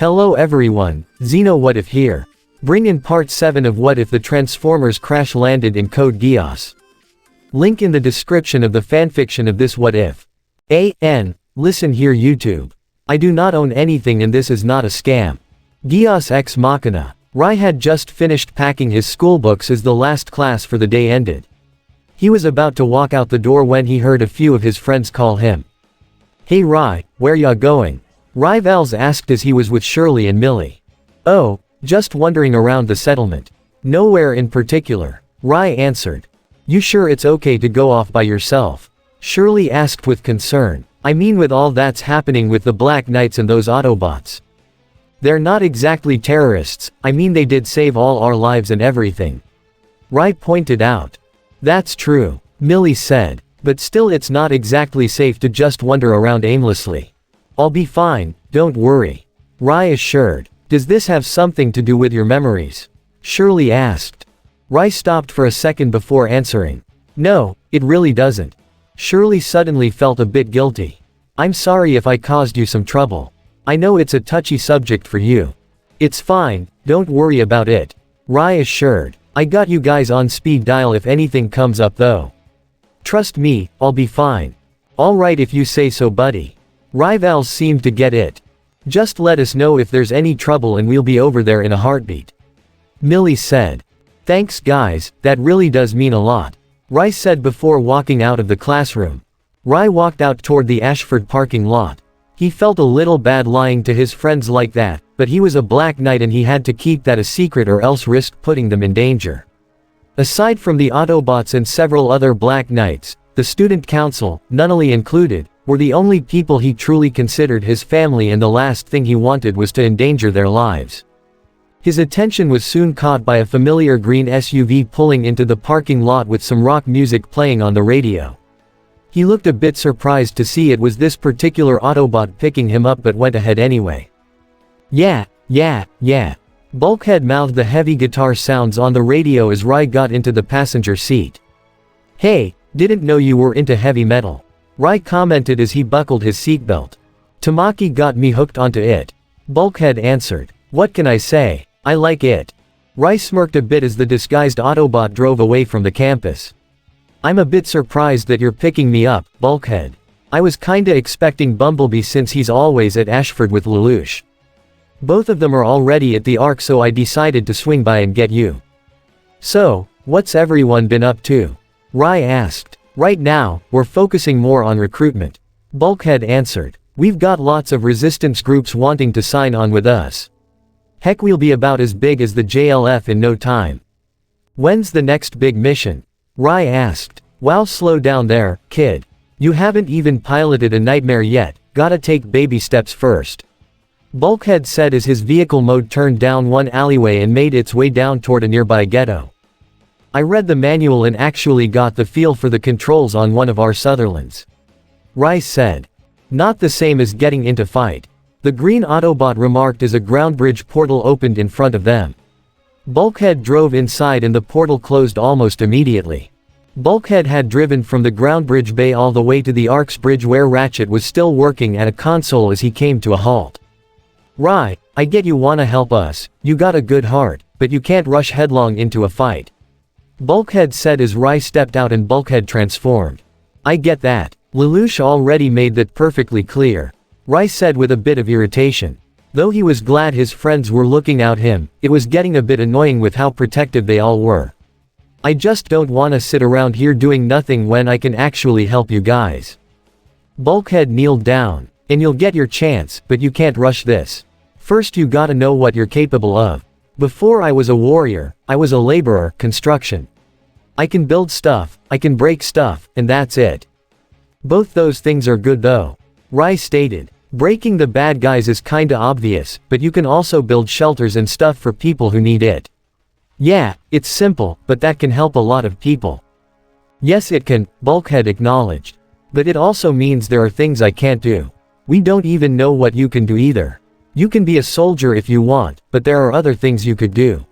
Hello everyone, Xeno What If here. Bring in part 7 of What If the Transformers crash landed in Code Geass. Link in the description of the fanfiction of this What If. Listen here YouTube. I do not own anything and this is not a scam. Geass Ex Machina. Rai had just finished packing his schoolbooks as the last class for the day ended. He was about to walk out the door when he heard a few of his friends call him. Hey Rai, where ya going? Rai Vals asked as he was with Shirley and Millie. Oh, just wandering around the settlement. Nowhere in particular. Rai answered. You sure it's okay to go off by yourself? Shirley asked with concern. I mean with all that's happening with the Black Knights and those Autobots. They're not exactly terrorists, I mean they did save all our lives and everything. Rai pointed out. That's true, Millie said. But still it's not exactly safe to just wander around aimlessly. I'll be fine, don't worry. Rai assured. Does this have something to do with your memories? Shirley asked. Rai stopped for a second before answering. No, it really doesn't. Shirley suddenly felt a bit guilty. I'm sorry if I caused you some trouble. I know it's a touchy subject for you. It's fine, don't worry about it. Rai assured. I got you guys on speed dial if anything comes up though. Trust me, I'll be fine. Alright if you say so buddy. Rai Vals seemed to get it. Just let us know if there's any trouble and we'll be over there in a heartbeat. Millie said. Thanks guys, that really does mean a lot. Rai said before walking out of the classroom. Rai walked out toward the Ashford parking lot. He felt a little bad lying to his friends like that, but he was a Black Knight and he had to keep that a secret or else risk putting them in danger. Aside from the Autobots and several other Black Knights, the student council, Nunnally included, were the only people he truly considered his family and the last thing he wanted was to endanger their lives. His attention was soon caught by a familiar green SUV pulling into the parking lot with some rock music playing on the radio. He looked a bit surprised to see it was this particular Autobot picking him up but went ahead anyway. Yeah. Bulkhead mouthed the heavy guitar sounds on the radio as Rai got into the passenger seat. Hey, didn't know you were into heavy metal. Rai commented as he buckled his seatbelt. Tamaki got me hooked onto it. Bulkhead answered. What can I say? I like it. Rai smirked a bit as the disguised Autobot drove away from the campus. I'm a bit surprised that you're picking me up, Bulkhead. I was kinda expecting Bumblebee since he's always at Ashford with Lelouch. Both of them are already at the Ark so I decided to swing by and get you. So, what's everyone been up to? Rai asked. Right now, we're focusing more on recruitment. Bulkhead answered. We've got lots of resistance groups wanting to sign on with us. Heck we'll be about as big as the JLF in no time. When's the next big mission? Rai asked. Wow, slow down there, kid. You haven't even piloted a nightmare yet, gotta take baby steps first. Bulkhead said as his vehicle mode turned down one alleyway and made its way down toward a nearby ghetto. I read the manual and actually got the feel for the controls on one of our Sutherlands. Rai said. Not the same as getting into fight. The green Autobot remarked as a ground bridge portal opened in front of them. Bulkhead drove inside and the portal closed almost immediately. Bulkhead had driven from the ground bridge bay all the way to the Ark's bridge where Ratchet was still working at a console as he came to a halt. Rai, I get you wanna help us, you got a good heart, but you can't rush headlong into a fight. Bulkhead said as Rai stepped out and Bulkhead transformed. I get that. Lelouch already made that perfectly clear. Rai said with a bit of irritation. Though he was glad his friends were looking out him, it was getting a bit annoying with how protective they all were. I just don't wanna sit around here doing nothing when I can actually help you guys. Bulkhead kneeled down. And you'll get your chance, but you can't rush this. First you gotta know what you're capable of. Before I was a warrior, I was a laborer, construction. I can build stuff, I can break stuff, and that's it. Both those things are good though. Rai stated. Breaking the bad guys is kinda obvious, but you can also build shelters and stuff for people who need it. Yeah, it's simple, but that can help a lot of people. Yes it can, Bulkhead acknowledged. But it also means there are things I can't do. We don't even know what you can do either. You can be a soldier if you want, but there are other things you could do.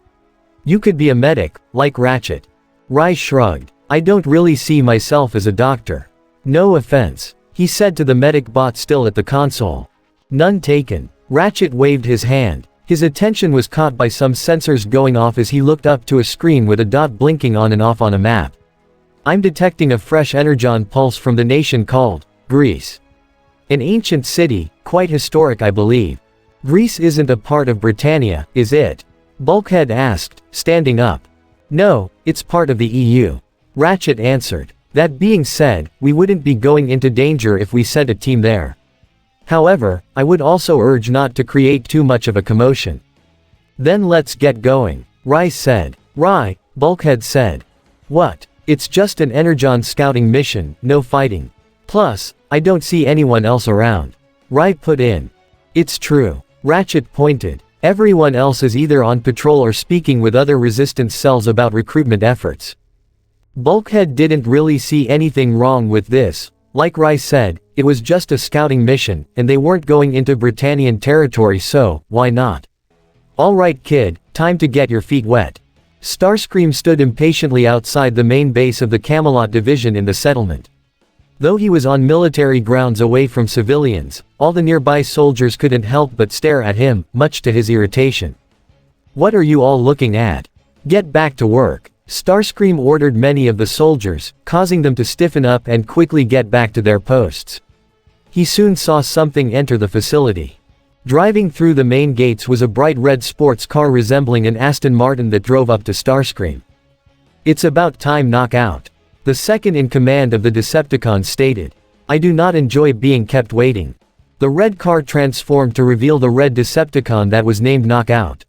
You could be a medic, like Ratchet. Rai shrugged. I don't really see myself as a doctor. No offense, he said to the medic bot still at the console. None taken. Ratchet waved his hand. His attention was caught by some sensors going off as he looked up to a screen with a dot blinking on and off on a map. I'm detecting a fresh energon pulse from the nation called Greece. An ancient city, quite historic I believe. Greece isn't a part of Britannia, is it? Bulkhead asked, standing up. No, it's part of the EU. Ratchet answered. That being said, we wouldn't be going into danger if we sent a team there. However, I would also urge not to create too much of a commotion. Then let's get going, Rai said. Rai, Bulkhead said. What? It's just an energon scouting mission, no fighting. Plus, I don't see anyone else around. Rai put in. It's true. Ratchet pointed. Everyone else is either on patrol or speaking with other resistance cells about recruitment efforts. Bulkhead didn't really see anything wrong with this. Like Rai said, it was just a scouting mission, and they weren't going into Britannian territory, so why not? Alright kid, time to get your feet wet. Starscream stood impatiently outside the main base of the Camelot division in the settlement. Though he was on military grounds away from civilians, all the nearby soldiers couldn't help but stare at him, much to his irritation. What are you all looking at? Get back to work. Starscream ordered many of the soldiers, causing them to stiffen up and quickly get back to their posts. He soon saw something enter the facility. Driving through the main gates was a bright red sports car resembling an Aston Martin that drove up to Starscream. It's about time, Knockout. The second in command of the Decepticons stated. I do not enjoy being kept waiting. The red car transformed to reveal the red Decepticon that was named Knockout.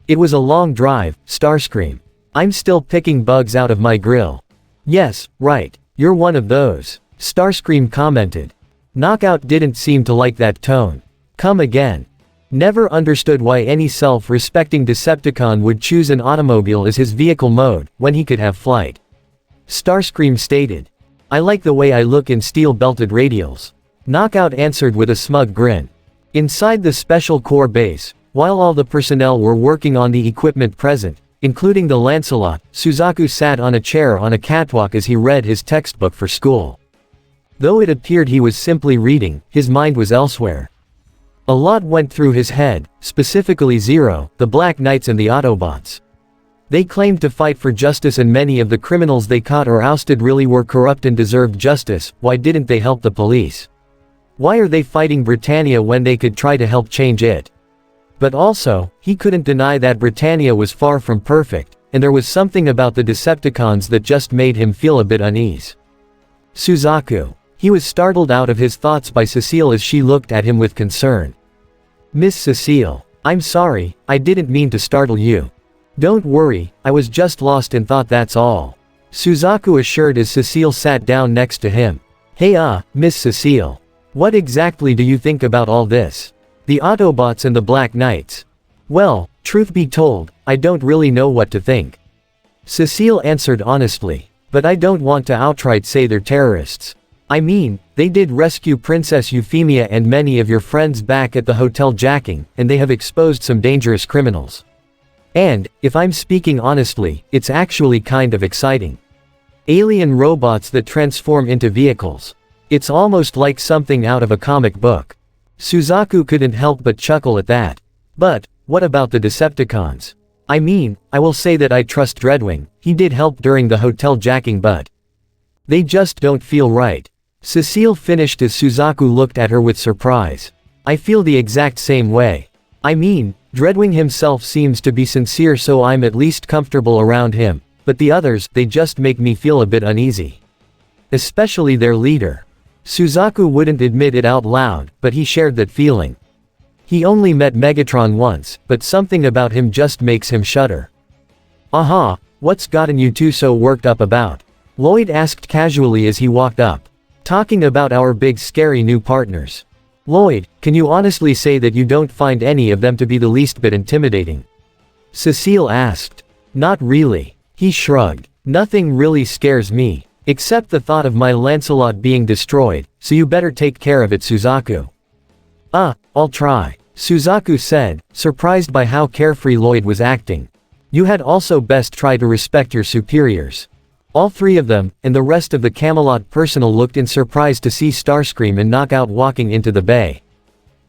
It was a long drive, Starscream. I'm still picking bugs out of my grill. Yes, right. You're one of those. Starscream commented. Knockout didn't seem to like that tone. Come again. Never understood why any self-respecting Decepticon would choose an automobile as his vehicle mode, when he could have flight. Starscream stated. I like the way I look in steel-belted radials. Knockout answered with a smug grin. Inside the Special Corps base, while all the personnel were working on the equipment present, including the Lancelot, Suzaku sat on a chair on a catwalk as he read his textbook for school. Though it appeared he was simply reading, his mind was elsewhere. A lot went through his head, specifically Zero, the Black Knights and the Autobots. They claimed to fight for justice, and many of the criminals they caught or ousted really were corrupt and deserved justice. Why didn't they help the police? Why are they fighting Britannia when they could try to help change it? But also, he couldn't deny that Britannia was far from perfect, and there was something about the Decepticons that just made him feel a bit uneasy. Suzaku. He was startled out of his thoughts by Cecile as she looked at him with concern. Miss Cecile. I'm sorry, I didn't mean to startle you. Don't worry, I was just lost in thought, that's all. Suzaku assured as Cecile sat down next to him. Hey Miss Cecile. What exactly do you think about all this? The Autobots and the Black Knights. Well, truth be told, I don't really know what to think. Cecile answered honestly. But I don't want to outright say they're terrorists. I mean, they did rescue Princess Euphemia and many of your friends back at the Hotel Jacking, and they have exposed some dangerous criminals. And, if I'm speaking honestly, it's actually kind of exciting. Alien robots that transform into vehicles. It's almost like something out of a comic book. Suzaku couldn't help but chuckle at that. But, what about the Decepticons? I mean, I will say that I trust Dreadwing, he did help during the Hotel Jacking, but they just don't feel right. Cecile finished as Suzaku looked at her with surprise. I feel the exact same way. I mean, Dreadwing himself seems to be sincere, so I'm at least comfortable around him, but the others, they just make me feel a bit uneasy. Especially their leader. Suzaku wouldn't admit it out loud, but he shared that feeling. He only met Megatron once, but something about him just makes him shudder. Aha, what's gotten you two so worked up about? Lloyd asked casually as he walked up. Talking about our big scary new partners. Lloyd, can you honestly say that you don't find any of them to be the least bit intimidating? Cecile asked. Not really. He shrugged. Nothing really scares me. Except the thought of my Lancelot being destroyed, so you better take care of it, Suzaku. I'll try. Suzaku said, surprised by how carefree Lloyd was acting. You had also best try to respect your superiors. All three of them, and the rest of the Camelot personnel looked in surprise to see Starscream and Knockout walking into the bay.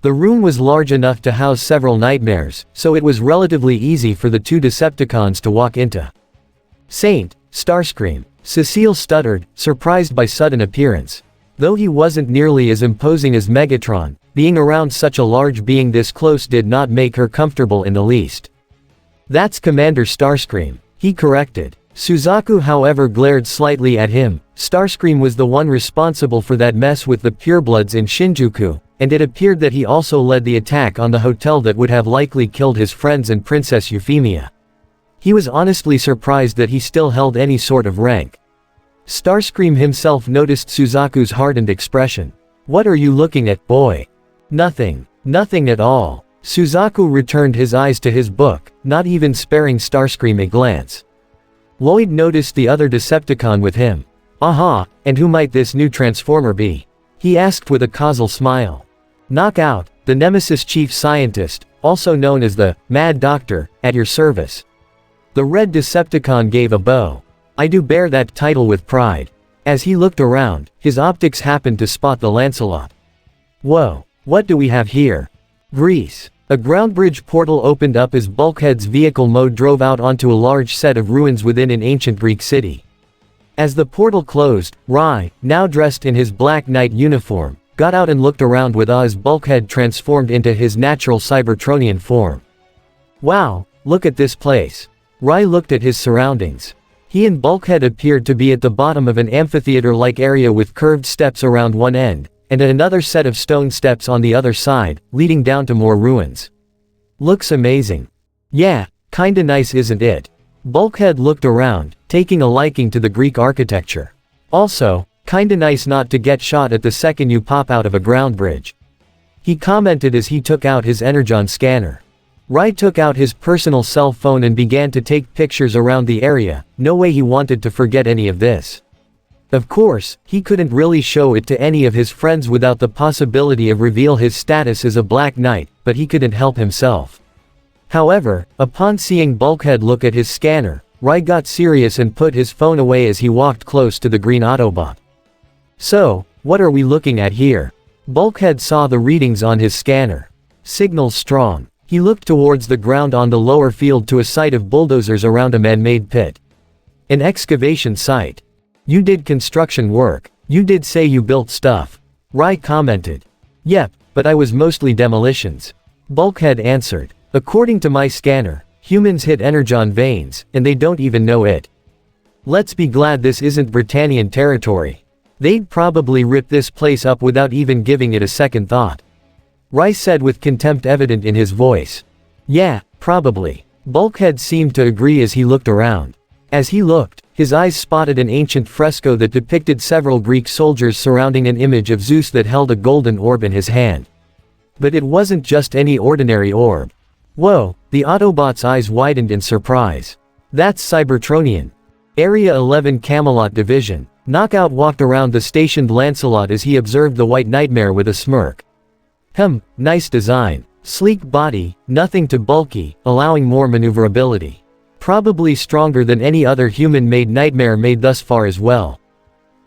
The room was large enough to house several nightmares, so it was relatively easy for the two Decepticons to walk into. Saint, Starscream. Cecile stuttered, surprised by sudden appearance. Though he wasn't nearly as imposing as Megatron, being around such a large being this close did not make her comfortable in the least. "That's Commander Starscream," he corrected. Suzaku however glared slightly at him. Starscream was the one responsible for that mess with the purebloods in Shinjuku, and it appeared that he also led the attack on the hotel that would have likely killed his friends and Princess Euphemia. He was honestly surprised that he still held any sort of rank. Starscream himself noticed Suzaku's hardened expression. "What are you looking at, boy?" "Nothing. Nothing at all." Suzaku returned his eyes to his book, not even sparing Starscream a glance. Lloyd noticed the other Decepticon with him. "Aha, and who might this new Transformer be?" he asked with a causal smile. "Knockout, the Nemesis Chief Scientist, also known as the Mad Doctor, at your service." The red Decepticon gave a bow. "I do bear that title with pride." As he looked around, his optics happened to spot the Lancelot. "Whoa, what do we have here?" Greece. A ground bridge portal opened up as Bulkhead's vehicle mode drove out onto a large set of ruins within an ancient Greek city. As the portal closed, Rai, now dressed in his Black Knight uniform, got out and looked around with awe as Bulkhead transformed into his natural Cybertronian form. "Wow, look at this place." Rai looked at his surroundings. He and Bulkhead appeared to be at the bottom of an amphitheater-like area with curved steps around one end, and another set of stone steps on the other side, leading down to more ruins. "Looks amazing." "Yeah, kinda nice isn't it?" Bulkhead looked around, taking a liking to the Greek architecture. "Also, kinda nice not to get shot at the second you pop out of a ground bridge," he commented as he took out his Energon scanner. Rai took out his personal cell phone and began to take pictures around the area. No way he wanted to forget any of this. Of course, he couldn't really show it to any of his friends without the possibility of reveal his status as a Black Knight, but he couldn't help himself. However, upon seeing Bulkhead look at his scanner, Rai got serious and put his phone away as he walked close to the green Autobot. "So, what are we looking at here?" Bulkhead saw the readings on his scanner. "Signals strong." He looked towards the ground on the lower field to a site of bulldozers around a man-made pit. "An excavation site. You did construction work. You did say you built stuff," Rai commented. "Yep, but I was mostly demolitions," Bulkhead answered. "According to my scanner, humans hit Energon veins, and they don't even know it. Let's be glad this isn't Britannian territory. They'd probably rip this place up without even giving it a second thought," Rai said with contempt evident in his voice. "Yeah, probably." Bulkhead seemed to agree as he looked around. As he looked, his eyes spotted an ancient fresco that depicted several Greek soldiers surrounding an image of Zeus that held a golden orb in his hand. But it wasn't just any ordinary orb. "Whoa," the Autobot's eyes widened in surprise. "That's Cybertronian." Area 11 Camelot Division. Knockout walked around the stationed Lancelot as he observed the White Nightmare with a smirk. Nice design. Sleek body, nothing too bulky, allowing more maneuverability. Probably stronger than any other human-made nightmare made thus far as well.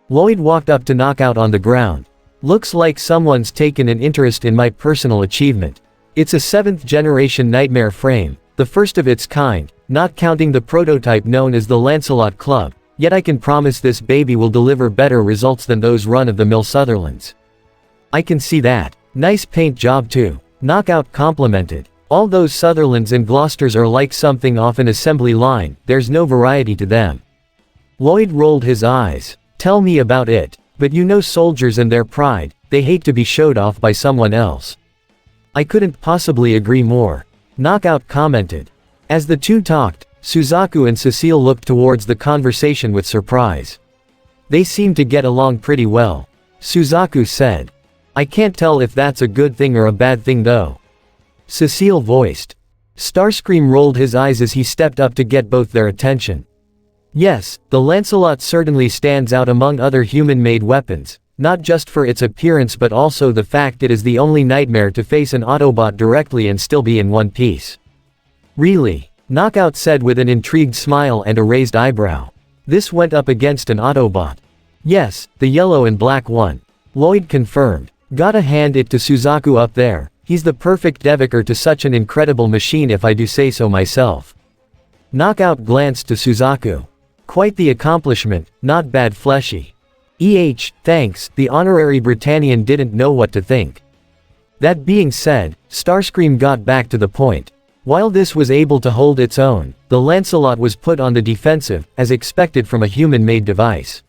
Lloyd walked up to Knockout on the ground. "Looks like someone's taken an interest in my personal achievement. It's a 7th-generation nightmare frame, the first of its kind, not counting the prototype known as the Lancelot Club, yet I can promise this baby will deliver better results than those run-of-the-mill Sutherlands." "I can see that. Nice paint job too," Knockout complimented. "All those Sutherlands and Gloucesters are like something off an assembly line, there's no variety to them." Lloyd rolled his eyes. "Tell me about it. But you know soldiers and their pride, they hate to be showed off by someone else." "I couldn't possibly agree more," Knockout commented. As the two talked, Suzaku and Cecile looked towards the conversation with surprise. "They seem to get along pretty well," Suzaku said. "I can't tell if that's a good thing or a bad thing though," Cecile voiced. Starscream rolled his eyes as he stepped up to get both their attention. "Yes, the Lancelot certainly stands out among other human-made weapons, not just for its appearance but also the fact it is the only nightmare to face an Autobot directly and still be in one piece." "Really?" Knockout said with an intrigued smile and a raised eyebrow. "This went up against an Autobot?" "Yes, the yellow and black one," Lloyd confirmed. "Gotta hand it to Suzaku up there, He's the perfect developer to such an incredible machine if I do say so myself. Knockout glanced to Suzaku. Quite the accomplishment, not bad fleshy. Thanks, the honorary Britannian didn't know what to think. That being said, Starscream got back to the point. While this was able to hold its own, the Lancelot was put on the defensive, as expected from a human-made device.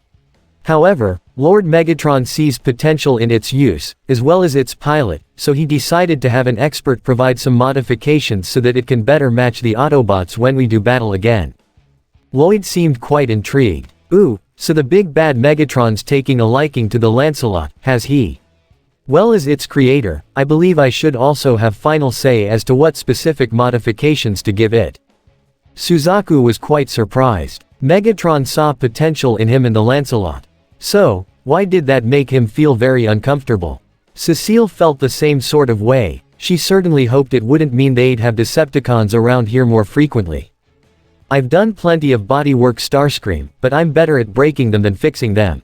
However, Lord Megatron sees potential in its use, as well as its pilot, so he decided to have an expert provide some modifications so that it can better match the Autobots when we do battle again. Lloyd seemed quite intrigued. Ooh, so the big bad Megatron's taking a liking to the Lancelot, has he? Well, as its creator, I believe I should also have final say as to what specific modifications to give it. Suzaku was quite surprised. Megatron saw potential in him and the Lancelot. So, why did that make him feel very uncomfortable? Cecile felt the same sort of way. She certainly hoped it wouldn't mean they'd have Decepticons around here more frequently. I've done plenty of bodywork, Starscream, but I'm better at breaking them than fixing them.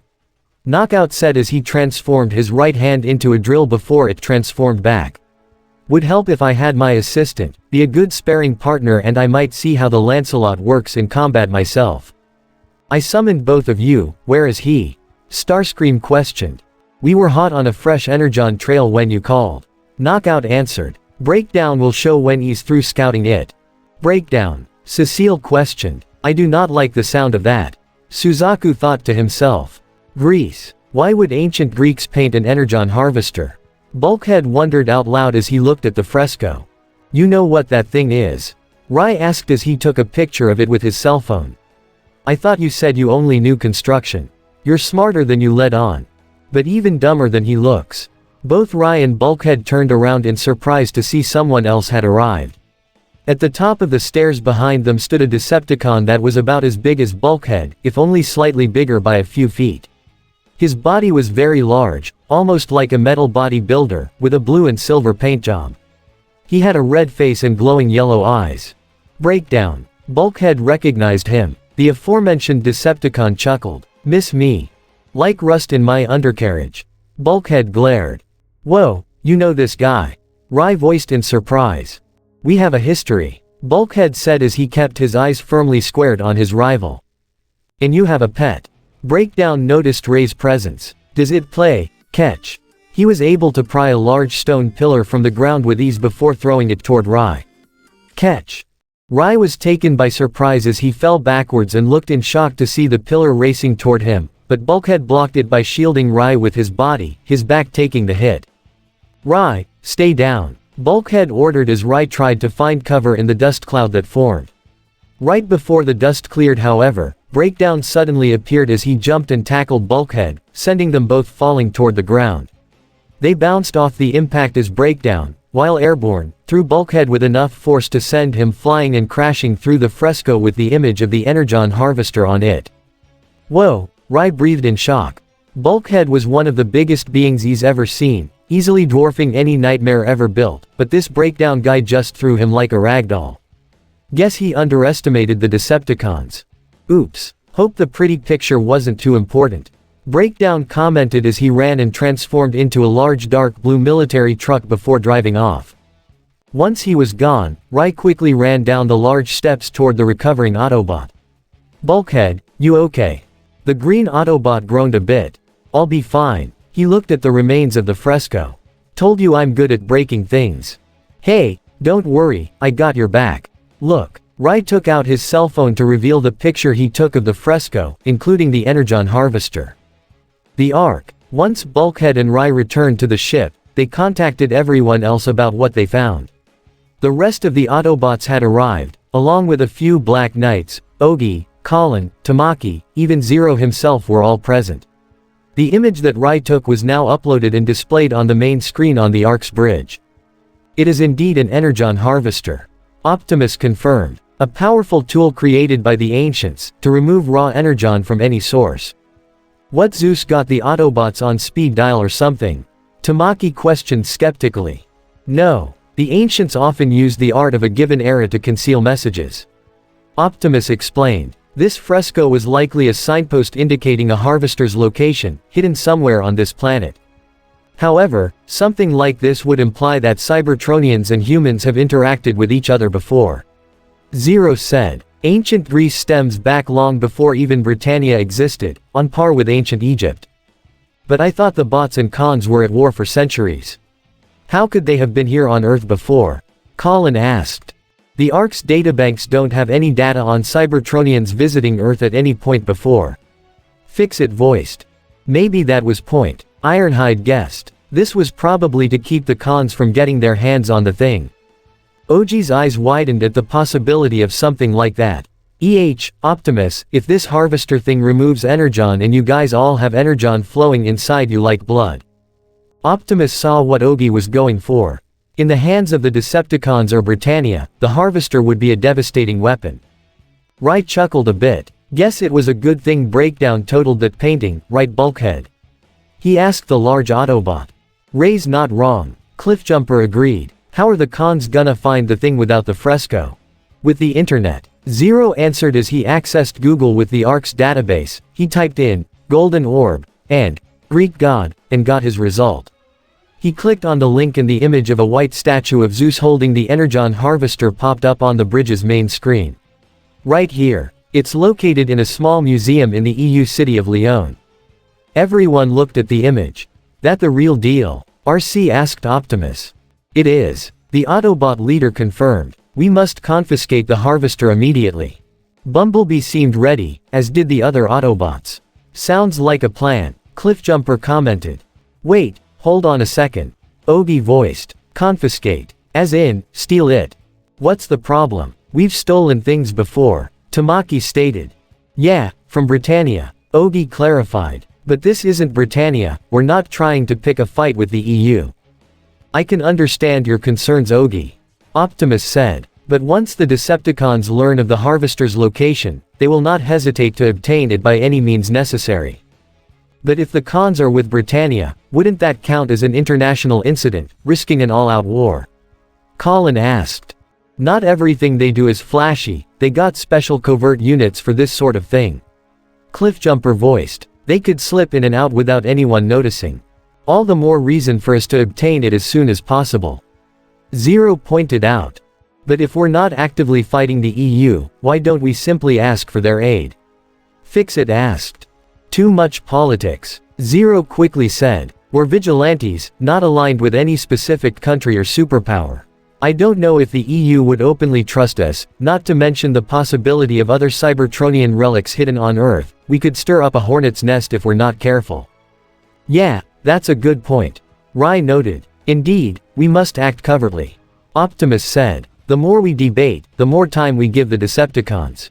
Knockout said as he transformed his right hand into a drill before it transformed back. Would help if I had my assistant, be a good sparring partner, and I might see how the Lancelot works in combat myself. I summoned both of you, where is he? Starscream questioned. We were hot on a fresh energon trail when you called. Knockout answered. Breakdown will show when he's through scouting it. Breakdown. Cecile questioned. I do not like the sound of that. Suzaku thought to himself. Greece. Why would ancient Greeks paint an energon harvester? Bulkhead wondered out loud as he looked at the fresco. You know what that thing is? Rai asked as he took a picture of it with his cell phone. I thought you said you only knew construction. You're smarter than you let on. But even dumber than he looks. Both Rai and Bulkhead turned around in surprise to see someone else had arrived. At the top of the stairs behind them stood a Decepticon that was about as big as Bulkhead, if only slightly bigger by a few feet. His body was very large, almost like a metal bodybuilder, with a blue and silver paint job. He had a red face and glowing yellow eyes. Breakdown. Bulkhead recognized him. The aforementioned Decepticon chuckled. Miss me. Like rust in my undercarriage. Bulkhead glared. Whoa, you know this guy. Rai voiced in surprise. We have a history. Bulkhead said as he kept his eyes firmly squared on his rival. And you have a pet. Breakdown noticed Ray's presence. Does it play catch? He was able to pry a large stone pillar from the ground with ease before throwing it toward Rai. Catch. Rai was taken by surprise as he fell backwards and looked in shock to see the pillar racing toward him, but Bulkhead blocked it by shielding Rai with his body, his back taking the hit. Rai, stay down. Bulkhead ordered as Rai tried to find cover in the dust cloud that formed. Right before the dust cleared, however, Breakdown suddenly appeared as he jumped and tackled Bulkhead, sending them both falling toward the ground. They bounced off the impact as Breakdown, while airborne, threw Bulkhead with enough force to send him flying and crashing through the fresco with the image of the energon harvester on it. Whoa, Rai breathed in shock. Bulkhead was one of the biggest beings he's ever seen, easily dwarfing any nightmare ever built, but this Breakdown guy just threw him like a ragdoll. Guess he underestimated the Decepticons. Oops, hope the pretty picture wasn't too important. Breakdown commented as he ran and transformed into a large dark blue military truck before driving off. Once he was gone, Rai quickly ran down the large steps toward the recovering Autobot. Bulkhead, you okay? The green Autobot groaned a bit. I'll be fine. He looked at the remains of the fresco. Told you I'm good at breaking things. Hey, don't worry, I got your back. Look. Rai took out his cell phone to reveal the picture he took of the fresco, including the energon harvester. The Ark. Once Bulkhead and Rai returned to the ship, they contacted everyone else about what they found. The rest of the Autobots had arrived, along with a few Black Knights. Ogi, Colin, Tamaki, even Zero himself were all present. The image that Rai took was now uploaded and displayed on the main screen on the Ark's bridge. It is indeed an energon harvester. Optimus confirmed. A powerful tool created by the ancients, to remove raw energon from any source. What, Zeus got the Autobots on speed dial or something? Tamaki questioned skeptically. No. The ancients often used the art of a given era to conceal messages. Optimus explained. This fresco was likely a signpost indicating a harvester's location, hidden somewhere on this planet. However, something like this would imply that Cybertronians and humans have interacted with each other before. Zero said. Ancient Greece stems back long before even Britannia existed, on par with ancient Egypt. But I thought the bots and cons were at war for centuries. How could they have been here on Earth before? Colin asked. The ARC's databanks don't have any data on Cybertronians visiting Earth at any point before. Fix-It voiced. Maybe that was point. Ironhide guessed. This was probably to keep the cons from getting their hands on the thing. OG's eyes widened at the possibility of something like that. Optimus, if this harvester thing removes energon and you guys all have energon flowing inside you like blood. Optimus saw what Ogi was going for. In the hands of the Decepticons or Britannia, the harvester would be a devastating weapon. Rai chuckled a bit. Guess it was a good thing Breakdown totaled that painting, right Bulkhead? He asked the large Autobot. Ray's not wrong. Cliffjumper agreed. How are the cons gonna find the thing without the fresco? With the internet. Zero answered as he accessed Google with the ARC's database. He typed in, golden orb, and, Greek god, and got his result. He clicked on the link and the image of a white statue of Zeus holding the energon harvester popped up on the bridge's main screen. Right here. It's located in a small museum in the EU city of Lyon. Everyone looked at the image. That the real deal? RC asked Optimus. It is. The Autobot leader confirmed. We must confiscate the harvester immediately. Bumblebee seemed ready, as did the other Autobots. Sounds like a plan, Cliffjumper commented. Wait, hold on a second. Ogi voiced. Confiscate. As in, steal it. What's the problem? We've stolen things before, Tamaki stated. Yeah, from Britannia, Ogi clarified. But this isn't Britannia, we're not trying to pick a fight with the EU. I can understand your concerns, Ogi. Optimus said. But once the Decepticons learn of the harvester's location, they will not hesitate to obtain it by any means necessary. But if the cons are with Britannia, wouldn't that count as an international incident, risking an all-out war? Colin asked. Not everything they do is flashy, they got special covert units for this sort of thing. Cliffjumper voiced. They could slip in and out without anyone noticing. All the more reason for us to obtain it as soon as possible. Zero pointed out. But if we're not actively fighting the EU, why don't we simply ask for their aid? Fix-It asked. Too much politics. Zero quickly said. We're vigilantes, not aligned with any specific country or superpower. I don't know if the EU would openly trust us, not to mention the possibility of other Cybertronian relics hidden on Earth. We could stir up a hornet's nest if we're not careful. Yeah, that's a good point. Rai noted. Indeed, we must act covertly. Optimus said. The more we debate, the more time we give the Decepticons.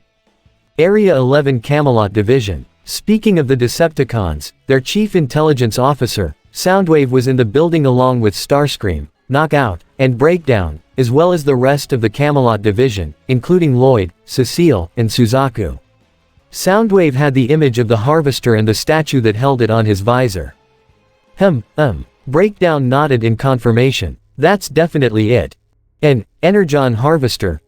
Area 11 Camelot Division. Speaking of the Decepticons, their chief intelligence officer, Soundwave, was in the building along with Starscream, Knockout, and Breakdown, as well as the rest of the Camelot Division, including Lloyd, Cecile, and Suzaku. Soundwave had the image of the harvester and the statue that held it on his visor. Breakdown nodded in confirmation. That's definitely it. An energon harvester,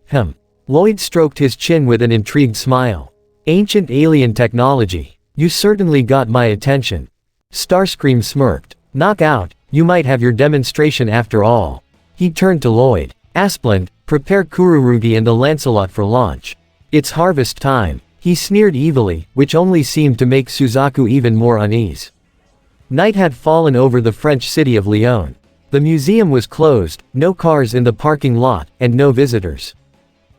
Lloyd stroked his chin with an intrigued smile. Ancient alien technology. You certainly got my attention. Starscream smirked. Knockout, you might have your demonstration after all. He turned to Lloyd. Asplund, prepare Kururugi and the Lancelot for launch. It's harvest time. He sneered evilly, which only seemed to make Suzaku even more uneasy. Night had fallen over the French city of Lyon. The museum was closed, no cars in the parking lot, and no visitors.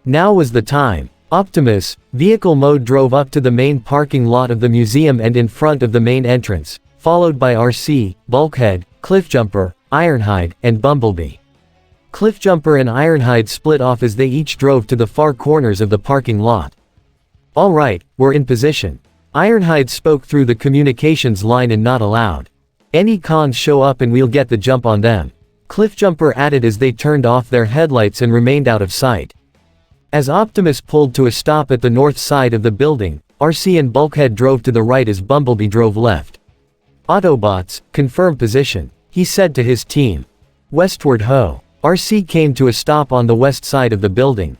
Now was the time. Optimus, vehicle mode, drove up to the main parking lot of the museum and in front of the main entrance, followed by RC, Bulkhead, Cliffjumper, Ironhide, and Bumblebee. Cliffjumper and Ironhide split off as they each drove to the far corners of the parking lot. All right, we're in position. Ironhide spoke through the communications line and not aloud. Any cons show up and we'll get the jump on them. Cliffjumper added as they turned off their headlights and remained out of sight. As Optimus pulled to a stop at the north side of the building, RC and Bulkhead drove to the right as Bumblebee drove left. Autobots, confirm position, he said to his team. Westward ho. RC came to a stop on the west side of the building.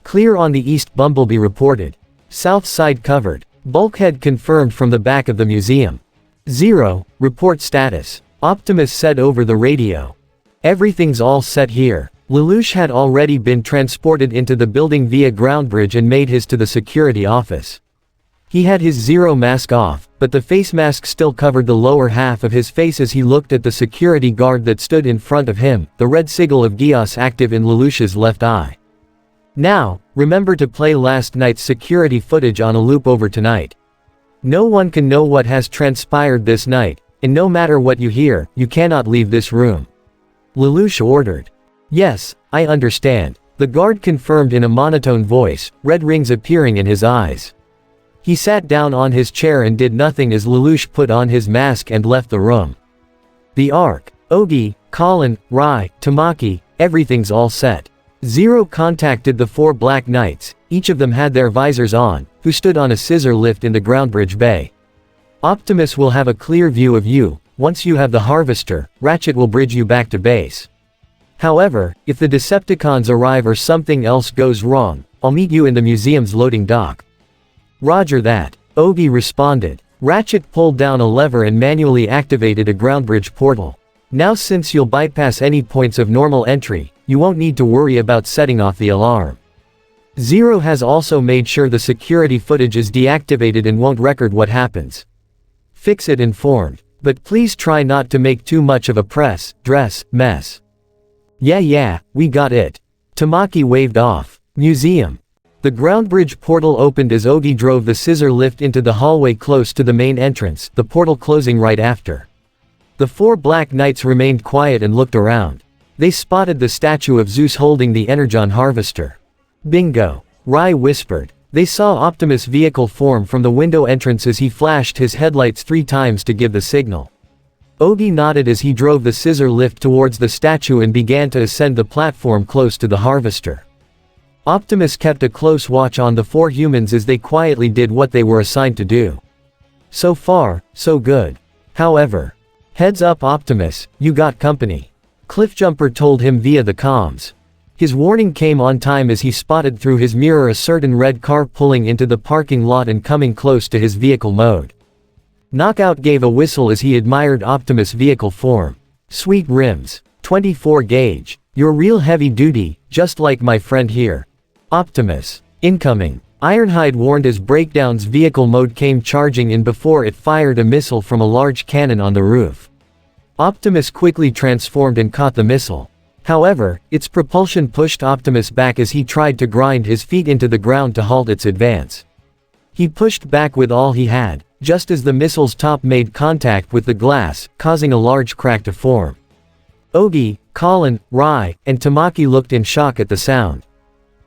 Clear on the east, Bumblebee reported. South side covered. Bulkhead confirmed from the back of the museum. 0, report status. Optimus said over the radio. Everything's all set here. Lelouch had already been transported into the building via ground bridge and made his to the security office. He had his Zero mask off, but the face mask still covered the lower half of his face as he looked at the security guard that stood in front of him, the red sigil of Geass active in Lelouch's left eye. Now, remember to play last night's security footage on a loop over tonight. No one can know what has transpired this night, and no matter what you hear, you cannot leave this room. Lelouch ordered. Yes, I understand, the guard confirmed in a monotone voice, red rings appearing in his eyes. He sat down on his chair and did nothing as Lelouch put on his mask and left the room. The Ark, Ogi, Colin, Rai, Tamaki, everything's all set. Zero contacted the 4 Black Knights, each of them had their visors on, who stood on a scissor lift in the groundbridge bay. Optimus will have a clear view of you. Once you have the Harvester, Ratchet will bridge you back to base. However, if the Decepticons arrive or something else goes wrong, I'll meet you in the museum's loading dock. Roger that, Ogi responded. Ratchet pulled down a lever and manually activated a groundbridge portal. Now since you'll bypass any points of normal entry, you won't need to worry about setting off the alarm. Zero has also made sure the security footage is deactivated and won't record what happens. Fix it informed. But please try not to make too much of a mess. Yeah, we got it. Tamaki waved off. Museum. The groundbridge portal opened as Ogi drove the scissor lift into the hallway close to the main entrance, the portal closing right after. The 4 Black Knights remained quiet and looked around. They spotted the statue of Zeus holding the Energon Harvester. Bingo. Rai whispered. They saw Optimus' vehicle form from the window entrance as he flashed his headlights 3 times to give the signal. Ogi nodded as he drove the scissor lift towards the statue and began to ascend the platform close to the Harvester. Optimus kept a close watch on the 4 humans as they quietly did what they were assigned to do. So far, so good. However, heads up Optimus, you got company. Cliffjumper told him via the comms. His warning came on time as he spotted through his mirror a certain red car pulling into the parking lot and coming close to his vehicle mode. Knockout gave a whistle as he admired Optimus' vehicle form. Sweet rims. 24 gauge. You're real heavy duty, just like my friend here. Optimus. Incoming. Ironhide warned as Breakdown's vehicle mode came charging in before it fired a missile from a large cannon on the roof. Optimus quickly transformed and caught the missile. However, its propulsion pushed Optimus back as he tried to grind his feet into the ground to halt its advance. He pushed back with all he had, just as the missile's top made contact with the glass, causing a large crack to form. Ogi, Colin, Rai, and Tamaki looked in shock at the sound.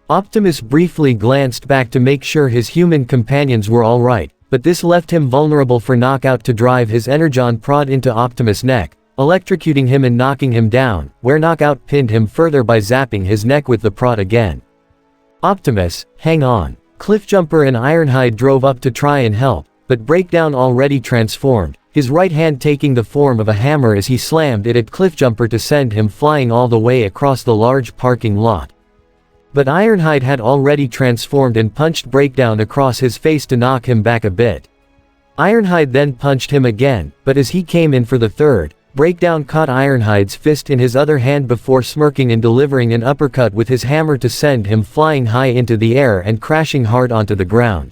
Optimus briefly glanced back to make sure his human companions were all right, but this left him vulnerable for Knockout to drive his Energon prod into Optimus' neck, electrocuting him and knocking him down, where Knockout pinned him further by zapping his neck with the prod again. Optimus, hang on. Cliffjumper and Ironhide drove up to try and help, but Breakdown already transformed, his right hand taking the form of a hammer as he slammed it at Cliffjumper to send him flying all the way across the large parking lot. But Ironhide had already transformed and punched Breakdown across his face to knock him back a bit. Ironhide then punched him again, but as he came in for the third, Breakdown caught Ironhide's fist in his other hand before smirking and delivering an uppercut with his hammer to send him flying high into the air and crashing hard onto the ground.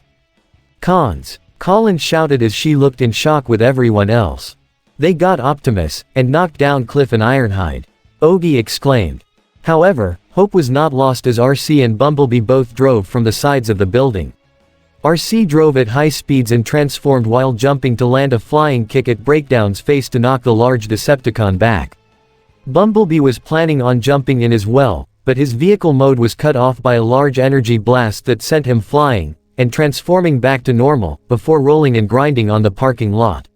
Cons. Colin shouted as she looked in shock with everyone else. They got Optimus, and knocked down Cliff and Ironhide. Ogi exclaimed. However, hope was not lost as RC and Bumblebee both drove from the sides of the building. RC drove at high speeds and transformed while jumping to land a flying kick at Breakdown's face to knock the large Decepticon back. Bumblebee was planning on jumping in as well, but his vehicle mode was cut off by a large energy blast that sent him flying, and transforming back to normal, before rolling and grinding on the parking lot.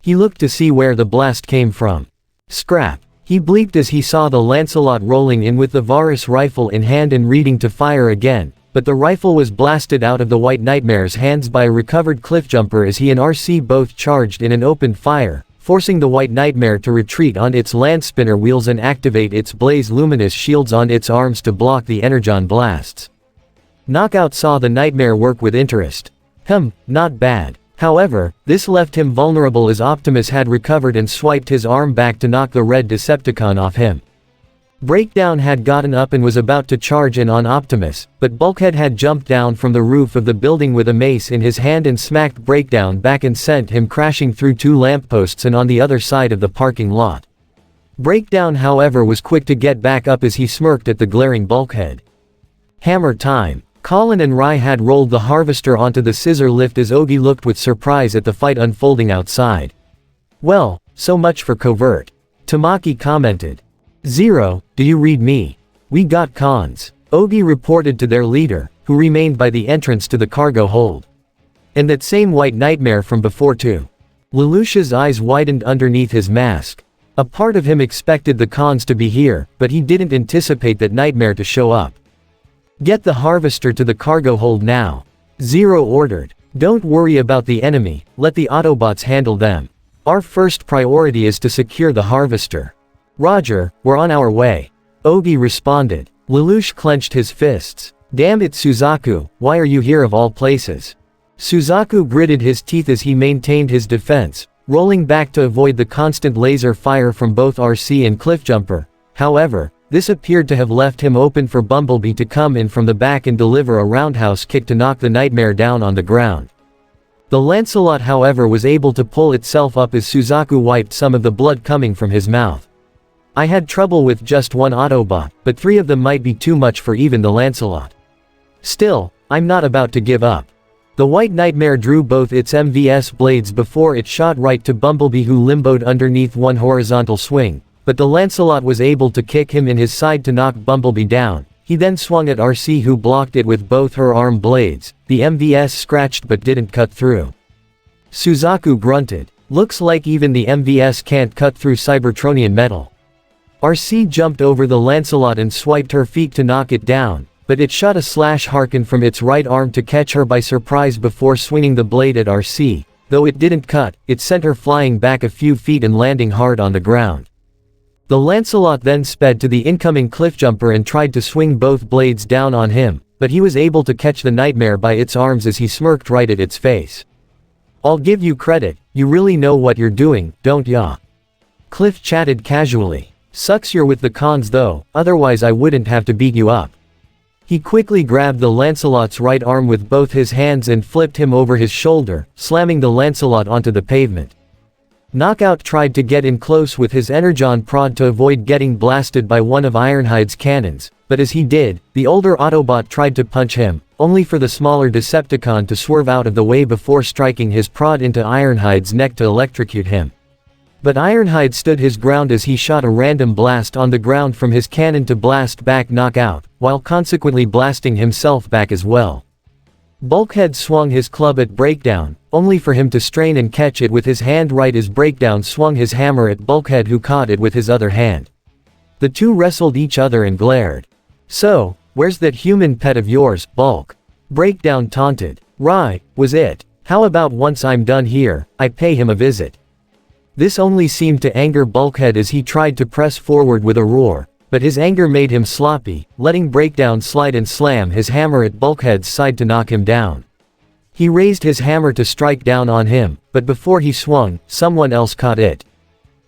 He looked to see where the blast came from. Scrap. He bleeped as he saw the Lancelot rolling in with the Varus rifle in hand and reading to fire again, but the rifle was blasted out of the White Nightmare's hands by a recovered Cliffjumper as he and RC both charged in and opened fire, forcing the White Nightmare to retreat on its land spinner wheels and activate its blaze luminous shields on its arms to block the Energon blasts. Knockout saw the Nightmare work with interest. Not bad. However, this left him vulnerable as Optimus had recovered and swiped his arm back to knock the red Decepticon off him. Breakdown had gotten up and was about to charge in on Optimus, but Bulkhead had jumped down from the roof of the building with a mace in his hand and smacked Breakdown back and sent him crashing through 2 lampposts and on the other side of the parking lot. Breakdown, however, was quick to get back up as he smirked at the glaring Bulkhead. Hammer time. Colin and Rai had rolled the harvester onto the scissor lift as Ogi looked with surprise at the fight unfolding outside. "Well, so much for covert," Tamaki commented. "Zero, do you read me? We got cons," Ogi reported to their leader, who remained by the entrance to the cargo hold. "And that same white nightmare from before too." Lelouch's eyes widened underneath his mask. A part of him expected the cons to be here, but he didn't anticipate that nightmare to show up. "Get the harvester to the cargo hold now," Zero ordered. "Don't worry about the enemy, let the Autobots handle them. Our first priority is to secure the harvester." "Roger, we're on our way," Ogi responded. Lelouch clenched his fists. "Damn it, Suzaku, why are you here of all places?" Suzaku gritted his teeth as he maintained his defense, rolling back to avoid the constant laser fire from both RC and Cliffjumper. However, this appeared to have left him open for Bumblebee to come in from the back and deliver a roundhouse kick to knock the Nightmare down on the ground. The Lancelot, however, was able to pull itself up as Suzaku wiped some of the blood coming from his mouth. "I had trouble with just one Autobot, but 3 of them might be too much for even the Lancelot. Still, I'm not about to give up." The White Nightmare drew both its MVS blades before it shot right to Bumblebee, who limboed underneath one horizontal swing, but the Lancelot was able to kick him in his side to knock Bumblebee down. He then swung at RC, who blocked it with both her arm blades. The MVS scratched but didn't cut through. Suzaku grunted. "Looks like even the MVS can't cut through Cybertronian metal." RC jumped over the Lancelot and swiped her feet to knock it down, but it shot a slash Harkin from its right arm to catch her by surprise before swinging the blade at RC. Though it didn't cut, it sent her flying back a few feet and landing hard on the ground. The Lancelot then sped to the incoming Cliffjumper and tried to swing both blades down on him, but he was able to catch the Nightmare by its arms as he smirked right at its face. "I'll give you credit, you really know what you're doing, don't ya?" Cliff chatted casually. "Sucks you're with the cons though, otherwise I wouldn't have to beat you up." He quickly grabbed the Lancelot's right arm with both his hands and flipped him over his shoulder, slamming the Lancelot onto the pavement. Knockout tried to get in close with his Energon prod to avoid getting blasted by one of Ironhide's cannons, but as he did, the older Autobot tried to punch him, only for the smaller Decepticon to swerve out of the way before striking his prod into Ironhide's neck to electrocute him. But Ironhide stood his ground as he shot a random blast on the ground from his cannon to blast back Knockout, while consequently blasting himself back as well. Bulkhead swung his club at Breakdown, only for him to strain and catch it with his hand right as Breakdown swung his hammer at Bulkhead, who caught it with his other hand. The two wrestled each other and glared. "So, where's that human pet of yours, Bulk?" Breakdown taunted. "Right, was it? How about once I'm done here, I pay him a visit?" This only seemed to anger Bulkhead as he tried to press forward with a roar, but his anger made him sloppy, letting Breakdown slide and slam his hammer at Bulkhead's side to knock him down. He raised his hammer to strike down on him, but before he swung, someone else caught it.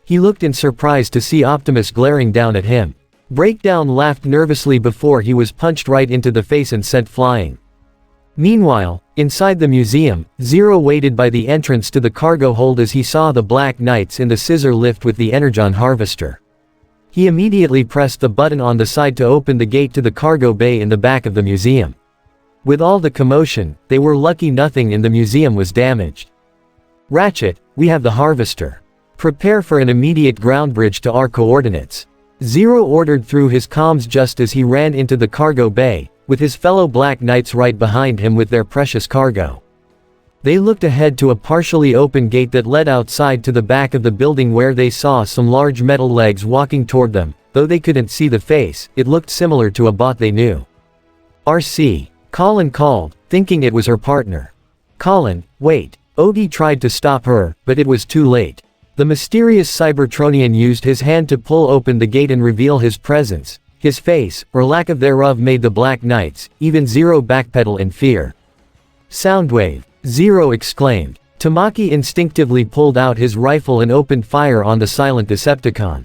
He looked in surprise to see Optimus glaring down at him. Breakdown laughed nervously before he was punched right into the face and sent flying. Meanwhile, inside the museum, Zero waited by the entrance to the cargo hold as he saw the Black Knights in the scissor lift with the Energon harvester. He immediately pressed the button on the side to open the gate to the cargo bay in the back of the museum. With all the commotion, they were lucky nothing in the museum was damaged. "Ratchet, we have the harvester. Prepare for an immediate ground bridge to our coordinates," Zero ordered through his comms just as he ran into the cargo bay, with his fellow Black Knights right behind him with their precious cargo. They looked ahead to a partially open gate that led outside to the back of the building, where they saw some large metal legs walking toward them. Though they couldn't see the face, it looked similar to a bot they knew. "RC," Colin called, thinking it was her partner. "Colin, wait." Ogi tried to stop her, but it was too late. The mysterious Cybertronian used his hand to pull open the gate and reveal his presence. His face, or lack of thereof, made the Black Knights, even Zero, backpedal in fear. "Soundwave," Zero exclaimed. Tamaki instinctively pulled out his rifle and opened fire on the silent Decepticon.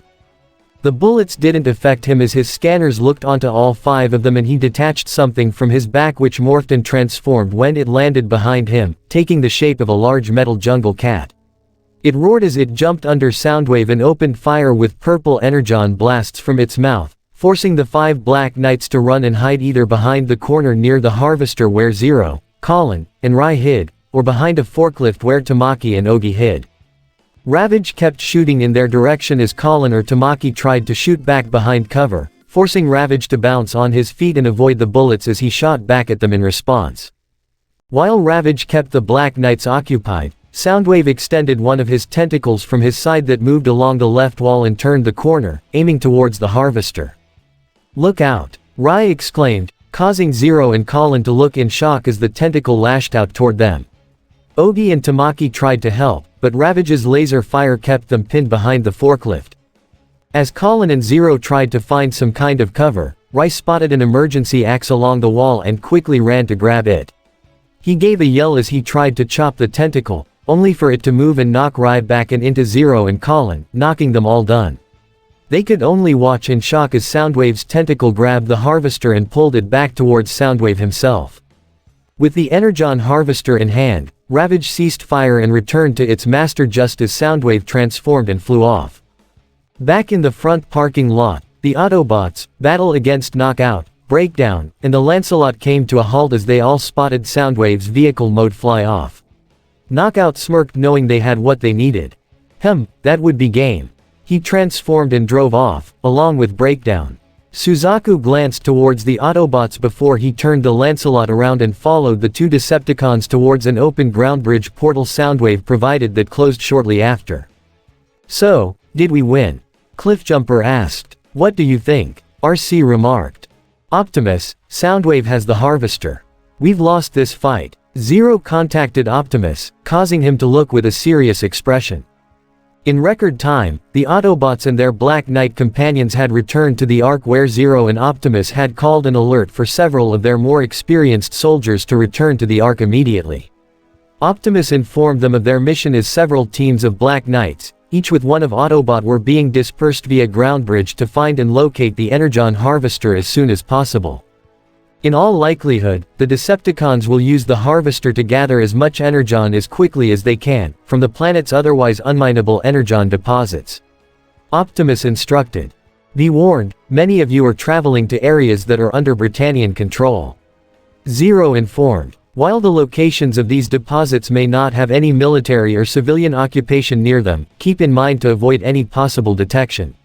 The bullets didn't affect him as his scanners looked onto all 5 of them, and he detached something from his back which morphed and transformed when it landed behind him, taking the shape of a large metal jungle cat. It roared as it jumped under Soundwave and opened fire with purple energon blasts from its mouth, forcing the 5 Black Knights to run and hide either behind the corner near the harvester where Zero, Colin, and Rai hid, or behind a forklift where Tamaki and Ogi hid. Ravage kept shooting in their direction as Colin or Tamaki tried to shoot back behind cover, forcing Ravage to bounce on his feet and avoid the bullets as he shot back at them in response. While Ravage kept the Black Knights occupied, Soundwave extended one of his tentacles from his side that moved along the left wall and turned the corner, aiming towards the harvester. "Look out!" Rai exclaimed, causing Zero and Colin to look in shock as the tentacle lashed out toward them. Ogi and Tamaki tried to help, but Ravage's laser fire kept them pinned behind the forklift. As Colin and Zero tried to find some kind of cover, Rai spotted an emergency axe along the wall and quickly ran to grab it. He gave a yell as he tried to chop the tentacle, only for it to move and knock Rai back and into Zero and Colin, knocking them all done. They could only watch in shock as Soundwave's tentacle grabbed the harvester and pulled it back towards Soundwave himself. With the Energon harvester in hand, Ravage ceased fire and returned to its master just as Soundwave transformed and flew off. Back in the front parking lot, the Autobots, battle against Knockout, Breakdown, and the Lancelot came to a halt as they all spotted Soundwave's vehicle mode fly off. Knockout smirked knowing they had what they needed. That would be game. He transformed and drove off, along with Breakdown. Suzaku glanced towards the Autobots before he turned the Lancelot around and followed the 2 Decepticons towards an open ground bridge portal Soundwave provided that closed shortly after. "So, did we win?" Cliffjumper asked. "What do you think?" RC remarked. "Optimus, Soundwave has the harvester. We've lost this fight." Zero contacted Optimus, causing him to look with a serious expression. In record time, the Autobots and their Black Knight companions had returned to the Ark where Zero and Optimus had called an alert for several of their more experienced soldiers to return to the Ark immediately. Optimus informed them of their mission as several teams of Black Knights, each with one of Autobot, were being dispersed via ground bridge to find and locate the Energon harvester as soon as possible. In all likelihood, the Decepticons will use the harvester to gather as much Energon as quickly as they can, from the planet's otherwise unminable Energon deposits. Optimus instructed. "Be warned, many of you are traveling to areas that are under Britannian control." Zero informed. While the locations of these deposits may not have any military or civilian occupation near them, keep in mind to avoid any possible detection.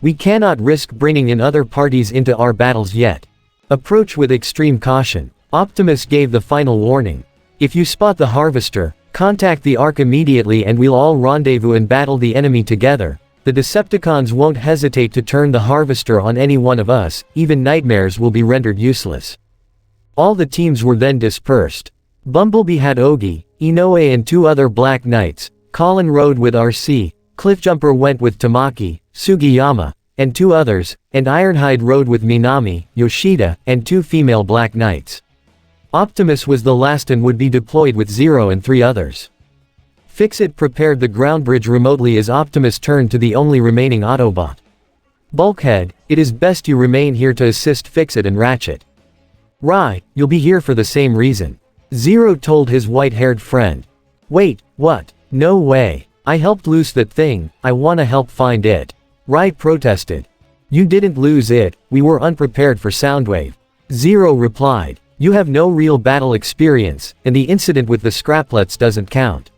"We cannot risk bringing in other parties into our battles yet. Approach with extreme caution." Optimus gave the final warning. "If you spot the harvester, contact the Ark immediately and we'll all rendezvous and battle the enemy together. The Decepticons won't hesitate to turn the harvester on any one of us, even nightmares will be rendered useless." All the teams were then dispersed. Bumblebee had Ogi, Inoue and 2 other Black Knights, Colin rode with RC, Cliffjumper went with Tamaki, Sugiyama, and 2 others, and Ironhide rode with Minami, Yoshida, and 2 female Black Knights. Optimus was the last and would be deployed with Zero and 3 others. Fixit prepared the ground bridge remotely as Optimus turned to the only remaining Autobot. "Bulkhead, it is best you remain here to assist Fixit and Ratchet." "Rai, you'll be here for the same reason," Zero told his white-haired friend. "Wait, what? No way. I helped lose that thing, I wanna help find it." Rai protested. "You didn't lose it, we were unprepared for Soundwave." Zero replied. "You have no real battle experience, and the incident with the scraplets doesn't count.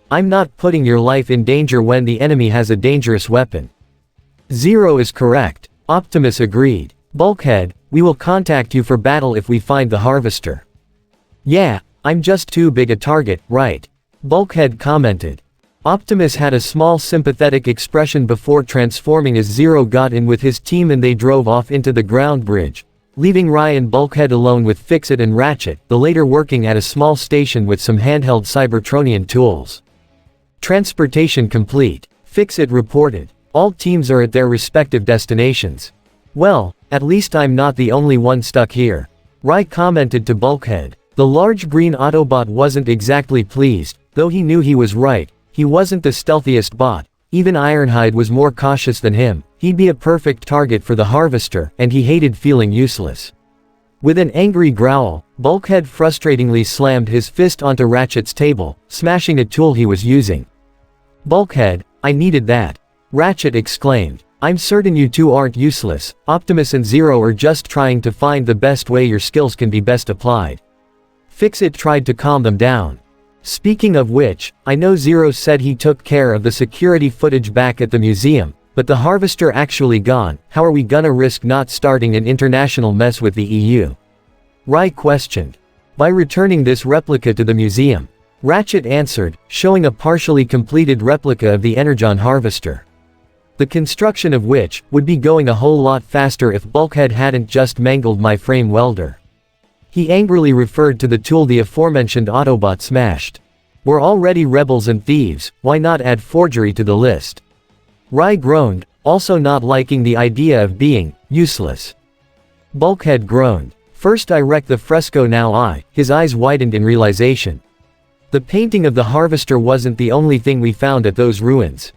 I'm not putting your life in danger when the enemy has a dangerous weapon." Zero is correct. Optimus agreed. "Bulkhead, we will contact you for battle if we find the harvester." "Yeah, I'm just too big a target, right?" Bulkhead commented. Optimus had a small sympathetic expression before transforming as Zero got in with his team and they drove off into the ground bridge, leaving Rai and Bulkhead alone with Fixit and Ratchet, the later working at a small station with some handheld Cybertronian tools. "Transportation complete," Fixit reported. "All teams are at their respective destinations." "Well, at least I'm not the only one stuck here," Rai commented to Bulkhead. The large green Autobot wasn't exactly pleased, Though he knew he was right, he wasn't the stealthiest bot. Even Ironhide was more cautious than him. He'd be a perfect target for the Harvester, and he hated feeling useless. With an angry growl, Bulkhead frustratingly slammed his fist onto Ratchet's table, smashing a tool he was using. "Bulkhead, I needed that," Ratchet exclaimed. "I'm certain you two aren't useless. Optimus and Zero are just trying to find the best way your skills can be best applied." Fix-It tried to calm them down. "Speaking of which, I know Zero said he took care of the security footage back at the museum, but the Harvester actually gone. How are we gonna risk not starting an international mess with the EU?" Rai questioned. "By returning this replica to the museum," Ratchet answered, showing a partially completed replica of the Energon Harvester. The construction of which would be going a whole lot faster if Bulkhead hadn't just mangled my frame welder. He angrily referred to the tool the aforementioned Autobot smashed. "We're already rebels and thieves, why not add forgery to the list?" Rai groaned, also not liking the idea of being useless. Bulkhead groaned. "First I wrecked the fresco, now his eyes widened in realization. The painting of the Harvester wasn't the only thing we found at those ruins.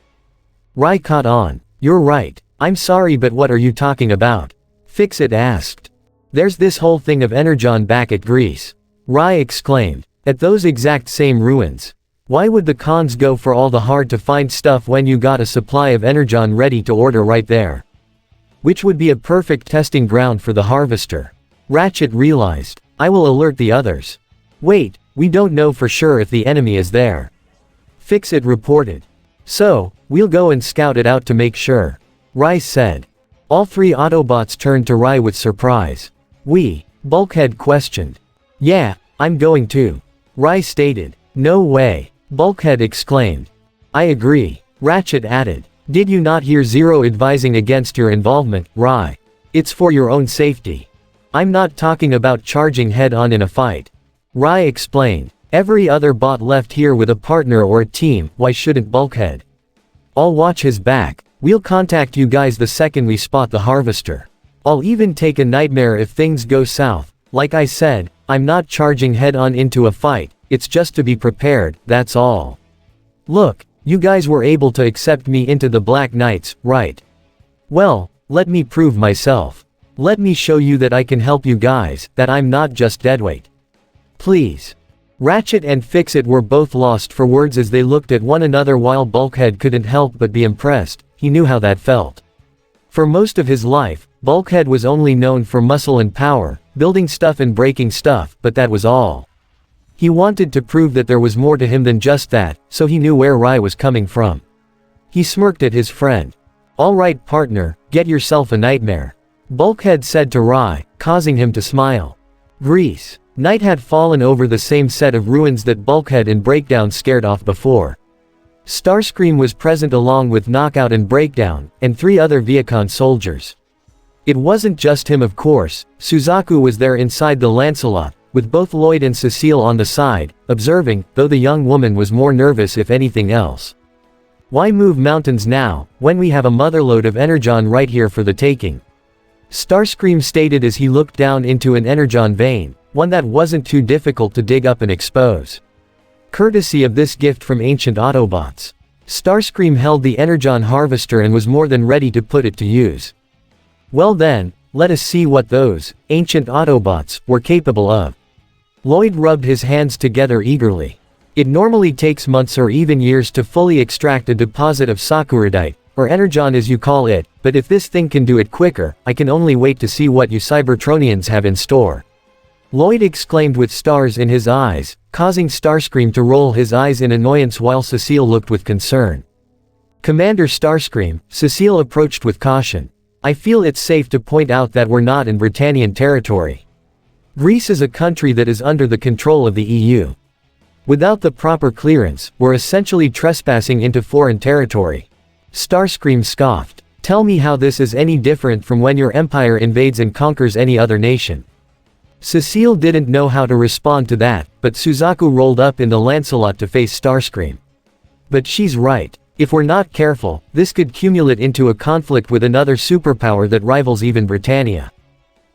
Rai caught on. "You're right. I'm sorry, but what are you talking about?" Fix-It asked. "There's this whole thing of Energon back at Geass," Rai exclaimed. "At those exact same ruins. Why would the cons go for all the hard-to-find stuff when you got a supply of Energon ready to order right there? Which would be a perfect testing ground for the Harvester." Ratchet realized. "I will alert the others." "Wait, we don't know for sure if the enemy is there," Fix-It reported. "So, we'll go and scout it out to make sure," Rai said. All three Autobots turned to Rai with surprise. "We?" Bulkhead questioned. "Yeah, I'm going too," Rai stated. "No way," Bulkhead exclaimed. "I agree," Ratchet added. "Did you not hear Zero advising against your involvement, Rai? It's for your own safety. I'm not talking about charging head-on in a fight," Rai explained. "Every other bot left here with a partner or a team, why shouldn't Bulkhead? I'll watch his back. We'll contact you guys the second we spot the Harvester. I'll even take a nightmare if things go south. Like I said, I'm not charging head-on into a fight, it's just to be prepared, that's all. Look, you guys were able to accept me into the Black Knights, right? Well, let me prove myself. Let me show you that I can help you guys, that I'm not just deadweight. Please." Ratchet and Fix-It were both lost for words as they looked at one another while Bulkhead couldn't help but be impressed. He knew how that felt. For most of his life, Bulkhead was only known for muscle and power, building stuff and breaking stuff, but that was all. He wanted to prove that there was more to him than just that, so he knew where Rai was coming from. He smirked at his friend. "All right, partner, get yourself a nightmare," Bulkhead said to Rai, causing him to smile. Geass. Night had fallen over the same set of ruins that Bulkhead and Breakdown scared off before. Starscream was present along with Knockout and Breakdown, and 3 other Viacon soldiers. It wasn't just him, of course. Suzaku was there inside the Lancelot, with both Lloyd and Cecile on the side, observing, though the young woman was more nervous if anything else. "Why move mountains now, when we have a motherlode of Energon right here for the taking?" Starscream stated as he looked down into an Energon vein, one that wasn't too difficult to dig up and expose. Courtesy of this gift from ancient Autobots. Starscream held the Energon Harvester and was more than ready to put it to use. "Well then, let us see what those ancient Autobots were capable of." Lloyd rubbed his hands together eagerly. "It normally takes months or even years to fully extract a deposit of Sakuradite, or Energon as you call it, but if this thing can do it quicker, I can only wait to see what you Cybertronians have in store," Lloyd exclaimed with stars in his eyes, causing Starscream to roll his eyes in annoyance while Cecile looked with concern. "Commander Starscream," Cecile approached with caution. "I feel it's safe to point out that we're not in Britannian territory. Geass is a country that is under the control of the EU. Without the proper clearance, we're essentially trespassing into foreign territory." Starscream scoffed. "Tell me how this is any different from when your empire invades and conquers any other nation." Cecile didn't know how to respond to that, but Suzaku rolled up in the Lancelot to face Starscream. "But she's right. If we're not careful, this could accumulate into a conflict with another superpower that rivals even Britannia,"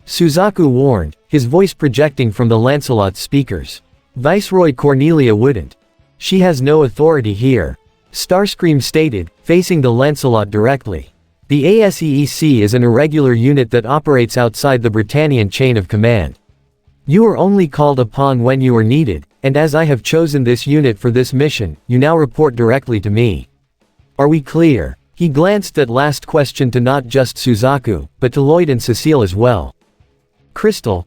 Suzaku warned, his voice projecting from the Lancelot's speakers. "Viceroy Cornelia wouldn't." She has no authority here. Starscream stated, facing the Lancelot directly. The ASEEC is an irregular unit that operates outside the Britannian chain of command. You are only called upon when you are needed, and as I have chosen this unit for this mission, you now report directly to me. Are we clear? He glanced that last question to not just Suzaku, but to Lloyd and Cecile as well. Crystal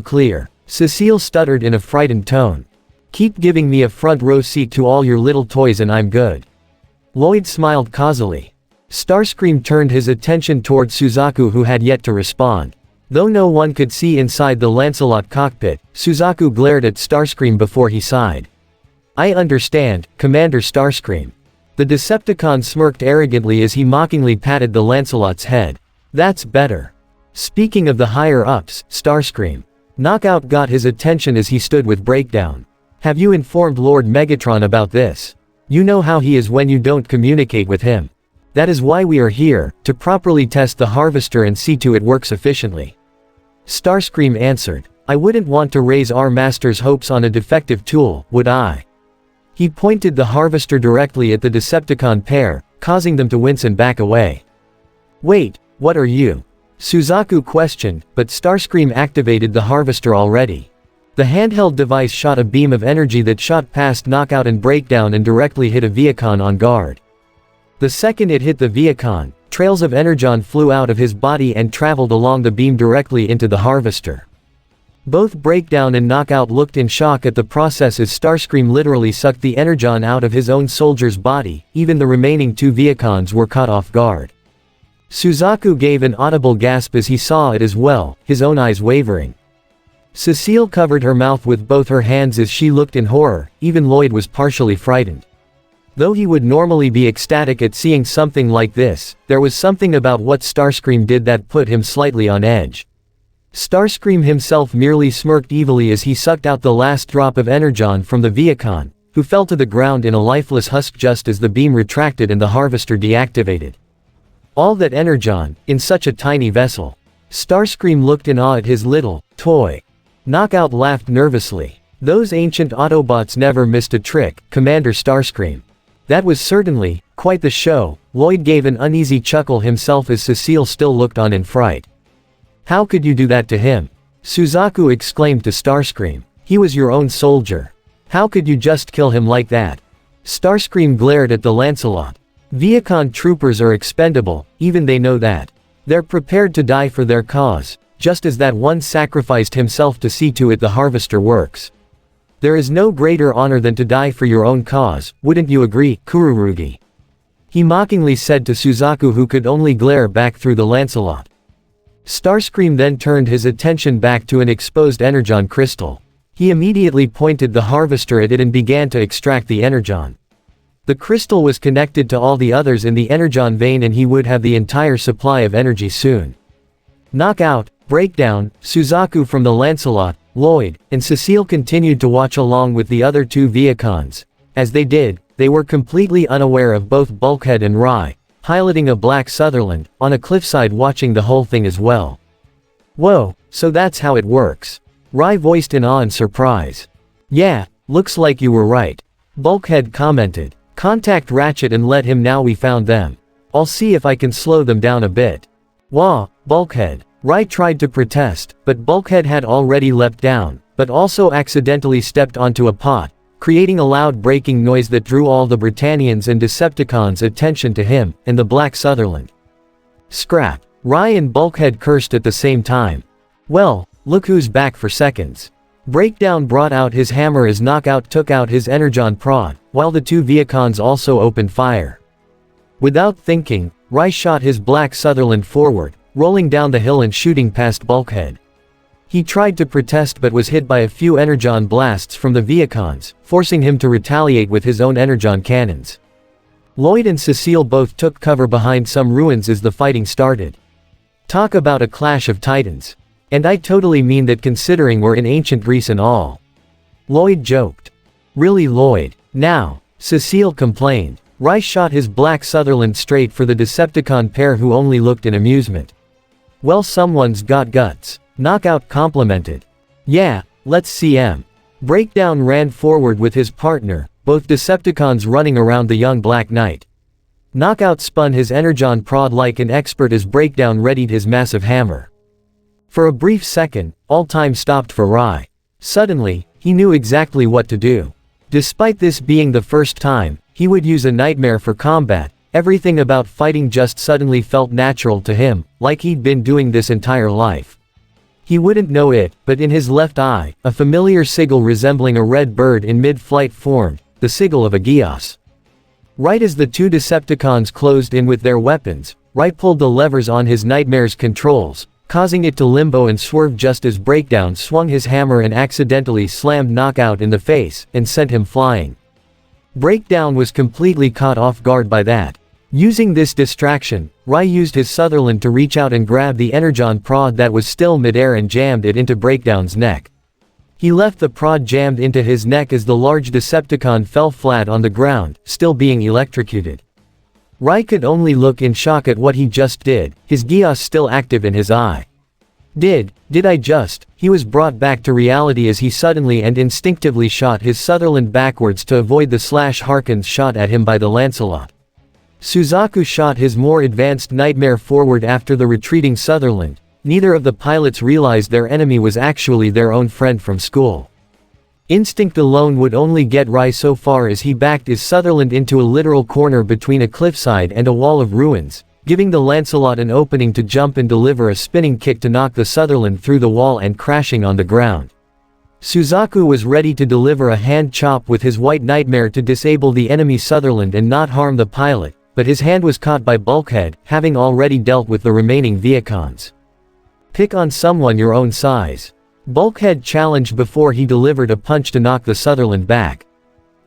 clear. Cecile stuttered in a frightened tone. Keep giving me a front row seat to all your little toys and I'm good. Lloyd smiled causally. Starscream turned his attention toward Suzaku, who had yet to respond. Though no one could see inside the Lancelot cockpit, Suzaku glared at Starscream before he sighed. I understand, Commander Starscream. The Decepticon smirked arrogantly as he mockingly patted the Lancelot's head. That's better. Speaking of the higher-ups, Starscream. Knockout got his attention as he stood with Breakdown. Have you informed Lord Megatron about this? You know how he is when you don't communicate with him. That is why we are here, to properly test the harvester and see to it works efficiently. Starscream answered. I wouldn't want to raise our master's hopes on a defective tool, would I? He pointed the harvester directly at the Decepticon pair, causing them to wince and back away. Wait, what are you? Suzaku questioned, but Starscream activated the harvester already. The handheld device shot a beam of energy that shot past Knockout and Breakdown and directly hit a Viacon on guard. The second it hit the Viacon, trails of energon flew out of his body and traveled along the beam directly into the harvester. Both Breakdown and Knockout looked in shock at the process as Starscream literally sucked the energon out of his own soldier's body. Even the remaining two Viacons were caught off guard. Suzaku gave an audible gasp as he saw it as well, his own eyes wavering. Cecile covered her mouth with both her hands as she looked in horror. Even Lloyd was partially frightened. Though he would normally be ecstatic at seeing something like this, there was something about what Starscream did that put him slightly on edge. Starscream himself merely smirked evilly as he sucked out the last drop of energon from the Viacon, who fell to the ground in a lifeless husk just as the beam retracted and the harvester deactivated. All that energon, in such a tiny vessel. Starscream looked in awe at his little toy. Knockout laughed nervously. Those ancient Autobots never missed a trick, Commander Starscream. That was certainly quite the show. Lloyd gave an uneasy chuckle himself as Cecile still looked on in fright. How could you do that to him? Suzaku exclaimed to Starscream. He was your own soldier. How could you just kill him like that? Starscream glared at the Lancelot. Viacon troopers are expendable, even they know that. They're prepared to die for their cause, just as that one sacrificed himself to see to it the harvester works. There is no greater honor than to die for your own cause, wouldn't you agree, Kururugi? He mockingly said to Suzaku, who could only glare back through the Lancelot. Starscream then turned his attention back to an exposed energon crystal. He immediately pointed the harvester at it and began to extract the energon. The crystal was connected to all the others in the energon vein and he would have the entire supply of energy soon. Knockout, Breakdown, Suzaku from the Lancelot, Lloyd, and Cecile continued to watch along with the other two Viacons. As they did, they were completely unaware of both Bulkhead and Rye, piloting a Black Sutherland, on a cliffside watching the whole thing as well. Whoa, so that's how it works. Rye voiced in awe and surprise. Yeah, looks like you were right. Bulkhead commented. Contact Ratchet and let him know we found them. I'll see if I can slow them down a bit. Wah, Bulkhead. Rye tried to protest, but Bulkhead had already leapt down, but also accidentally stepped onto a pot, creating a loud breaking noise that drew all the Britannians and Decepticons' attention to him, and the Black Sutherland. Scrap. Rye and Bulkhead cursed at the same time. Well, look who's back for seconds. Breakdown brought out his hammer as Knockout took out his energon prod, while the two Viacons also opened fire. Without thinking, Rye shot his Black Sutherland forward, rolling down the hill and shooting past Bulkhead. He tried to protest but was hit by a few energon blasts from the Viacons, forcing him to retaliate with his own energon cannons. Lloyd and Cecile both took cover behind some ruins as the fighting started. Talk about a clash of titans. And I totally mean that considering we're in ancient Greece and all. Lloyd joked. Really, Lloyd? Now, Cecile complained. Rye shot his Black Sutherland straight for the Decepticon pair who only looked in amusement. Well, someone's got guts. Knockout complimented. Yeah, let's see 'em. Breakdown ran forward with his partner, both Decepticons running around the young Black Knight. Knockout spun his energon prod like an expert as Breakdown readied his massive hammer. For a brief second, all time stopped for Rai. Suddenly, he knew exactly what to do. Despite this being the first time he would use a nightmare for combat, everything about fighting just suddenly felt natural to him, like he'd been doing this entire life. He wouldn't know it, but in his left eye, a familiar sigil resembling a red bird in mid-flight formed, the sigil of a Geass. Right as the two Decepticons closed in with their weapons, Rai pulled the levers on his nightmare's controls, causing it to limbo and swerve just as Breakdown swung his hammer and accidentally slammed Knockout in the face, and sent him flying. Breakdown was completely caught off guard by that. Using this distraction, Rai used his Sutherland to reach out and grab the energon prod that was still midair and jammed it into Breakdown's neck. He left the prod jammed into his neck as the large Decepticon fell flat on the ground, still being electrocuted. Rai could only look in shock at what he just did, his Geass still active in his eye. Did I just? He was brought back to reality as he suddenly and instinctively shot his Sutherland backwards to avoid the Harkins shot at him by the Lancelot. Suzaku shot his more advanced nightmare forward after the retreating Sutherland. Neither of the pilots realized their enemy was actually their own friend from school. Instinct alone would only get Rai so far as he backed his Sutherland into a literal corner between a cliffside and a wall of ruins, giving the Lancelot an opening to jump and deliver a spinning kick to knock the Sutherland through the wall and crashing on the ground. Suzaku was ready to deliver a hand chop with his white nightmare to disable the enemy Sutherland and not harm the pilot, but his hand was caught by Bulkhead, having already dealt with the remaining Viacons. Pick on someone your own size. Bulkhead challenged before he delivered a punch to knock the Sutherland back.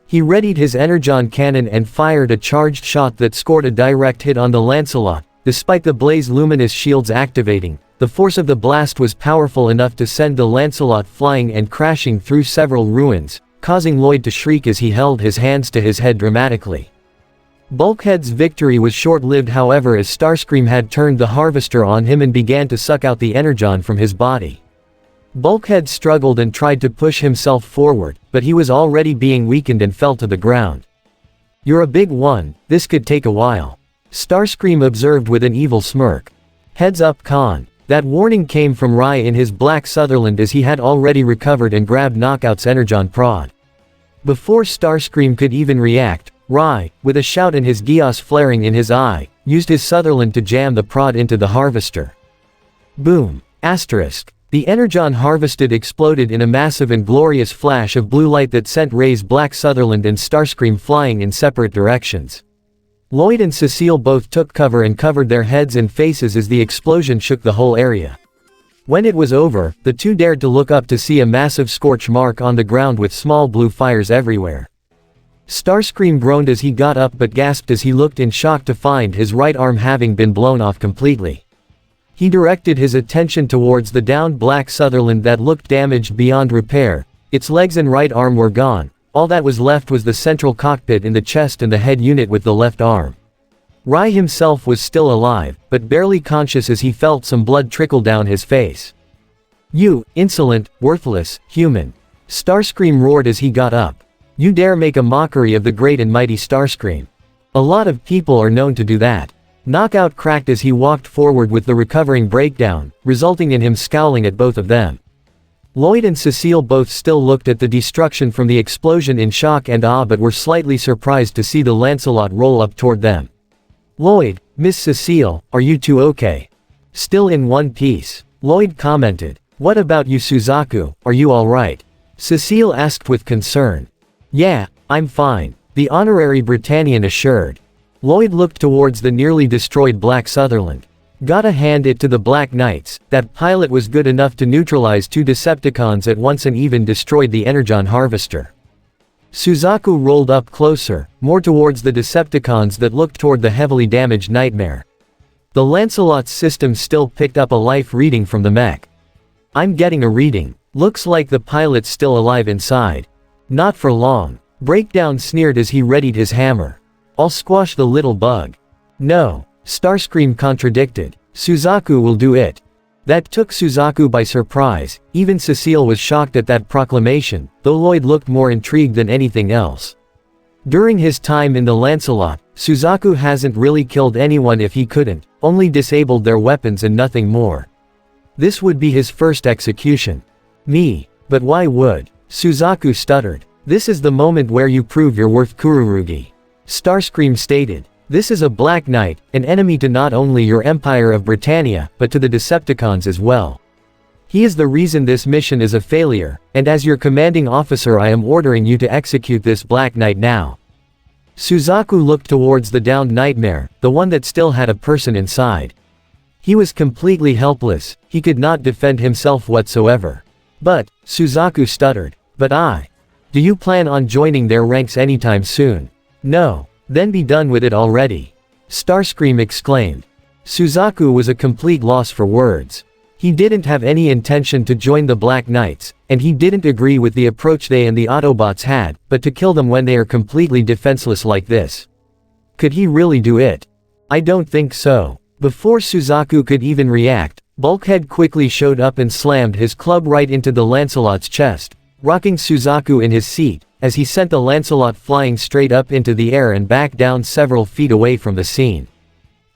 He readied his energon cannon and fired a charged shot that scored a direct hit on the Lancelot. Despite the blaze luminous shields activating, the force of the blast was powerful enough to send the Lancelot flying and crashing through several ruins, causing Lloyd to shriek as he held his hands to his head dramatically. Bulkhead's victory was short-lived however as Starscream had turned the harvester on him and began to suck out the energon from his body. Bulkhead struggled and tried to push himself forward, but he was already being weakened and fell to the ground. "You're a big one, this could take a while," Starscream observed with an evil smirk. "Heads up, Khan." That warning came from Rai in his black Sutherland as he had already recovered and grabbed Knockout's energon prod. Before Starscream could even react, Rai, with a shout and his Geass flaring in his eye, used his Sutherland to jam the prod into the harvester. Boom! Asterisk. The energon harvested exploded in a massive and glorious flash of blue light that sent Ray's black Sutherland and Starscream flying in separate directions. Lloyd and Cecile both took cover and covered their heads and faces as the explosion shook the whole area. When it was over, the two dared to look up to see a massive scorch mark on the ground with small blue fires everywhere. Starscream groaned as he got up but gasped as he looked in shock to find his right arm having been blown off completely. He directed his attention towards the downed black Sutherland that looked damaged beyond repair. Its legs and right arm were gone. All that was left was the central cockpit in the chest and the head unit with the left arm. Rai himself was still alive, but barely conscious as he felt some blood trickle down his face. "You, insolent, worthless, human!" Starscream roared as he got up. "You dare make a mockery of the great and mighty Starscream. A lot of people are known to do that." Knockout cracked as he walked forward with the recovering Breakdown, resulting in him scowling at both of them. Lloyd and Cecile both still looked at the destruction from the explosion in shock and awe but were slightly surprised to see the Lancelot roll up toward them. "Lloyd, Miss Cecile, are you two okay?" "Still in one piece," Lloyd commented. "What about you Suzaku, are you alright?" Cecile asked with concern. "Yeah, I'm fine," the honorary Britannian assured. Lloyd looked towards the nearly destroyed Black Sutherland. "Gotta hand it to the Black Knights, that pilot was good enough to neutralize two Decepticons at once and even destroyed the energon harvester." Suzaku rolled up closer, more towards the Decepticons that looked toward the heavily damaged Nightmare. The Lancelot's system still picked up a life reading from the mech. "I'm getting a reading. Looks like the pilot's still alive inside." "Not for long," Breakdown sneered as he readied his hammer. "I'll squash the little bug." "No," Starscream contradicted. "Suzaku will do it." That took Suzaku by surprise. Even Cecile was shocked at that proclamation, though Lloyd looked more intrigued than anything else. During his time in the Lancelot, Suzaku hasn't really killed anyone if he couldn't, only disabled their weapons and nothing more. This would be his first execution. Me. But why would? Suzaku stuttered. This is the moment where you prove your worth, Kururugi. Starscream stated. This is a Black Knight, an enemy to not only your Empire of Britannia, but to the Decepticons as well. He is the reason this mission is a failure, and as your commanding officer I am ordering you to execute this Black Knight now. Suzaku looked towards the downed Nightmare, the one that still had a person inside. He was completely helpless, he could not defend himself whatsoever. But, Suzaku stuttered, but I. Do you plan on joining their ranks anytime soon? No. Then be done with it already. Starscream exclaimed. Suzaku was a complete loss for words. He didn't have any intention to join the Black Knights, and he didn't agree with the approach they and the Autobots had, but to kill them when they are completely defenseless like this. Could he really do it? I don't think so. Before Suzaku could even react, Bulkhead quickly showed up and slammed his club right into the Lancelot's chest, rocking Suzaku in his seat, as he sent the Lancelot flying straight up into the air and back down several feet away from the scene.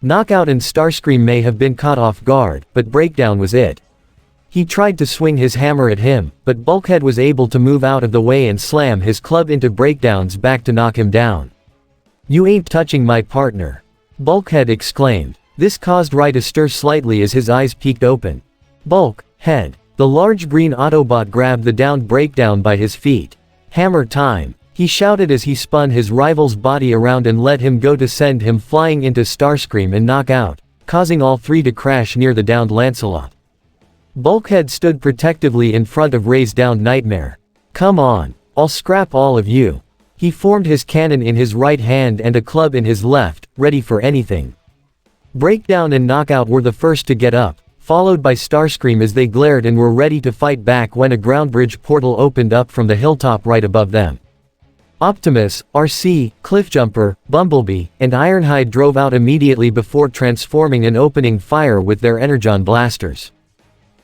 Knockout and Starscream may have been caught off guard, but Breakdown was it. He tried to swing his hammer at him, but Bulkhead was able to move out of the way and slam his club into Breakdown's back to knock him down. You ain't touching my partner. Bulkhead exclaimed. This caused Rai to stir slightly as his eyes peeked open. Bulkhead. The large green Autobot grabbed the downed Breakdown by his feet. Hammer time. He shouted as he spun his rival's body around and let him go to send him flying into Starscream and Knockout, causing all three to crash near the downed Lancelot. Bulkhead stood protectively in front of Ray's downed Nightmare. Come on, I'll scrap all of you. He formed his cannon in his right hand and a club in his left, ready for anything. Breakdown and Knockout were the first to get up, followed by Starscream as they glared and were ready to fight back when a ground bridge portal opened up from the hilltop right above them. Optimus, RC, Cliffjumper, Bumblebee, and Ironhide drove out immediately before transforming and opening fire with their Energon blasters.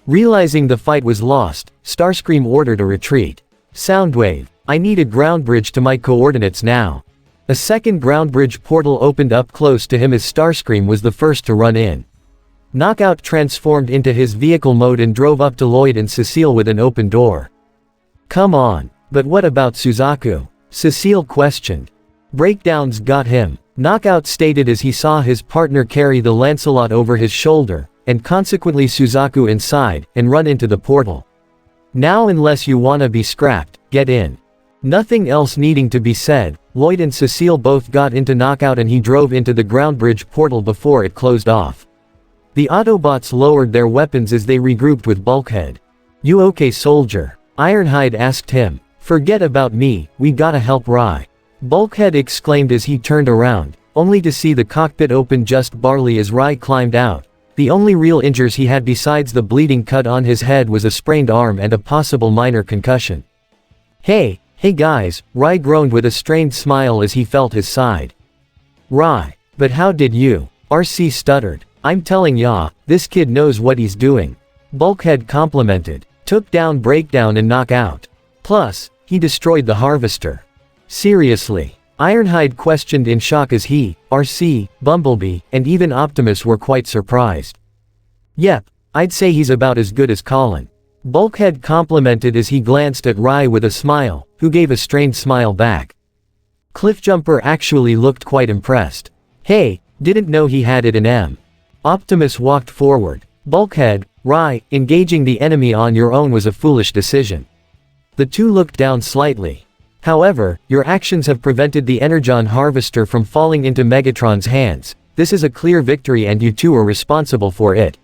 Realizing the fight was lost, Starscream ordered a retreat. Soundwave, I need a ground bridge to my coordinates now. A second ground bridge portal opened up close to him as Starscream was the first to run in. Knockout transformed into his vehicle mode and drove up to Lloyd and Cecile with an open door. Come on, but what about Suzaku? Cecile questioned. Breakdowns got him, Knockout stated as he saw his partner carry the Lancelot over his shoulder, and consequently Suzaku inside, and run into the portal. Now unless you wanna be scrapped, get in. Nothing else needing to be said, Lloyd and Cecile both got into Knockout and he drove into the ground bridge portal before it closed off. The Autobots lowered their weapons as they regrouped with Bulkhead. You okay, soldier? Ironhide asked him. Forget about me, we gotta help Rai. Bulkhead exclaimed as he turned around, only to see the cockpit open just barely as Rai climbed out. The only real injuries he had besides the bleeding cut on his head was a sprained arm and a possible minor concussion. Hey guys, Rai groaned with a strained smile as he felt his side. Rai, but how did you? RC stuttered. I'm telling ya, this kid knows what he's doing. Bulkhead complimented. Took down Breakdown and Knockout. Plus, he destroyed the Harvester. Seriously? Ironhide questioned in shock as he, RC, Bumblebee, and even Optimus were quite surprised. Yep, I'd say he's about as good as Colin. Bulkhead complimented as he glanced at Rai with a smile, who gave a strained smile back. Cliffjumper actually looked quite impressed. Hey, didn't know he had it in him. Optimus walked forward. Bulkhead, Rai, engaging the enemy on your own was a foolish decision. The two looked down slightly. However, your actions have prevented the Energon Harvester from falling into Megatron's hands. This is a clear victory and you two are responsible for it.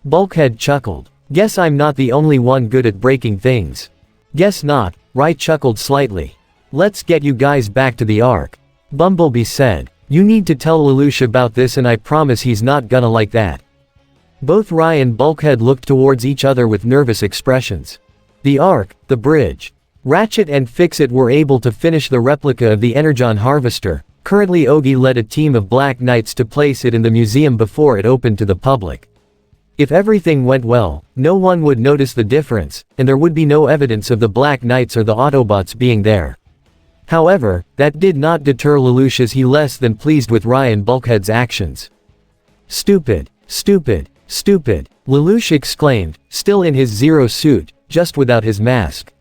Bulkhead chuckled. Guess I'm not the only one good at breaking things. Guess not, Rai chuckled slightly. Let's get you guys back to the Ark. Bumblebee said. You need to tell Lelouch about this and I promise he's not gonna like that. Both Rai and Bulkhead looked towards each other with nervous expressions. The Ark, the bridge. Ratchet and Fix-It were able to finish the replica of the Energon Harvester. Currently Ogi led a team of Black Knights to place it in the museum before it opened to the public. If everything went well, no one would notice the difference, and there would be no evidence of the Black Knights or the Autobots being there. However, that did not deter Lelouch as he less than pleased with Rai and Bulkhead's actions. Stupid, stupid, stupid, Lelouch exclaimed, still in his Zero suit, just without his mask.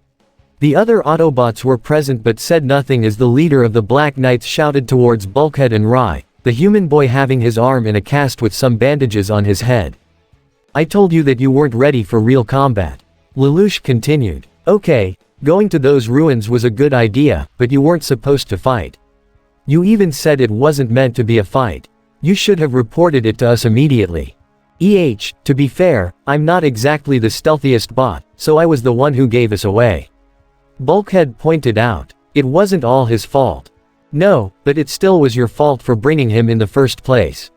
The other Autobots were present but said nothing as the leader of the Black Knights shouted towards Bulkhead and Rai, the human boy having his arm in a cast with some bandages on his head. I told you that you weren't ready for real combat. Lelouch continued. Okay, going to those ruins was a good idea, but you weren't supposed to fight. You even said it wasn't meant to be a fight. You should have reported it to us immediately. To be fair, I'm not exactly the stealthiest bot, so I was the one who gave us away. Bulkhead pointed out. It wasn't all his fault. No, but it still was your fault for bringing him in the first place.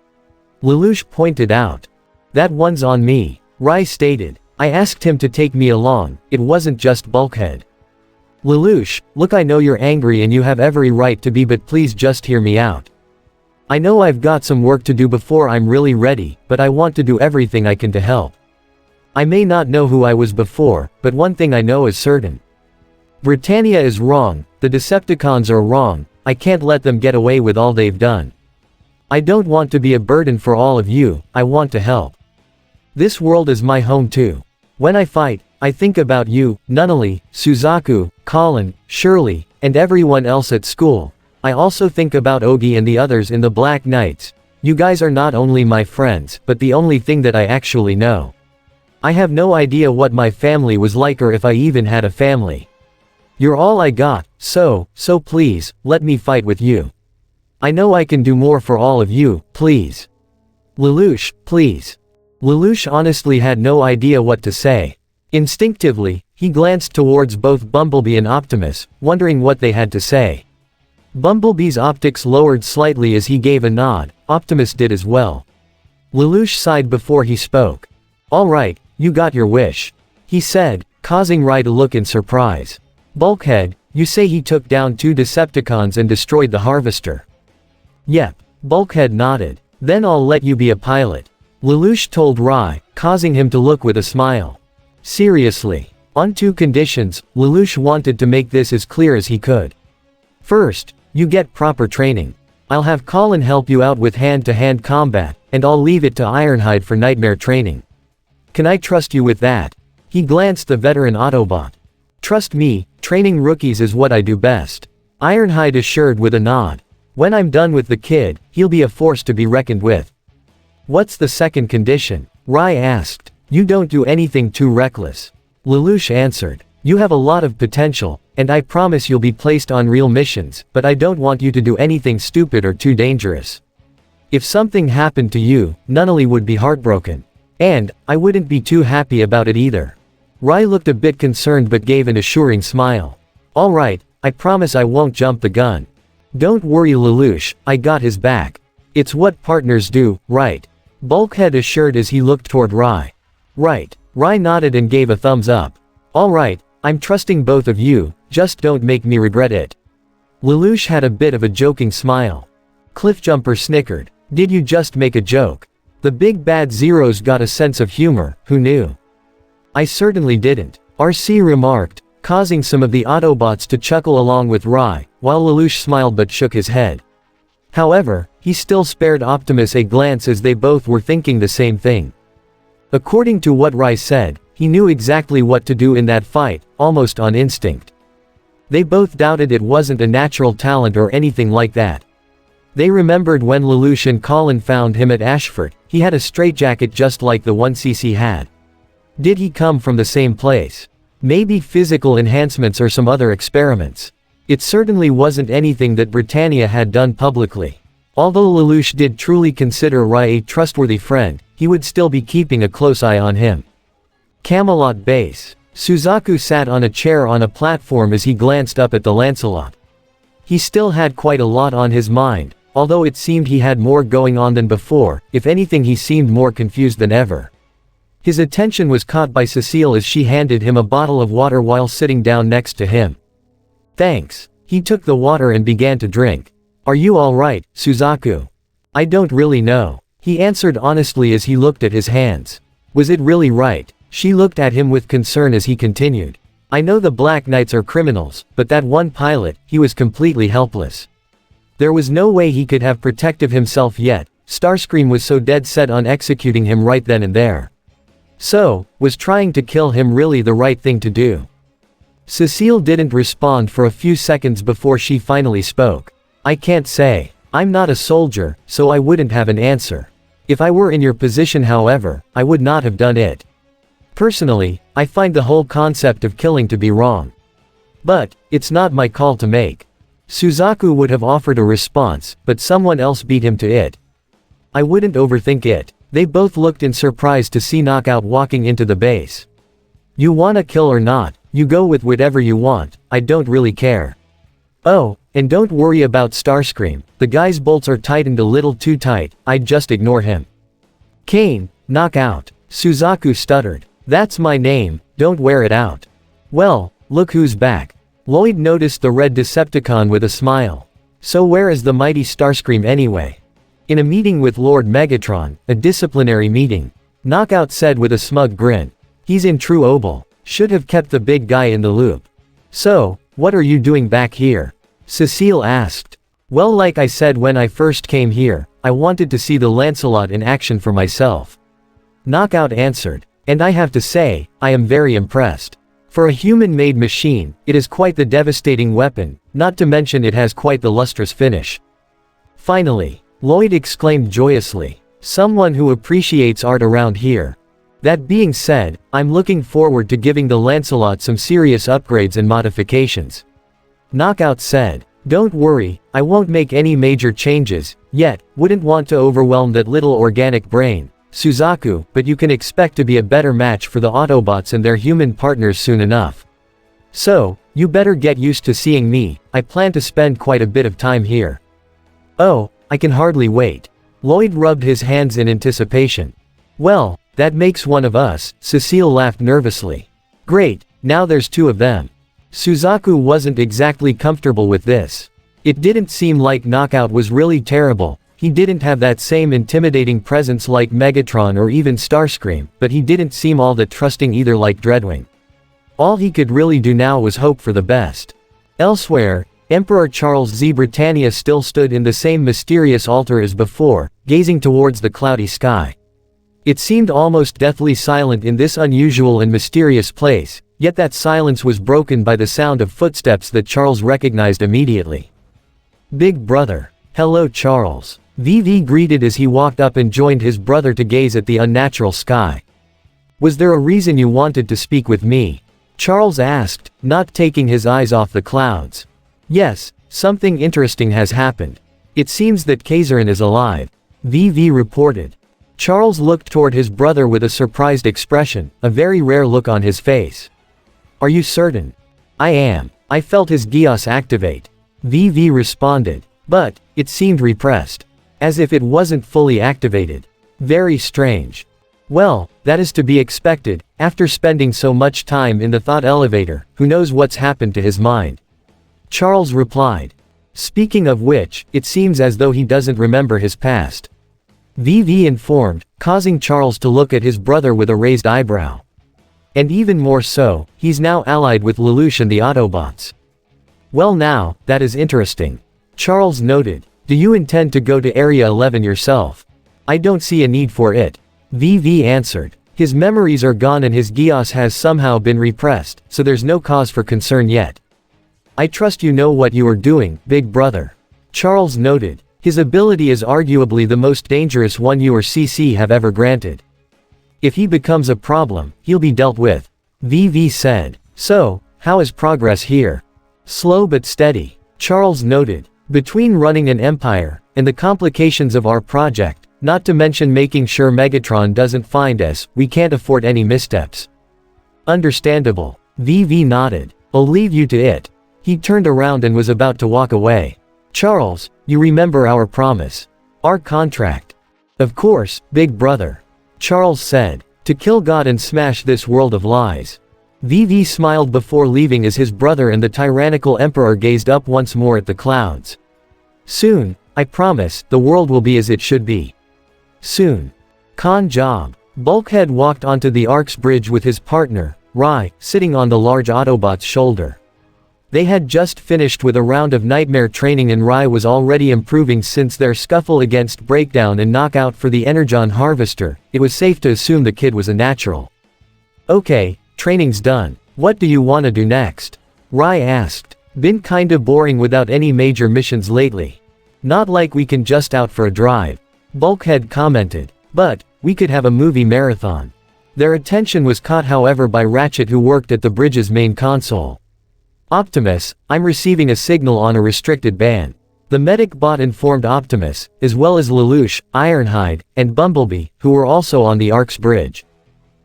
Lelouch pointed out. That one's on me, Rai stated. I asked him to take me along, it wasn't just Bulkhead. Lelouch, look, I know you're angry and you have every right to be, but please just hear me out. I know I've got some work to do before I'm really ready, but I want to do everything I can to help. I may not know who I was before, but one thing I know is certain. Britannia is wrong, the Decepticons are wrong, I can't let them get away with all they've done. I don't want to be a burden for all of you, I want to help. This world is my home too. When I fight, I think about you, Nunnally, Suzaku, Colin, Shirley, and everyone else at school. I also think about Ogi and the others in the Black Knights. You guys are not only my friends, but the only thing that I actually know. I have no idea what my family was like or if I even had a family. You're all I got, so please, let me fight with you. I know I can do more for all of you, please. Lelouch, please. Lelouch honestly had no idea what to say. Instinctively, he glanced towards both Bumblebee and Optimus, wondering what they had to say. Bumblebee's optics lowered slightly as he gave a nod, Optimus did as well. Lelouch sighed before he spoke. All right, you got your wish, he said, causing Rai to look in surprise. Bulkhead, you say he took down 2 Decepticons and destroyed the Harvester? Yep, Bulkhead nodded. Then I'll let you be a pilot. Lelouch told Rai, causing him to look with a smile. Seriously. On 2 conditions, Lelouch wanted to make this as clear as he could. First, you get proper training. I'll have Colin help you out with hand-to-hand combat, and I'll leave it to Ironhide for nightmare training. Can I trust you with that? He glanced the veteran Autobot. Trust me, training rookies is what I do best. Ironhide assured with a nod. When I'm done with the kid, he'll be a force to be reckoned with. What's the second condition? Rai asked. You don't do anything too reckless. Lelouch answered. You have a lot of potential, and I promise you'll be placed on real missions, but I don't want you to do anything stupid or too dangerous. If something happened to you, Nunnally would be heartbroken. And, I wouldn't be too happy about it either. Rai looked a bit concerned but gave an assuring smile. Alright, I promise I won't jump the gun. Don't worry Lelouch, I got his back. It's what partners do, right? Bulkhead assured as he looked toward Rai. Right. Rai nodded and gave a thumbs up. Alright, I'm trusting both of you, just don't make me regret it. Lelouch had a bit of a joking smile. Cliffjumper snickered. Did you just make a joke? The big bad Zeros got a sense of humor, who knew? I certainly didn't, RC remarked, causing some of the Autobots to chuckle along with Rai, while Lelouch smiled but shook his head. However, he still spared Optimus a glance as they both were thinking the same thing. According to what Rai said, he knew exactly what to do in that fight, almost on instinct. They both doubted it wasn't a natural talent or anything like that. They remembered when Lelouch and Colin found him at Ashford, he had a straitjacket just like the one CC had. Did he come from the same place? Maybe physical enhancements or some other experiments. It certainly wasn't anything that Britannia had done publicly. Although Lelouch did truly consider Rai a trustworthy friend, he would still be keeping a close eye on him. Camelot Base. Suzaku sat on a chair on a platform as he glanced up at the Lancelot. He still had quite a lot on his mind, although it seemed he had more going on than before, if anything he seemed more confused than ever. His attention was caught by Cecile as she handed him a bottle of water while sitting down next to him. Thanks. He took the water and began to drink. Are you alright, Suzaku? I don't really know. He answered honestly as he looked at his hands. Was it really right? She looked at him with concern as he continued. I know the Black Knights are criminals, but that one pilot, he was completely helpless. There was no way he could have protected himself yet. Starscream was so dead set on executing him right then and there. So, was trying to kill him really the right thing to do? Cecile didn't respond for a few seconds before she finally spoke. I can't say. I'm not a soldier, so I wouldn't have an answer. If I were in your position, however, I would not have done it. Personally, I find the whole concept of killing to be wrong. But, it's not my call to make. Suzaku would have offered a response, but someone else beat him to it. I wouldn't overthink it. They both looked in surprise to see Knockout walking into the base. You wanna kill or not, you go with whatever you want, I don't really care. Oh, and don't worry about Starscream, the guy's bolts are tightened a little too tight, I'd just ignore him. Kane, Knockout. Suzaku stuttered. That's my name, don't wear it out. Well, look who's back. Lloyd noticed the red Decepticon with a smile. So where is the mighty Starscream anyway? In a meeting with Lord Megatron, a disciplinary meeting. Knockout said with a smug grin. He's in true Obel. Should have kept the big guy in the loop. So, what are you doing back here? Cecile asked. Well, like I said when I first came here, I wanted to see the Lancelot in action for myself. Knockout answered. And I have to say, I am very impressed. For a human-made machine, it is quite the devastating weapon, not to mention it has quite the lustrous finish. Finally, Lloyd exclaimed joyously. Someone who appreciates art around here. That being said, I'm looking forward to giving the Lancelot some serious upgrades and modifications. Knockout said. Don't worry, I won't make any major changes, yet, wouldn't want to overwhelm that little organic brain, Suzaku, but you can expect to be a better match for the Autobots and their human partners soon enough. So, you better get used to seeing me, I plan to spend quite a bit of time here. Oh, I can hardly wait. Lloyd rubbed his hands in anticipation. Well, that makes one of us, Cecile laughed nervously. Great, now there's two of them. Suzaku wasn't exactly comfortable with this. It didn't seem like Knockout was really terrible. He didn't have that same intimidating presence like Megatron or even Starscream, but he didn't seem all that trusting either like Dreadwing. All he could really do now was hope for the best. Elsewhere, Emperor Charles Z. Britannia still stood in the same mysterious altar as before, gazing towards the cloudy sky. It seemed almost deathly silent in this unusual and mysterious place, yet that silence was broken by the sound of footsteps that Charles recognized immediately. Big brother. Hello, Charles. VV greeted as he walked up and joined his brother to gaze at the unnatural sky. Was there a reason you wanted to speak with me? Charles asked, not taking his eyes off the clouds. Yes, something interesting has happened. It seems that Kaiserin is alive. VV reported. Charles looked toward his brother with a surprised expression, a very rare look on his face. Are you certain? I am. I felt his Geass activate. VV responded. But, it seemed repressed. As if it wasn't fully activated. Very strange. Well, that is to be expected, after spending so much time in the thought elevator, who knows what's happened to his mind. Charles replied. Speaking of which, it seems as though he doesn't remember his past. VV informed, causing Charles to look at his brother with a raised eyebrow. And even more so, he's now allied with Lelouch and the Autobots. Well now, that is interesting. Charles noted. Do you intend to go to Area 11 yourself? I don't see a need for it. VV answered. His memories are gone and his Geass has somehow been repressed, so there's no cause for concern yet. I trust you know what you are doing, big brother. Charles noted. His ability is arguably the most dangerous one you or CC have ever granted. If he becomes a problem, he'll be dealt with. VV said. So, how is progress here? Slow but steady. Charles noted. Between running an empire, and the complications of our project, not to mention making sure Megatron doesn't find us, we can't afford any missteps. Understandable. VV nodded. I'll leave you to it. He turned around and was about to walk away. Charles, you remember our promise. Our contract. Of course, big brother. Charles said. To kill God and smash this world of lies. VV smiled before leaving as his brother and the tyrannical emperor gazed up once more at the clouds. Soon, I promise, the world will be as it should be. Soon. Con job. Bulkhead walked onto the Ark's bridge with his partner, Rai, sitting on the large Autobot's shoulder. They had just finished with a round of nightmare training and Rai was already improving since their scuffle against Breakdown and Knockout for the Energon Harvester. It was safe to assume the kid was a natural. Okay, training's done. What do you wanna do next? Rai asked. Been kinda boring without any major missions lately. Not like we can just out for a drive. Bulkhead commented. But, we could have a movie marathon. Their attention was caught however by Ratchet, who worked at the bridge's main console. Optimus, I'm receiving a signal on a restricted band. The medic bot informed Optimus, as well as Lelouch, Ironhide, and Bumblebee, who were also on the Ark's bridge.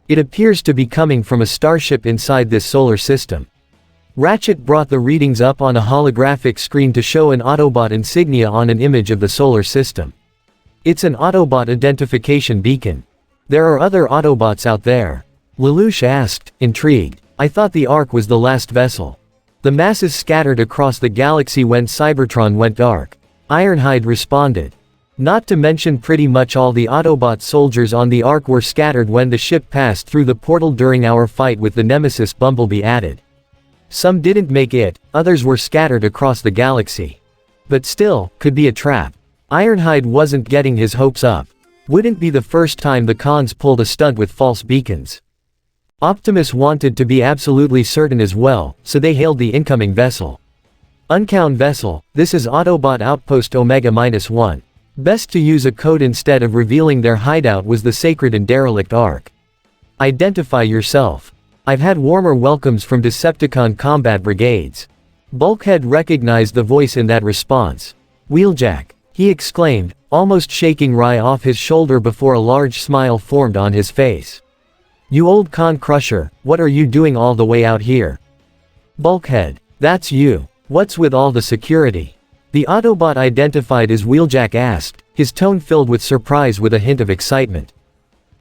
It appears to be coming from a starship inside this solar system. Ratchet brought the readings up on a holographic screen to show an Autobot insignia on an image of the solar system. It's an Autobot identification beacon. There are other Autobots out there? Lelouch asked, intrigued. I thought the Ark was the last vessel. The masses scattered across the galaxy when Cybertron went dark. Ironhide responded. Not to mention pretty much all the Autobot soldiers on the Ark were scattered when the ship passed through the portal during our fight with the Nemesis, Bumblebee added. Some didn't make it, others were scattered across the galaxy. But still, could be a trap. Ironhide wasn't getting his hopes up. Wouldn't be the first time the cons pulled a stunt with false beacons. Optimus wanted to be absolutely certain as well, so they hailed the incoming vessel. Uncown vessel, this is Autobot Outpost Omega-1. Best to use a code instead of revealing their hideout was the sacred and derelict Ark. Identify yourself. I've had warmer welcomes from Decepticon combat brigades. Bulkhead recognized the voice in that response. Wheeljack, he exclaimed, almost shaking Rai off his shoulder before a large smile formed on his face. You old con crusher, what are you doing all the way out here? Bulkhead, that's you. What's with all the security? The Autobot identified as Wheeljack asked, his tone filled with surprise with a hint of excitement.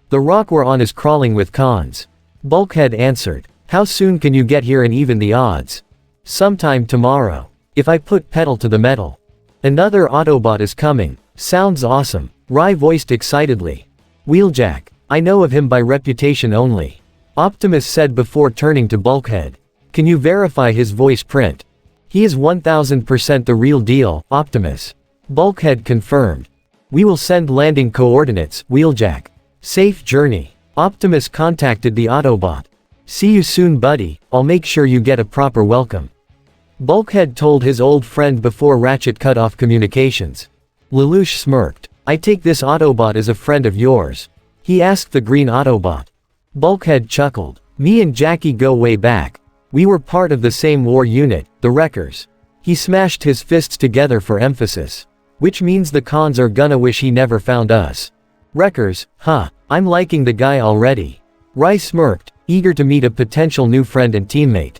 The rock we're on is crawling with cons. Bulkhead answered. How soon can you get here and even the odds? Sometime tomorrow. If I put pedal to the metal. Another Autobot is coming. Sounds awesome. Rai voiced excitedly. Wheeljack, I know of him by reputation only. Optimus said before turning to Bulkhead. Can you verify his voice print? He is 1000% the real deal, Optimus. Bulkhead confirmed. We will send landing coordinates, Wheeljack. Safe journey. Optimus contacted the Autobot. See you soon buddy, I'll make sure you get a proper welcome. Bulkhead told his old friend before Ratchet cut off communications. Lelouch smirked. I take this Autobot as a friend of yours. He asked the green Autobot. Bulkhead chuckled. Me and Jackie go way back. We were part of the same war unit, the Wreckers. He smashed his fists together for emphasis. Which means the cons are gonna wish he never found us. Wreckers, huh, I'm liking the guy already. Rai smirked, eager to meet a potential new friend and teammate.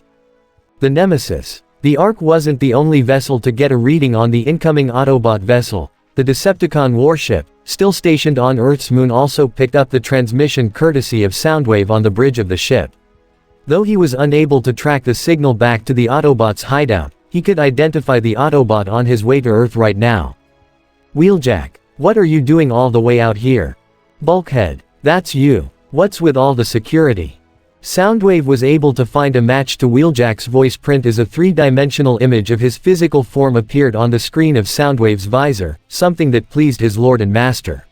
The Nemesis. The Ark wasn't the only vessel to get a reading on the incoming Autobot vessel. The Decepticon warship, still stationed on Earth's moon, also picked up the transmission courtesy of Soundwave on the bridge of the ship. Though he was unable to track the signal back to the Autobot's hideout, he could identify the Autobot on his way to Earth right now. Wheeljack, what are you doing all the way out here? Bulkhead, that's you. What's with all the security? Soundwave was able to find a match to Wheeljack's voice print as a three-dimensional image of his physical form appeared on the screen of Soundwave's visor, something that pleased his lord and master.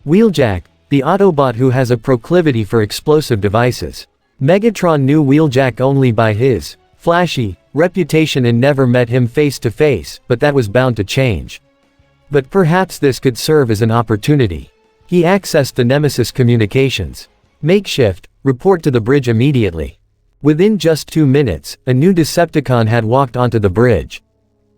Wheeljack, the Autobot who has a proclivity for explosive devices. Megatron knew Wheeljack only by his flashy reputation and never met him face to face, but that was bound to change. But perhaps this could serve as an opportunity. He accessed the Nemesis communications. Makeshift, report to the bridge immediately. Within just 2 minutes, a new Decepticon had walked onto the bridge.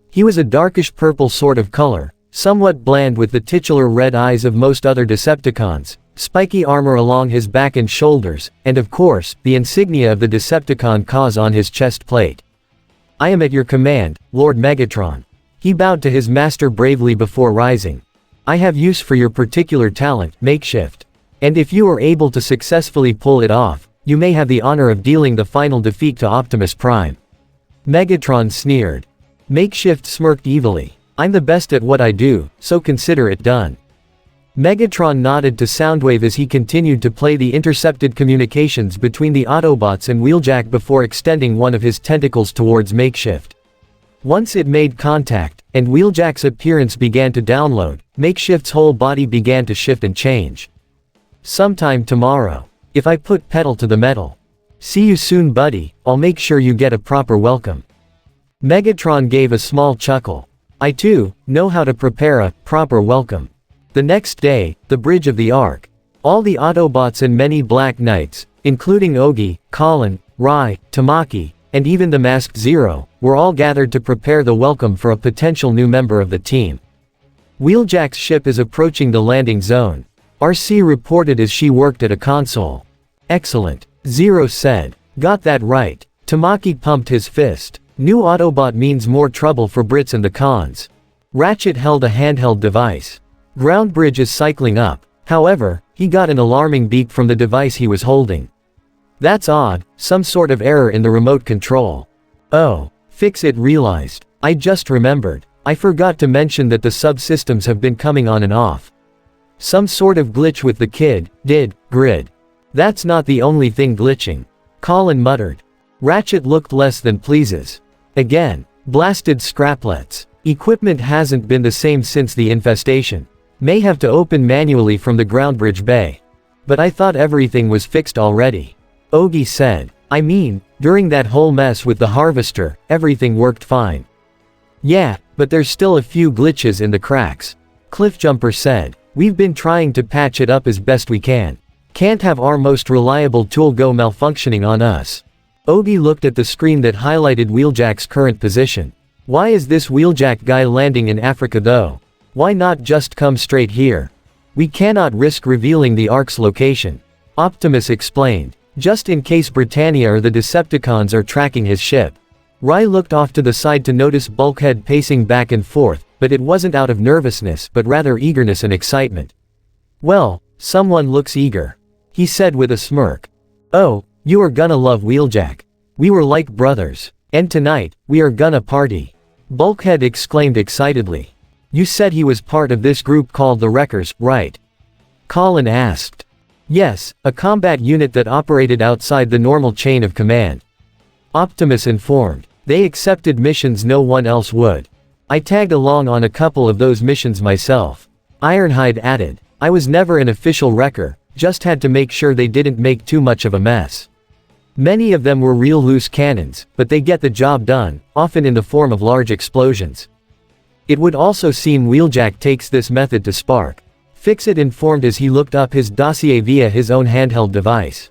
He was a darkish purple sort of color, somewhat bland with the titular red eyes of most other Decepticons, spiky armor along his back and shoulders, and of course, the insignia of the Decepticon cause on his chest plate. I am at your command, Lord Megatron. He bowed to his master bravely before rising. I have use for your particular talent, Makeshift. And if you are able to successfully pull it off, you may have the honor of dealing the final defeat to Optimus Prime. Megatron sneered. Makeshift smirked evilly. I'm the best at what I do, so consider it done. Megatron nodded to Soundwave as he continued to play the intercepted communications between the Autobots and Wheeljack before extending one of his tentacles towards Makeshift. Once it made contact, and Wheeljack's appearance began to download, Makeshift's whole body began to shift and change. Sometime tomorrow. If I put pedal to the metal. See you soon, buddy, I'll make sure you get a proper welcome. Megatron gave a small chuckle. I too, know how to prepare a proper welcome. The next day, the bridge of the Ark. All the Autobots and many Black Knights, including Ogi, Colin, Rai, Tamaki, and even the Masked Zero, were all gathered to prepare the welcome for a potential new member of the team. Wheeljack's ship is approaching the landing zone. RC reported as she worked at a console. Excellent, Zero said. Got that right. Tamaki pumped his fist. New Autobot means more trouble for Brits and the cons. Ratchet held a handheld device. Ground bridge is cycling up. However, he got an alarming beep from the device he was holding. That's odd, some sort of error in the remote control. Oh, Fix-It realized. I just remembered. I forgot to mention that the subsystems have been coming on and off. Some sort of glitch with the grid. That's not the only thing glitching. Colin muttered. Ratchet looked less than pleases. Again, blasted scraplets. Equipment hasn't been the same since the infestation. May have to open manually from the ground bridge bay. But I thought everything was fixed already. Ogi said. I mean, during that whole mess with the harvester, everything worked fine. Yeah, but there's still a few glitches in the cracks. Cliffjumper said. We've been trying to patch it up as best we can. Can't have our most reliable tool go malfunctioning on us. Ogi looked at the screen that highlighted Wheeljack's current position. Why is this Wheeljack guy landing in Africa though? Why not just come straight here? We cannot risk revealing the Ark's location. Optimus explained. Just in case Britannia or the Decepticons are tracking his ship. Rai looked off to the side to notice Bulkhead pacing back and forth, but it wasn't out of nervousness but rather eagerness and excitement. Well, someone looks eager. He said with a smirk. Oh, you are gonna love Wheeljack. We were like brothers. And tonight, we are gonna party. Bulkhead exclaimed excitedly. You said he was part of this group called the Wreckers, right? Colin asked. Yes, a combat unit that operated outside the normal chain of command. Optimus informed. They accepted missions no one else would. I tagged along on a couple of those missions myself. Ironhide added. I was never an official wrecker, just had to make sure they didn't make too much of a mess. Many of them were real loose cannons, but they get the job done, often in the form of large explosions. It would also seem Wheeljack takes this method to spark. Fix-It informed as he looked up his dossier via his own handheld device.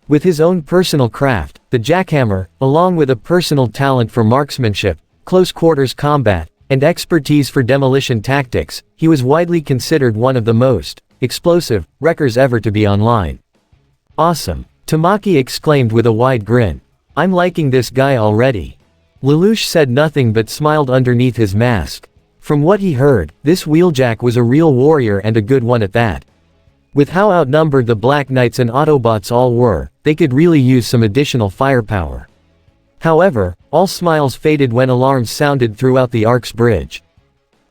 With his own personal craft, the jackhammer, along with a personal talent for marksmanship, close quarters combat, and expertise for demolition tactics, he was widely considered one of the most explosive wreckers ever to be online. Awesome. Tamaki exclaimed with a wide grin. I'm liking this guy already. Lelouch said nothing but smiled underneath his mask. From what he heard, this Wheeljack was a real warrior and a good one at that. With how outnumbered the Black Knights and Autobots all were, they could really use some additional firepower. However, all smiles faded when alarms sounded throughout the Ark's bridge.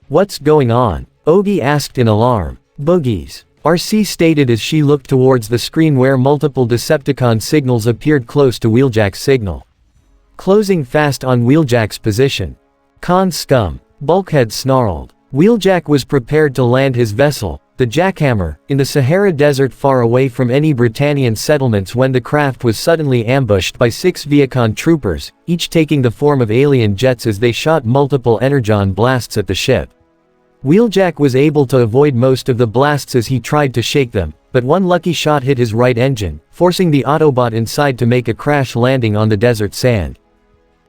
What's going on? Ogi asked in alarm. Boogies. RC stated as she looked towards the screen where multiple Decepticon signals appeared close to Wheeljack's signal. Closing fast on Wheeljack's position. Con scum. Bulkhead snarled. Wheeljack was prepared to land his vessel, the Jackhammer, in the Sahara Desert far away from any Britannian settlements when the craft was suddenly ambushed by 6 Viacon troopers, each taking the form of alien jets as they shot multiple energon blasts at the ship. Wheeljack was able to avoid most of the blasts as he tried to shake them, but one lucky shot hit his right engine, forcing the Autobot inside to make a crash landing on the desert sand.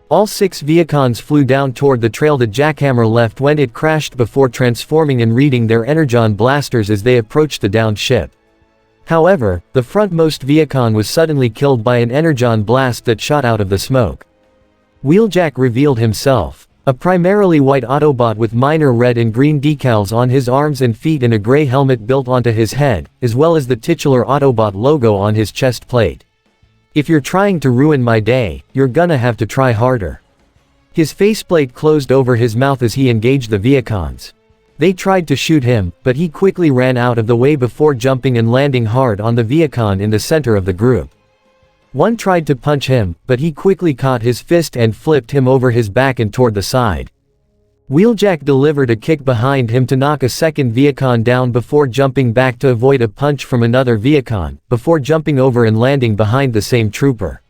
All 6 Viacons flew down toward the trail the Jackhammer left when it crashed before transforming and reading their energon blasters as they approached the downed ship. However, the frontmost Viacon was suddenly killed by an energon blast that shot out of the smoke. Wheeljack revealed himself. A primarily white Autobot with minor red and green decals on his arms and feet and a gray helmet built onto his head, as well as the titular Autobot logo on his chest plate. If you're trying to ruin my day, you're gonna have to try harder. His faceplate closed over his mouth as he engaged the Viacons. They tried to shoot him, but he quickly ran out of the way before jumping and landing hard on the Viacon in the center of the group. One tried to punch him, but he quickly caught his fist and flipped him over his back and toward the side. Wheeljack delivered a kick behind him to knock a second Viacon down before jumping back to avoid a punch from another Viacon, before jumping over and landing behind the same trooper.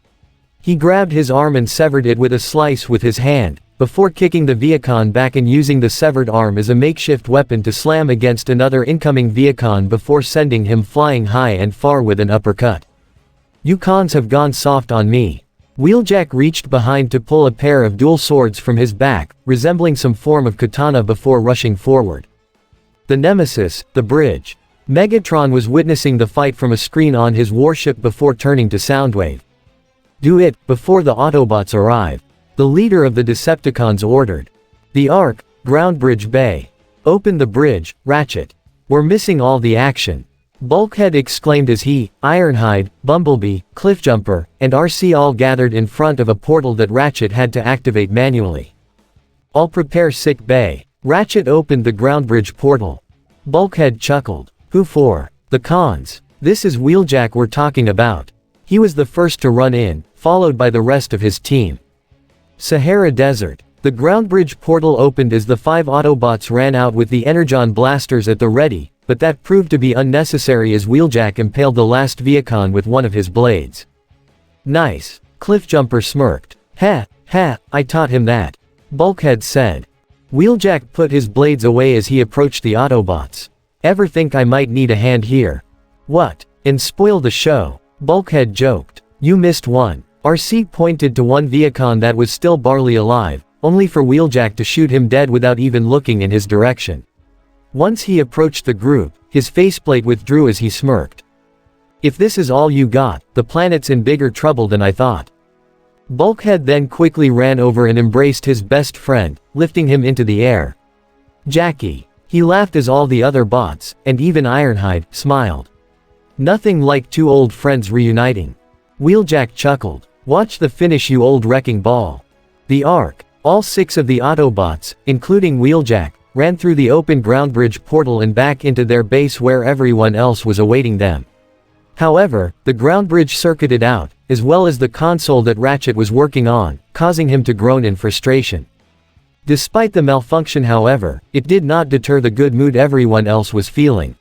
He grabbed his arm and severed it with a slice with his hand, before kicking the Viacon back and using the severed arm as a makeshift weapon to slam against another incoming Viacon before sending him flying high and far with an uppercut. "You cons have gone soft on me." Wheeljack reached behind to pull a pair of dual swords from his back, resembling some form of katana before rushing forward. The Nemesis, the bridge. Megatron was witnessing the fight from a screen on his warship before turning to Soundwave. "Do it, before the Autobots arrive," the leader of the Decepticons ordered. The Ark, Ground Bridge Bay. "Open the bridge, Ratchet. We're missing all the action," Bulkhead exclaimed as he, Ironhide, Bumblebee, Cliffjumper, and RC all gathered in front of a portal that Ratchet had to activate manually. "All prepare sick bay." Ratchet opened the ground bridge portal. Bulkhead chuckled. "Who for?" "The cons. This is Wheeljack we're talking about." He was the first to run in, followed by the rest of his team. Sahara Desert. The ground bridge portal opened as the 5 Autobots ran out with the Energon blasters at the ready, but that proved to be unnecessary as Wheeljack impaled the last Viacon with one of his blades. "Nice." Cliffjumper smirked. "Heh, heh, I taught him that," Bulkhead said. Wheeljack put his blades away as he approached the Autobots. "Ever think I might need a hand here?" "What? And spoil the show?" Bulkhead joked. "You missed one." RC pointed to one Viacon that was still barely alive, only for Wheeljack to shoot him dead without even looking in his direction. Once he approached the group, his faceplate withdrew as he smirked. "If this is all you got, the planet's in bigger trouble than I thought." Bulkhead then quickly ran over and embraced his best friend, lifting him into the air. "Jackie." He laughed as all the other bots, and even Ironhide, smiled. "Nothing like two old friends reuniting." Wheeljack chuckled. "Watch the finish, you old wrecking ball." The Ark. All 6 of the Autobots, including Wheeljack, ran through the open ground bridge portal and back into their base where everyone else was awaiting them. However, the ground bridge circuited out, as well as the console that Ratchet was working on, causing him to groan in frustration. Despite the malfunction, however, it did not deter the good mood everyone else was feeling.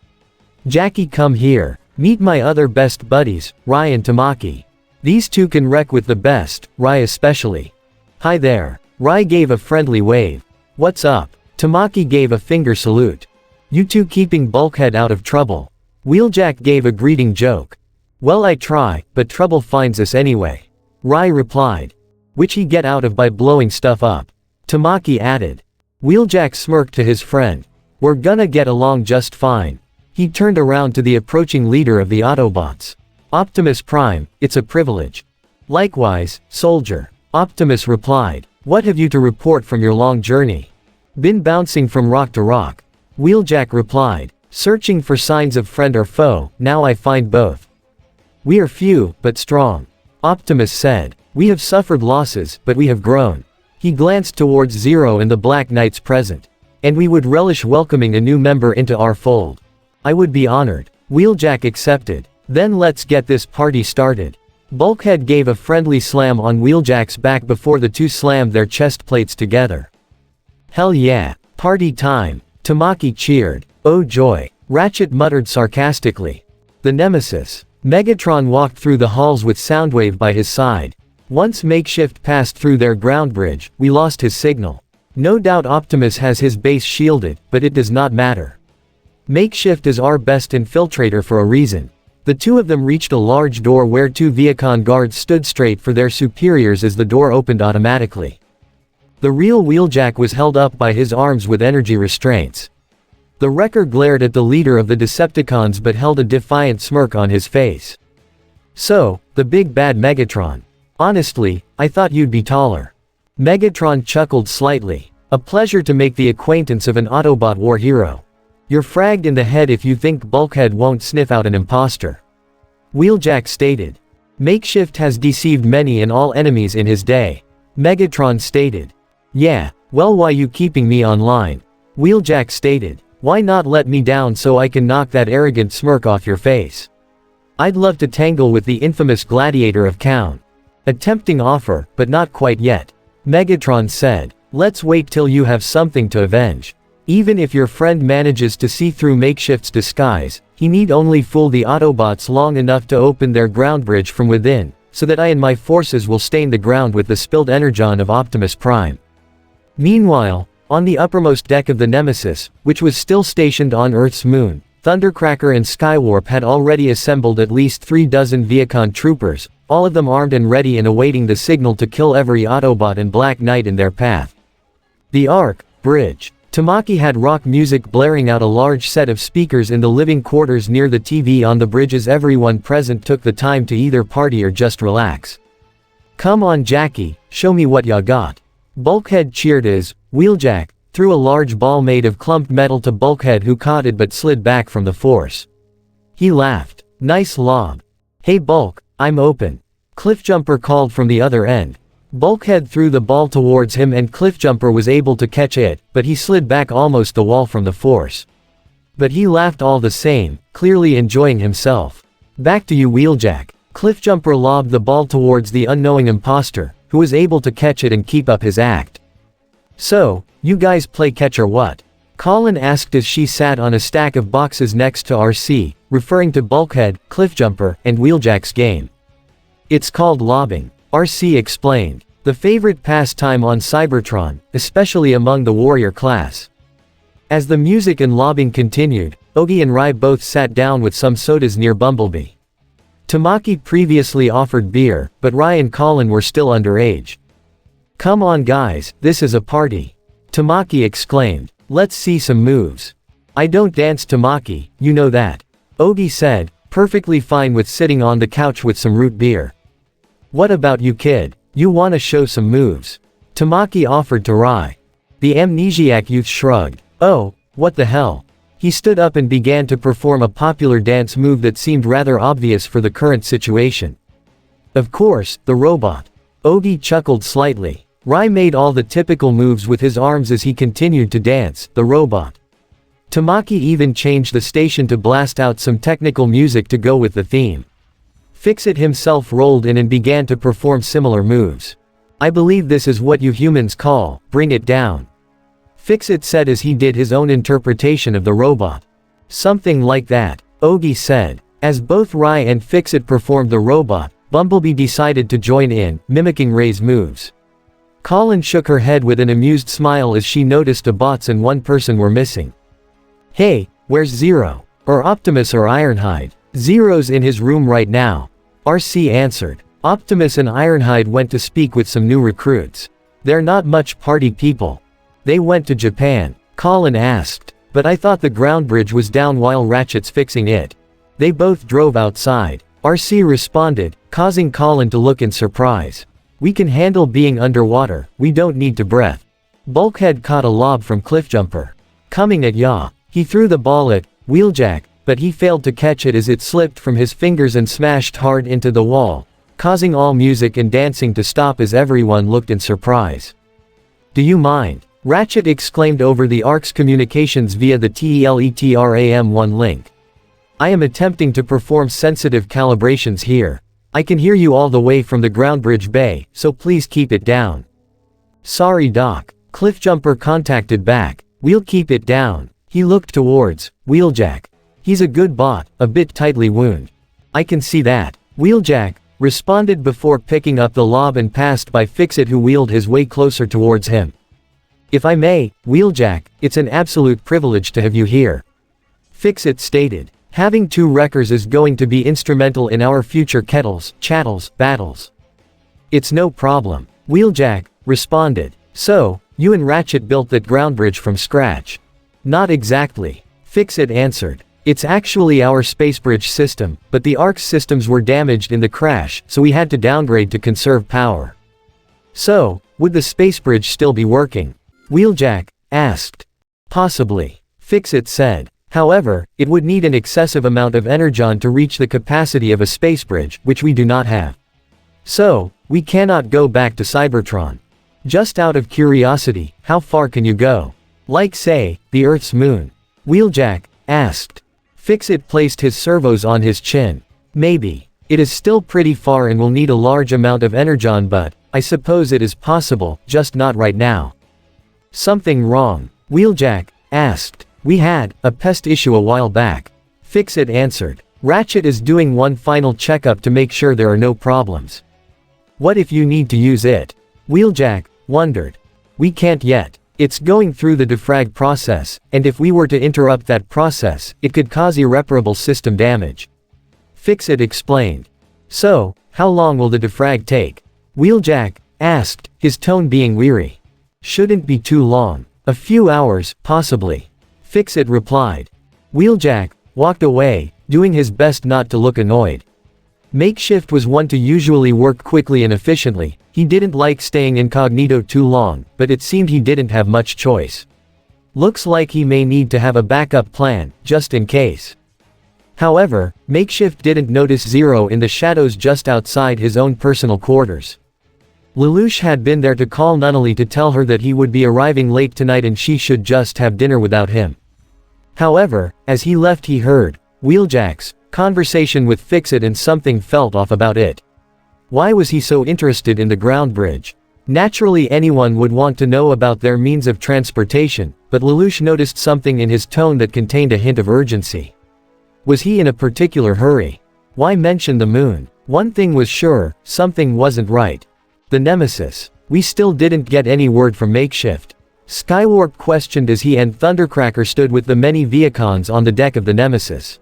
"Jackie, come here. Meet my other best buddies, Rai and Tamaki. These two can wreck with the best, Rai especially." "Hi there." Rai gave a friendly wave. "What's up?" Tamaki gave a finger salute. "You two keeping Bulkhead out of trouble?" Wheeljack gave a greeting joke. "Well, I try, but trouble finds us anyway," Rai replied. "Which he get out of by blowing stuff up," Tamaki added. Wheeljack smirked to his friend. "We're gonna get along just fine." He turned around to the approaching leader of the Autobots. "Optimus Prime, it's a privilege." "Likewise, soldier," Optimus replied. "What have you to report from your long journey?" "Been bouncing from rock to rock," Wheeljack replied. "Searching for signs of friend or foe, now I find both." "We are few, but strong," Optimus said. "We have suffered losses, but we have grown." He glanced towards Zero and the Black Knights present. "And we would relish welcoming a new member into our fold." "I would be honored." Wheeljack accepted. "Then let's get this party started." Bulkhead gave a friendly slam on Wheeljack's back before the two slammed their chest plates together. "Hell yeah. Party time." Tamaki cheered. "Oh joy." Ratchet muttered sarcastically. The Nemesis. Megatron walked through the halls with Soundwave by his side. Once Makeshift passed through their ground bridge, we lost his signal. No doubt Optimus has his base shielded, but it does not matter. Makeshift is our best infiltrator for a reason. The two of them reached a large door where 2 Viacon guards stood straight for their superiors as the door opened automatically. The real Wheeljack was held up by his arms with energy restraints. The Wrecker glared at the leader of the Decepticons but held a defiant smirk on his face. "So, the big bad Megatron. Honestly, I thought you'd be taller." Megatron chuckled slightly. "A pleasure to make the acquaintance of an Autobot war hero. You're fragged in the head if you think Bulkhead won't sniff out an imposter," Wheeljack stated. "Makeshift has deceived many and all enemies in his day," Megatron stated. "Yeah, well, why you keeping me online?" Wheeljack stated. Why not let me down so I can knock that arrogant smirk off your face? I'd love to tangle with the infamous gladiator of Kaun. A tempting offer, but not quite yet. Megatron said. Let's wait till you have something to avenge. Even if your friend manages to see through Makeshift's disguise, he need only fool the Autobots long enough to open their ground bridge from within, so that I and my forces will stain the ground with the spilled energon of Optimus Prime. Meanwhile, on the uppermost deck of the Nemesis, which was still stationed on Earth's moon, Thundercracker and Skywarp had already assembled at least 36 Viacon troopers, all of them armed and ready and awaiting the signal to kill every Autobot and Black Knight in their path. The Ark Bridge. Tamaki had rock music blaring out a large set of speakers in the living quarters near the TV on the bridge as everyone present took the time to either party or just relax. Come on Jackie, show me what ya got. Bulkhead cheered as Wheeljack threw a large ball made of clumped metal to Bulkhead, who caught it but slid back from the force. He laughed. Nice lob. Hey Bulk, I'm open. Cliffjumper called from the other end. Bulkhead threw the ball towards him and Cliffjumper was able to catch it, but he slid back almost the wall from the force. But he laughed all the same, clearly enjoying himself. Back to you Wheeljack. Cliffjumper lobbed the ball towards the unknowing imposter, who was able to catch it and keep up his act. So, you guys play catch or what? Colin asked as she sat on a stack of boxes next to RC, referring to Bulkhead, Cliffjumper, and Wheeljack's game. It's called lobbing. RC explained. The favorite pastime on Cybertron, especially among the warrior class. As the music and lobbing continued, Ogi and Rai both sat down with some sodas near Bumblebee. Tamaki previously offered beer, but Rai and Colin were still underage. Come on guys, this is a party. Tamaki exclaimed. Let's see some moves. I don't dance Tamaki, you know that. Ogi said, perfectly fine with sitting on the couch with some root beer. What about you kid, you wanna show some moves? Tamaki offered to Rai. The amnesiac youth shrugged. Oh, what the hell? He stood up and began to perform a popular dance move that seemed rather obvious for the current situation. Of course, the robot. Ogi chuckled slightly. Rai made all the typical moves with his arms as he continued to dance, the robot. Tamaki even changed the station to blast out some technical music to go with the theme. Fixit himself rolled in and began to perform similar moves. I believe this is what you humans call, bring it down. Fixit said as he did his own interpretation of the robot. Something like that, Ogi said. As both Rai and Fixit performed the robot, Bumblebee decided to join in, mimicking Ray's moves. Colin shook her head with an amused smile as she noticed a bots and one person were missing. Hey, where's Zero? Or Optimus or Ironhide? Zero's in his room right now. RC answered. Optimus and Ironhide went to speak with some new recruits. They're not much party people. They went to Japan. Colin asked. But I thought the ground bridge was down while Ratchet's fixing it. They both drove outside. RC responded, causing Colin to look in surprise. We can handle being underwater, we don't need to breath. Bulkhead caught a lob from Cliffjumper. Coming at ya. He threw the ball at Wheeljack, but he failed to catch it as it slipped from his fingers and smashed hard into the wall, causing all music and dancing to stop as everyone looked in surprise. Do you mind? Ratchet exclaimed over the Ark's communications via the TELETRAM1 link. I am attempting to perform sensitive calibrations here. I can hear you all the way from the ground bridge bay, so please keep it down. Sorry Doc. Cliffjumper contacted back. We'll keep it down. He looked towards Wheeljack. He's a good bot, a bit tightly wound. I can see that. Wheeljack responded before picking up the lob and passed by Fixit, who wheeled his way closer towards him. If I may, Wheeljack, it's an absolute privilege to have you here. Fixit stated. Having two wreckers is going to be instrumental in our future chattels, battles. It's no problem. Wheeljack responded. So, you and Ratchet built that ground bridge from scratch? Not exactly. Fixit answered. It's actually our space bridge system, but the Ark's systems were damaged in the crash, so we had to downgrade to conserve power. So, would the space bridge still be working? Wheeljack asked. Possibly. Fixit said. However, it would need an excessive amount of energon to reach the capacity of a space bridge, which we do not have. So, we cannot go back to Cybertron. Just out of curiosity, how far can you go? Like say, the Earth's moon? Wheeljack asked. Fix-It placed his servos on his chin. Maybe. It is still pretty far and will need a large amount of energon, but I suppose it is possible, just not right now. Something wrong? Wheeljack asked. We had a pest issue a while back. Fix-It answered. Ratchet is doing one final checkup to make sure there are no problems. What if you need to use it? Wheeljack wondered. We can't yet. It's going through the defrag process, and if we were to interrupt that process, it could cause irreparable system damage. Fix-It explained. So, how long will the defrag take? Wheeljack asked, his tone being weary. Shouldn't be too long. A few hours, possibly. Fix-It replied. Wheeljack walked away, doing his best not to look annoyed. Makeshift was one to usually work quickly and efficiently. He didn't like staying incognito too long, but it seemed he didn't have much choice. Looks like he may need to have a backup plan, just in case. However, Makeshift didn't notice Zero in the shadows just outside his own personal quarters. Lelouch had been there to call Nunnally to tell her that he would be arriving late tonight and she should just have dinner without him. However, as he left he heard Wheeljack's conversation with Fix-It and something felt off about it. Why was he so interested in the ground bridge? Naturally anyone would want to know about their means of transportation, but Lelouch noticed something in his tone that contained a hint of urgency. Was he in a particular hurry? Why mention the moon? One thing was sure, something wasn't right. The Nemesis. We still didn't get any word from Makeshift. Skywarp questioned as he and Thundercracker stood with the many Viacons on the deck of the Nemesis.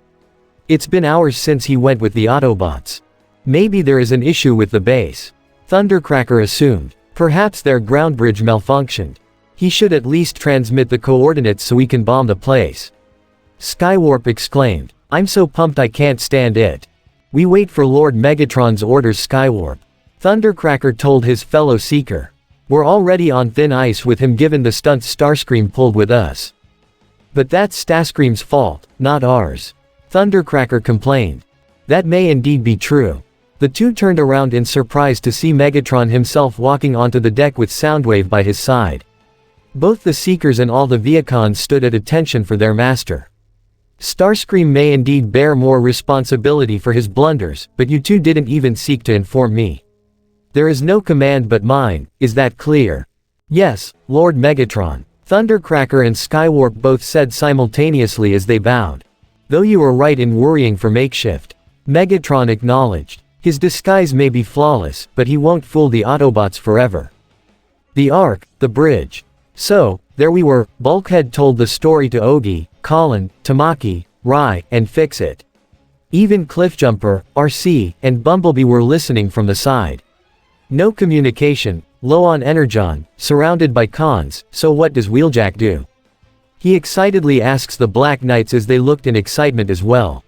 It's been hours since he went with the Autobots. Maybe there is an issue with the base. Thundercracker assumed. Perhaps their ground bridge malfunctioned. He should at least transmit the coordinates so we can bomb the place. Skywarp exclaimed. I'm so pumped I can't stand it. We wait for Lord Megatron's orders, Skywarp. Thundercracker told his fellow Seeker. We're already on thin ice with him given the stunts Starscream pulled with us. But that's Starscream's fault, not ours. Thundercracker complained. That may indeed be true. The two turned around in surprise to see Megatron himself walking onto the deck with Soundwave by his side. Both the Seekers and all the Viacons stood at attention for their master. Starscream may indeed bear more responsibility for his blunders, but you two didn't even seek to inform me. There is no command but mine, is that clear? Yes, Lord Megatron. Thundercracker and Skywarp both said simultaneously as they bowed. Though you were right in worrying for Makeshift. Megatron acknowledged. His disguise may be flawless, but he won't fool the Autobots forever. The Ark, the bridge. So, there we were. Bulkhead told the story to Ogie, Colin, Tamaki, Rai, and Fix-It. Even Cliffjumper, RC, and Bumblebee were listening from the side. No communication, low on energon, surrounded by cons, so what does Wheeljack do? He excitedly asks the Black Knights as they looked in excitement as well.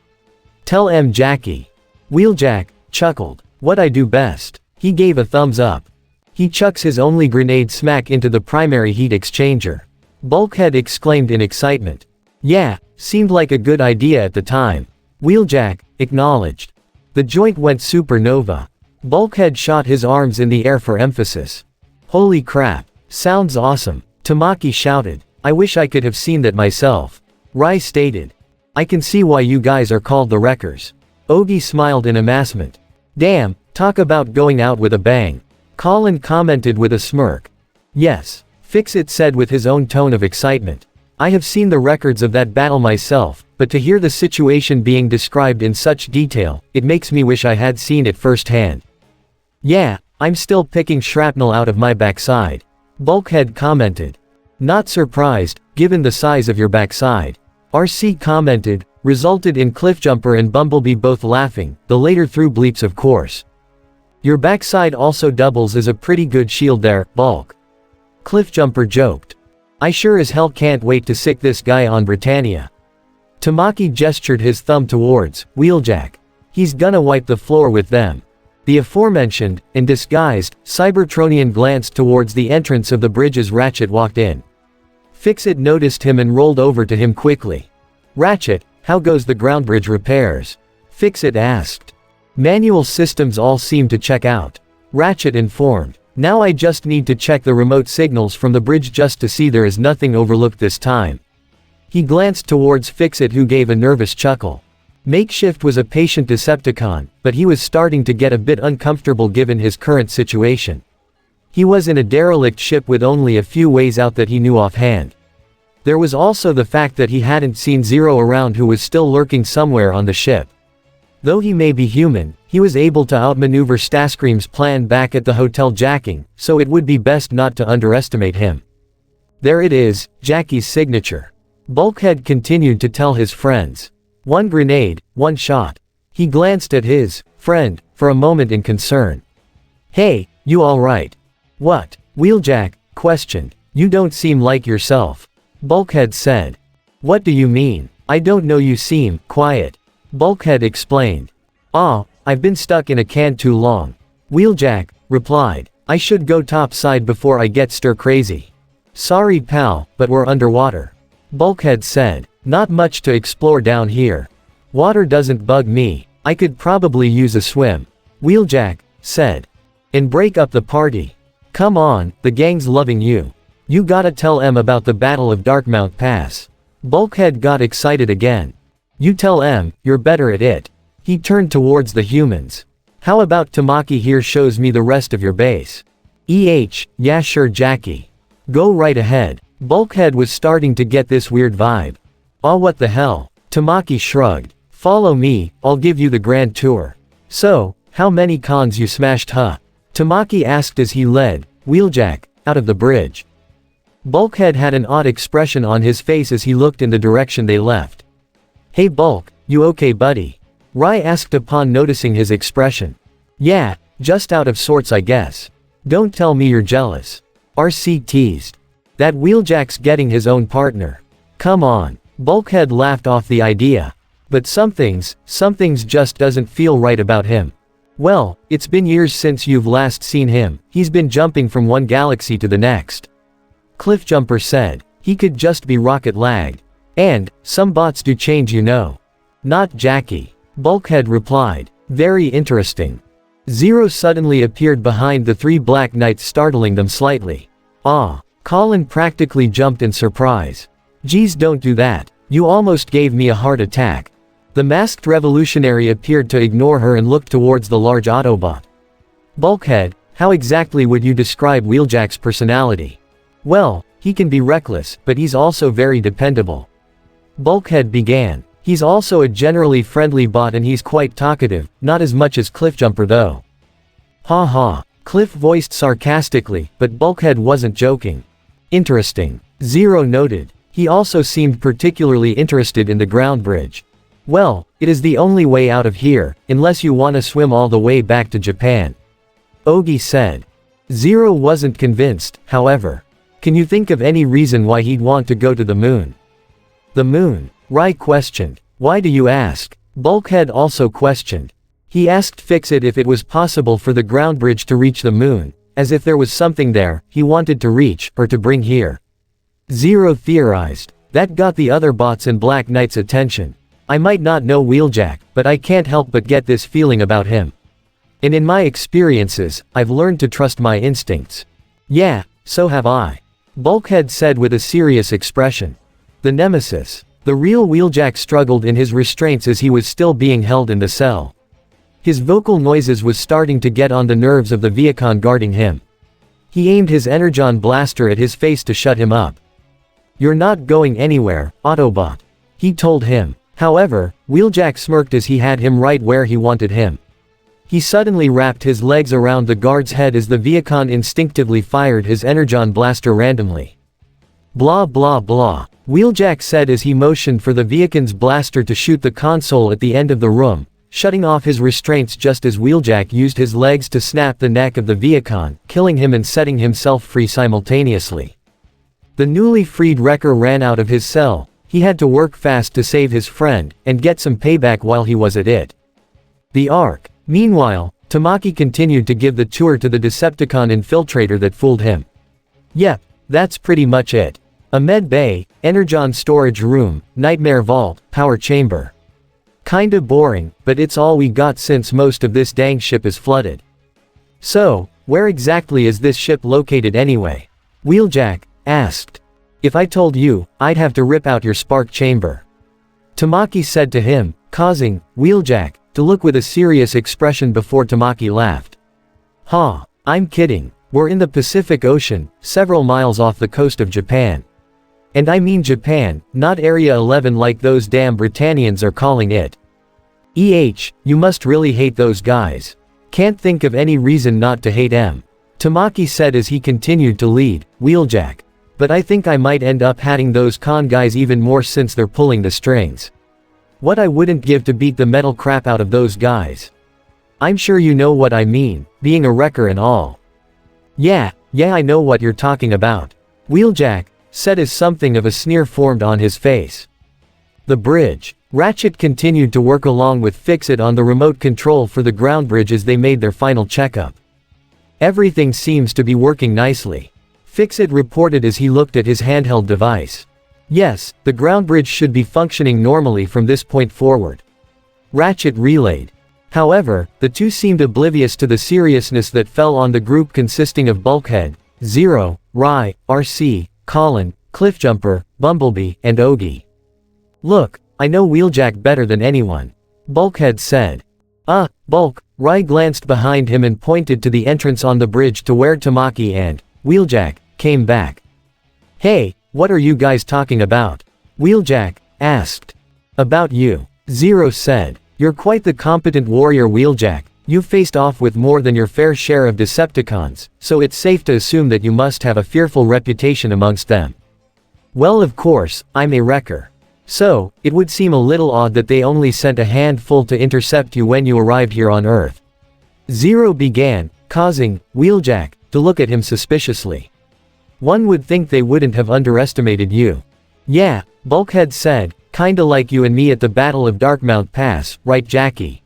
Tell M. Jackie. Wheeljack chuckled. What I do best. He gave a thumbs up. He chucks his only grenade smack into the primary heat exchanger. Bulkhead exclaimed in excitement. Yeah, seemed like a good idea at the time. Wheeljack acknowledged. The joint went supernova. Bulkhead shot his arms in the air for emphasis. Holy crap. Sounds awesome. Tamaki shouted. I wish I could have seen that myself. Rai stated. I can see why you guys are called the Wreckers. Ogie smiled in amazement. Damn, talk about going out with a bang. Colin commented with a smirk. Yes. Fix-It said with his own tone of excitement. I have seen the records of that battle myself, but to hear the situation being described in such detail, it makes me wish I had seen it firsthand. Yeah, I'm still picking shrapnel out of my backside. Bulkhead commented. Not surprised, given the size of your backside. RC commented, resulted in Cliffjumper and Bumblebee both laughing, the later through bleeps of course. Your backside also doubles as a pretty good shield there, Bulk. Cliffjumper joked. I sure as hell can't wait to sick this guy on Britannia. Tamaki gestured his thumb towards Wheeljack. He's gonna wipe the floor with them. The aforementioned, and disguised, Cybertronian glanced towards the entrance of the bridge as Ratchet walked in. Fix-It noticed him and rolled over to him quickly. Ratchet, how goes the ground bridge repairs? Fix-It asked. Manual systems all seem to check out. Ratchet informed. Now I just need to check the remote signals from the bridge just to see there is nothing overlooked this time. He glanced towards Fix-It, who gave a nervous chuckle. Makeshift was a patient Decepticon, but he was starting to get a bit uncomfortable given his current situation. He was in a derelict ship with only a few ways out that he knew offhand. There was also the fact that he hadn't seen Zero around, who was still lurking somewhere on the ship. Though he may be human, he was able to outmaneuver Starscream's plan back at the hotel jacking, so it would be best not to underestimate him. There it is, Jackie's signature. Bulkhead continued to tell his friends. One grenade, one shot. He glanced at his friend for a moment in concern. Hey, you alright? What? Wheeljack questioned. You don't seem like yourself. Bulkhead said. What do you mean? I don't know, you seem quiet. Bulkhead explained. I've been stuck in a can too long. Wheeljack replied. I should go topside before I get stir crazy. Sorry pal, but we're underwater. Bulkhead said. Not much to explore down here. Water doesn't bug me. I could probably use a swim. Wheeljack said. And break up the party. Come on, the gang's loving you. You gotta tell M about the Battle of Darkmount Pass. Bulkhead got excited again. You tell M, you're better at it. He turned towards the humans. How about Tamaki here shows me the rest of your base? Yeah sure Jackie. Go right ahead. Bulkhead was starting to get this weird vibe. What the hell? Tamaki shrugged. Follow me, I'll give you the grand tour. So, how many cons you smashed huh? Tamaki asked as he led Wheeljack out of the bridge. Bulkhead had an odd expression on his face as he looked in the direction they left. Hey Bulk, you okay buddy? Rai asked upon noticing his expression. Yeah, just out of sorts I guess. Don't tell me you're jealous. RC teased. That Wheeljack's getting his own partner. Come on. Bulkhead laughed off the idea. But something's just doesn't feel right about him. Well, it's been years since you've last seen him, he's been jumping from one galaxy to the next. Cliffjumper said. He could just be rocket lagged. And, some bots do change you know. Not Jackie. Bulkhead replied. Very interesting. Zero suddenly appeared behind the three Black Knights, startling them slightly. Colin practically jumped in surprise. Geez, don't do that. You almost gave me a heart attack. The masked revolutionary appeared to ignore her and looked towards the large Autobot. Bulkhead, how exactly would you describe Wheeljack's personality? Well, he can be reckless, but he's also very dependable. Bulkhead began. He's also a generally friendly bot and he's quite talkative, not as much as Cliffjumper though. Ha ha. Cliff voiced sarcastically, but Bulkhead wasn't joking. Interesting. Zero noted. He also seemed particularly interested in the ground bridge. Well, it is the only way out of here, unless you want to swim all the way back to Japan. Ogi said. Zero wasn't convinced, however. Can you think of any reason why he'd want to go to the moon? The moon? Rai questioned. Why do you ask? Bulkhead also questioned. He asked Fix-It if it was possible for the ground bridge to reach the moon, as if there was something there he wanted to reach or to bring here. Zero theorized. That got the other bots and Black Knight's attention. I might not know Wheeljack, but I can't help but get this feeling about him. And in my experiences, I've learned to trust my instincts. Yeah, so have I. Bulkhead said with a serious expression. The nemesis. The real Wheeljack struggled in his restraints as he was still being held in the cell. His vocal noises was starting to get on the nerves of the Viacon guarding him. He aimed his Energon blaster at his face to shut him up. You're not going anywhere, Autobot. He told him. However, Wheeljack smirked as he had him right where he wanted him. He suddenly wrapped his legs around the guard's head as the Viacon instinctively fired his Energon blaster randomly. Blah blah blah. Wheeljack said as he motioned for the Viacon's blaster to shoot the console at the end of the room, shutting off his restraints just as Wheeljack used his legs to snap the neck of the Viacon, killing him and setting himself free simultaneously. The newly freed Wrecker ran out of his cell. He had to work fast to save his friend, and get some payback while he was at it. The Ark. Meanwhile, Tamaki continued to give the tour to the Decepticon infiltrator that fooled him. Yep, that's pretty much it. A med bay, Energon storage room, nightmare vault, power chamber. Kinda boring, but it's all we got since most of this dang ship is flooded. So, Where exactly is this ship located anyway? Wheeljack asked. If I told you, I'd have to rip out your spark chamber. Tamaki said to him, causing Wheeljack to look with a serious expression before Tamaki laughed. Ha, I'm kidding. We're in the Pacific Ocean, several miles off the coast of Japan. And I mean Japan, not Area 11 like those damn Britannians are calling it. You must really hate those guys. Can't think of any reason not to hate them. Tamaki said as he continued to lead Wheeljack. But I think I might end up hating those con guys even more since they're pulling the strings. What I wouldn't give to beat the metal crap out of those guys. I'm sure you know what I mean, being a wrecker and all. Yeah, I know what you're talking about. Wheeljack said as something of a sneer formed on his face. The bridge. Ratchet continued to work along with Fix-It on the remote control for the ground bridge as they made their final checkup. Everything seems to be working nicely. Fix-It reported as he looked at his handheld device. Yes, the ground bridge should be functioning normally from this point forward. Ratchet relayed. However, the two seemed oblivious to the seriousness that fell on the group consisting of Bulkhead, Zero, Rai, RC, Colin, Cliffjumper, Bumblebee, and Ogie. Look, I know Wheeljack better than anyone. Bulkhead said. Bulk. Rai glanced behind him and pointed to the entrance on the bridge to where Tamaki and Wheeljack came back. Hey, what are you guys talking about? Wheeljack asked. About you. Zero said. You're quite the competent warrior, Wheeljack. You've faced off with more than your fair share of Decepticons, so it's safe to assume that you must have a fearful reputation amongst them. Well, of course, I'm a wrecker. So, it would seem a little odd that they only sent a handful to intercept you when you arrived here on Earth. Zero began, causing Wheeljack to look at him suspiciously. One would think they wouldn't have underestimated you. Yeah, Bulkhead said, kinda like you and me at the Battle of Darkmount Pass, right Jackie?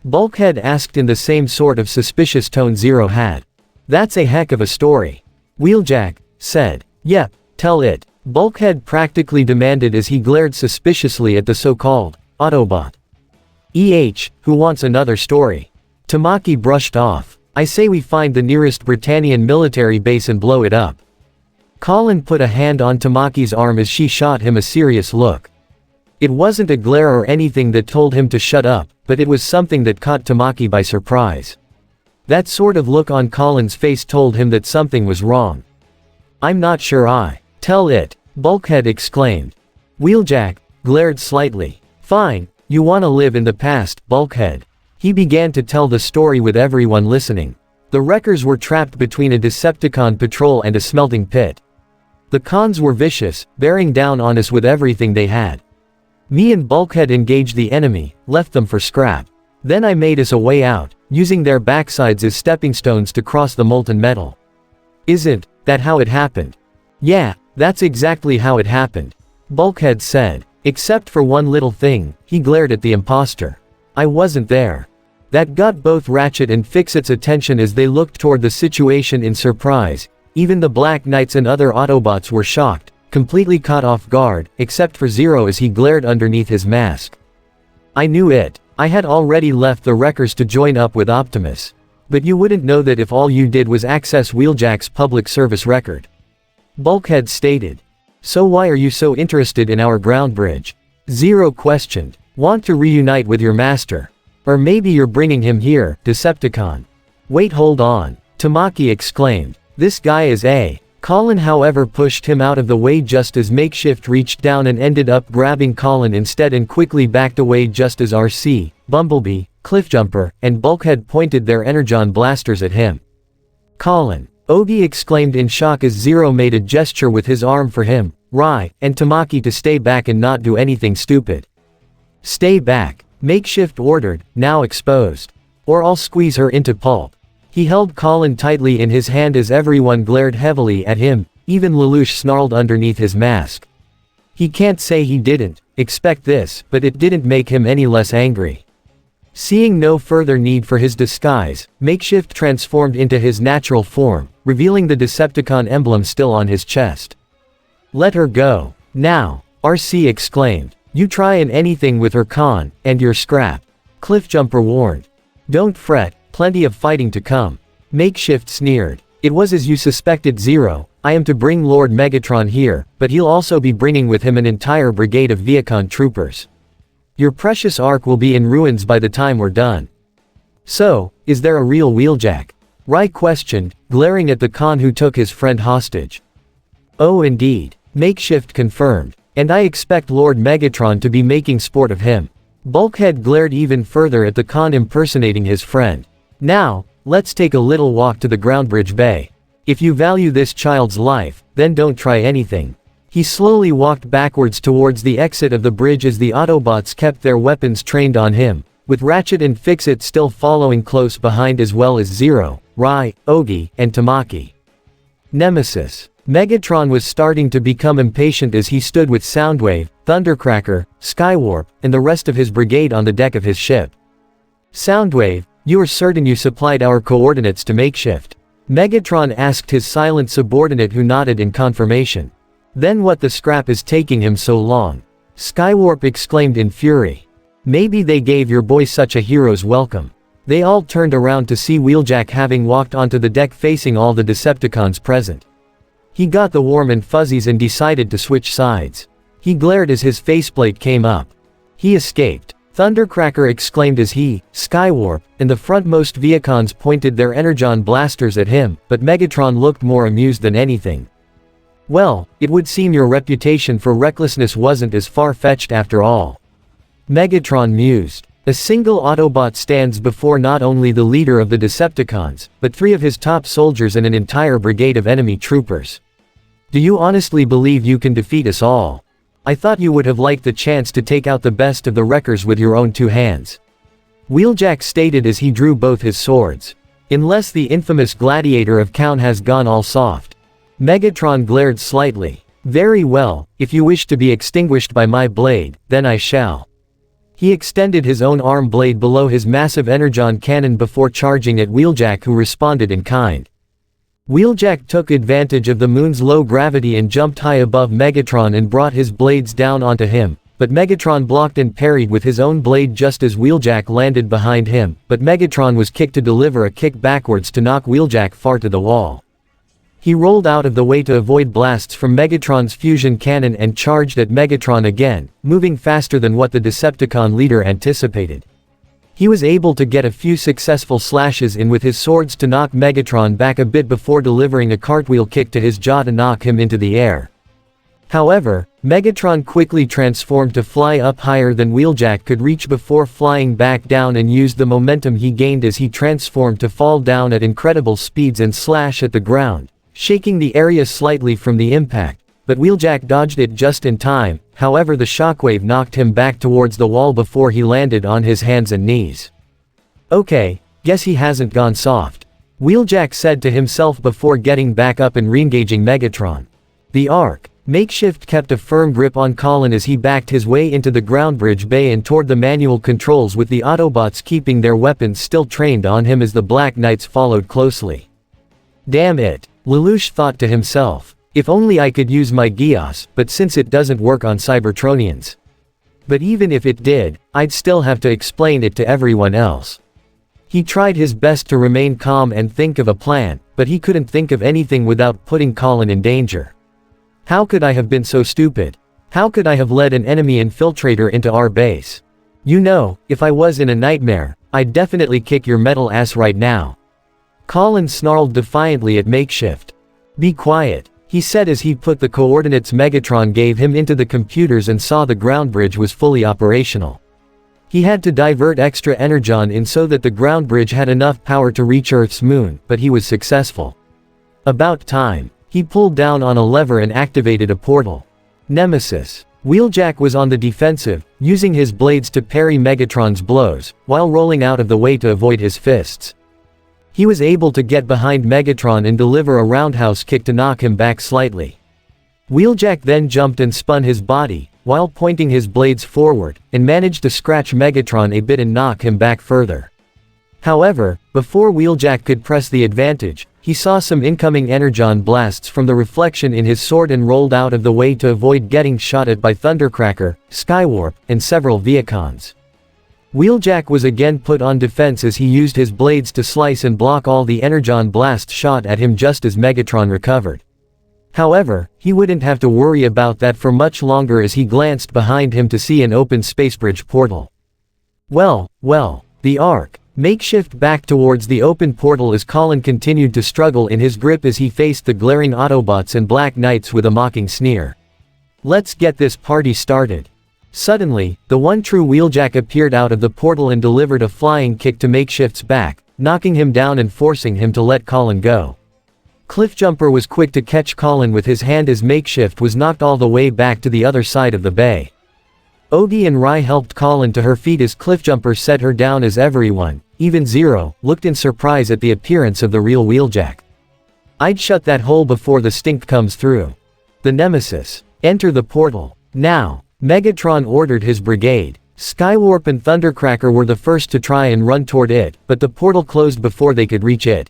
Bulkhead asked in the same sort of suspicious tone Zero had. That's a heck of a story. Wheeljack said. Yep, tell it. Bulkhead practically demanded as he glared suspiciously at the so-called Autobot. Who wants another story? Tamaki brushed off. I say we find the nearest Britannian military base and blow it up. Colin put a hand on Tamaki's arm as she shot him a serious look. It wasn't a glare or anything that told him to shut up, but it was something that caught Tamaki by surprise. That sort of look on Colin's face told him that something was wrong. I'm not sure I tell it, Bulkhead exclaimed. Wheeljack glared slightly. Fine, you wanna live in the past, Bulkhead. He began to tell the story with everyone listening. The wreckers were trapped between a Decepticon patrol and a smelting pit. The cons were vicious, bearing down on us with everything they had. Me and Bulkhead engaged the enemy, left them for scrap. Then I made us a way out, using their backsides as stepping stones to cross the molten metal. Isn't that how it happened? Yeah, that's exactly how it happened. Bulkhead said. Except for one little thing, he glared at the imposter. I wasn't there. That got both Ratchet and Fix-It's attention as they looked toward the situation in surprise. Even the Black Knights and other Autobots were shocked, completely caught off guard, except for Zero as he glared underneath his mask. I knew it. I had already left the wreckers to join up with Optimus. But you wouldn't know that if all you did was access Wheeljack's public service record. Bulkhead stated. So why are you so interested in our ground bridge? Zero questioned. Want to reunite with your master? Or maybe you're bringing him here, Decepticon. Wait, hold on. Tamaki exclaimed. This guy is a. Colin however pushed him out of the way just as Makeshift reached down and ended up grabbing Colin instead and quickly backed away just as RC, Bumblebee, Cliffjumper, and Bulkhead pointed their energon blasters at him. Colin. Ogie exclaimed in shock as Zero made a gesture with his arm for him, Rai, and Tamaki to stay back and not do anything stupid. Stay back. Makeshift ordered, now exposed. Or I'll squeeze her into pulp. He held Colin tightly in his hand as everyone glared heavily at him, even Lelouch snarled underneath his mask. He can't say he didn't expect this, but it didn't make him any less angry. Seeing no further need for his disguise, Makeshift transformed into his natural form, revealing the Decepticon emblem still on his chest. Let her go. Now, RC exclaimed. You try and anything with her con, and you're scrap. Cliffjumper warned. Don't fret, plenty of fighting to come. Makeshift sneered. It was as you suspected, Zero. I am to bring Lord Megatron here, but he'll also be bringing with him an entire brigade of Viacon troopers. Your precious Ark will be in ruins by the time we're done. So, is there a real Wheeljack? Rai questioned, glaring at the Khan who took his friend hostage. Oh indeed. Makeshift confirmed. And I expect Lord Megatron to be making sport of him. Bulkhead glared even further at the Khan impersonating his friend. Now, let's take a little walk to the Groundbridge Bay. If you value this child's life, then don't try anything. He slowly walked backwards towards the exit of the bridge as the Autobots kept their weapons trained on him, with Ratchet and Fix-It still following close behind as well as Zero, Rai, Ogi, and Tamaki. Nemesis. Megatron was starting to become impatient as he stood with Soundwave, Thundercracker, Skywarp, and the rest of his brigade on the deck of his ship. Soundwave, you are certain you supplied our coordinates to Makeshift? Megatron asked his silent subordinate who nodded in confirmation. Then what the scrap is taking him so long? Skywarp exclaimed in fury. Maybe they gave your boy such a hero's welcome. They all turned around to see Wheeljack having walked onto the deck facing all the Decepticons present. He got the warm and fuzzies and decided to switch sides. He glared as his faceplate came up. He escaped. Thundercracker exclaimed as he, Skywarp, and the frontmost Viacons pointed their Energon blasters at him, but Megatron looked more amused than anything. Well, it would seem your reputation for recklessness wasn't as far-fetched after all. Megatron mused. A single Autobot stands before not only the leader of the Decepticons, but 3 of his top soldiers and an entire brigade of enemy troopers. Do you honestly believe you can defeat us all? I thought you would have liked the chance to take out the best of the wreckers with your own 2 hands. Wheeljack stated as he drew both his swords. Unless the infamous gladiator of Kaun has gone all soft. Megatron glared slightly. Very well, if you wish to be extinguished by my blade, then I shall. He extended his own arm blade below his massive Energon cannon before charging at Wheeljack, who responded in kind. Wheeljack took advantage of the moon's low gravity and jumped high above Megatron and brought his blades down onto him, but Megatron blocked and parried with his own blade just as Wheeljack landed behind him, but Megatron was kicked to deliver a kick backwards to knock Wheeljack far to the wall. He rolled out of the way to avoid blasts from Megatron's fusion cannon and charged at Megatron again, moving faster than what the Decepticon leader anticipated. He was able to get a few successful slashes in with his swords to knock Megatron back a bit before delivering a cartwheel kick to his jaw to knock him into the air. However, Megatron quickly transformed to fly up higher than Wheeljack could reach before flying back down and used the momentum he gained as he transformed to fall down at incredible speeds and slash at the ground, shaking the area slightly from the impact, but Wheeljack dodged it just in time. However, the shockwave knocked him back towards the wall before he landed on his hands and knees. Okay, guess he hasn't gone soft. Wheeljack said to himself before getting back up and re-engaging Megatron. The Ark. Makeshift kept a firm grip on Colin as he backed his way into the Groundbridge Bay and toward the manual controls, with the Autobots keeping their weapons still trained on him as the Black Knights followed closely. Damn it, Lelouch thought to himself. If only I could use my Geass, but since it doesn't work on Cybertronians. But even if it did, I'd still have to explain it to everyone else. He tried his best to remain calm and think of a plan, but he couldn't think of anything without putting Colin in danger. How could I have been so stupid? How could I have led an enemy infiltrator into our base? You know, if I was in a nightmare, I'd definitely kick your metal ass right now. Colin snarled defiantly at Makeshift. Be quiet, he said as he put the coordinates Megatron gave him into the computers and saw the ground bridge was fully operational. He had to divert extra energon in so that the ground bridge had enough power to reach Earth's moon, but he was successful. About time. He pulled down on a lever and activated a portal. Nemesis. Wheeljack was on the defensive, using his blades to parry Megatron's blows, while rolling out of the way to avoid his fists. He was able to get behind Megatron and deliver a roundhouse kick to knock him back slightly. Wheeljack then jumped and spun his body, while pointing his blades forward, and managed to scratch Megatron a bit and knock him back further. However, before Wheeljack could press the advantage, he saw some incoming energon blasts from the reflection in his sword and rolled out of the way to avoid getting shot at by Thundercracker, Skywarp, and several Viacons. Wheeljack was again put on defense as he used his blades to slice and block all the energon blasts shot at him just as Megatron recovered. However, he wouldn't have to worry about that for much longer as he glanced behind him to see an open spacebridge portal. Well, the arc. Makeshift back towards the open portal as Colin continued to struggle in his grip as he faced the glaring Autobots and Black Knights with a mocking sneer. Let's get this party started. Suddenly, the one true Wheeljack appeared out of the portal and delivered a flying kick to Makeshift's back, knocking him down and forcing him to let Colin go. Cliffjumper was quick to catch Colin with his hand as Makeshift was knocked all the way back to the other side of the bay. Odie and Rai helped Colin to her feet as Cliffjumper set her down as everyone, even Zero, looked in surprise at the appearance of the real Wheeljack. I'd shut that hole before the stink comes through. The Nemesis. Enter the portal. Now. Megatron ordered his brigade. Skywarp and Thundercracker were the first to try and run toward it, but the portal closed before they could reach it.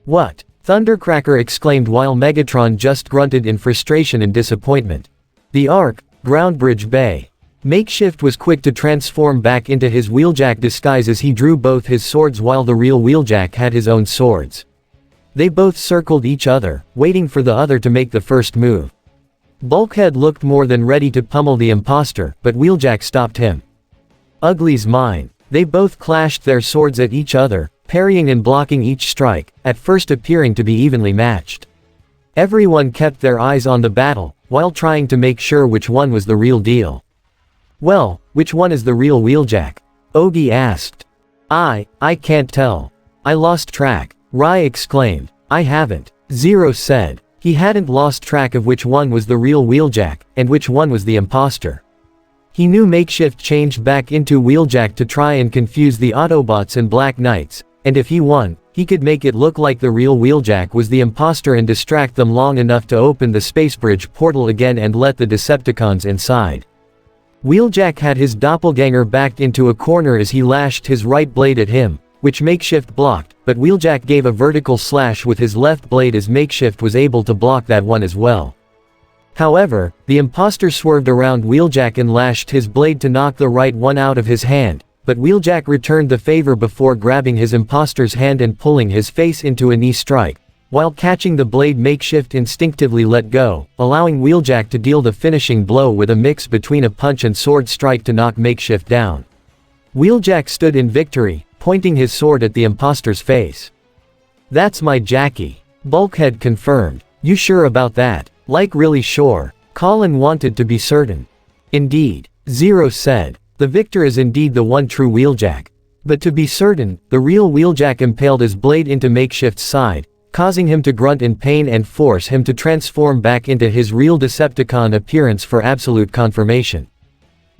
What? Thundercracker exclaimed while Megatron just grunted in frustration and disappointment. The Ark, Groundbridge Bay. Makeshift was quick to transform back into his Wheeljack disguise as he drew both his swords while the real Wheeljack had his own swords. They both circled each other, waiting for the other to make the first move. Bulkhead looked more than ready to pummel the imposter, but Wheeljack stopped him. Ugly's mine. They both clashed their swords at each other, parrying and blocking each strike, at first appearing to be evenly matched. Everyone kept their eyes on the battle, while trying to make sure which one was the real deal. Well, which one is the real Wheeljack? Ogie asked. I can't tell. I lost track. Rai exclaimed. I haven't. Zero said. He hadn't lost track of which one was the real Wheeljack, and which one was the imposter. He knew Makeshift changed back into Wheeljack to try and confuse the Autobots and Black Knights, and if he won, he could make it look like the real Wheeljack was the imposter and distract them long enough to open the spacebridge portal again and let the Decepticons inside. Wheeljack had his doppelganger backed into a corner as he lashed his right blade at him, which Makeshift blocked, but Wheeljack gave a vertical slash with his left blade as Makeshift was able to block that one as well. However, the imposter swerved around Wheeljack and lashed his blade to knock the right one out of his hand, but Wheeljack returned the favor before grabbing his imposter's hand and pulling his face into a knee strike. While catching the blade, Makeshift instinctively let go, allowing Wheeljack to deal the finishing blow with a mix between a punch and sword strike to knock Makeshift down. Wheeljack stood in victory, pointing his sword at the imposter's face. That's my Jackie. Bulkhead confirmed. You sure about that? Like really sure. Colin wanted to be certain. Indeed. Zero said. The victor is indeed the one true Wheeljack. But to be certain, the real Wheeljack impaled his blade into Makeshift's side, causing him to grunt in pain and force him to transform back into his real Decepticon appearance for absolute confirmation.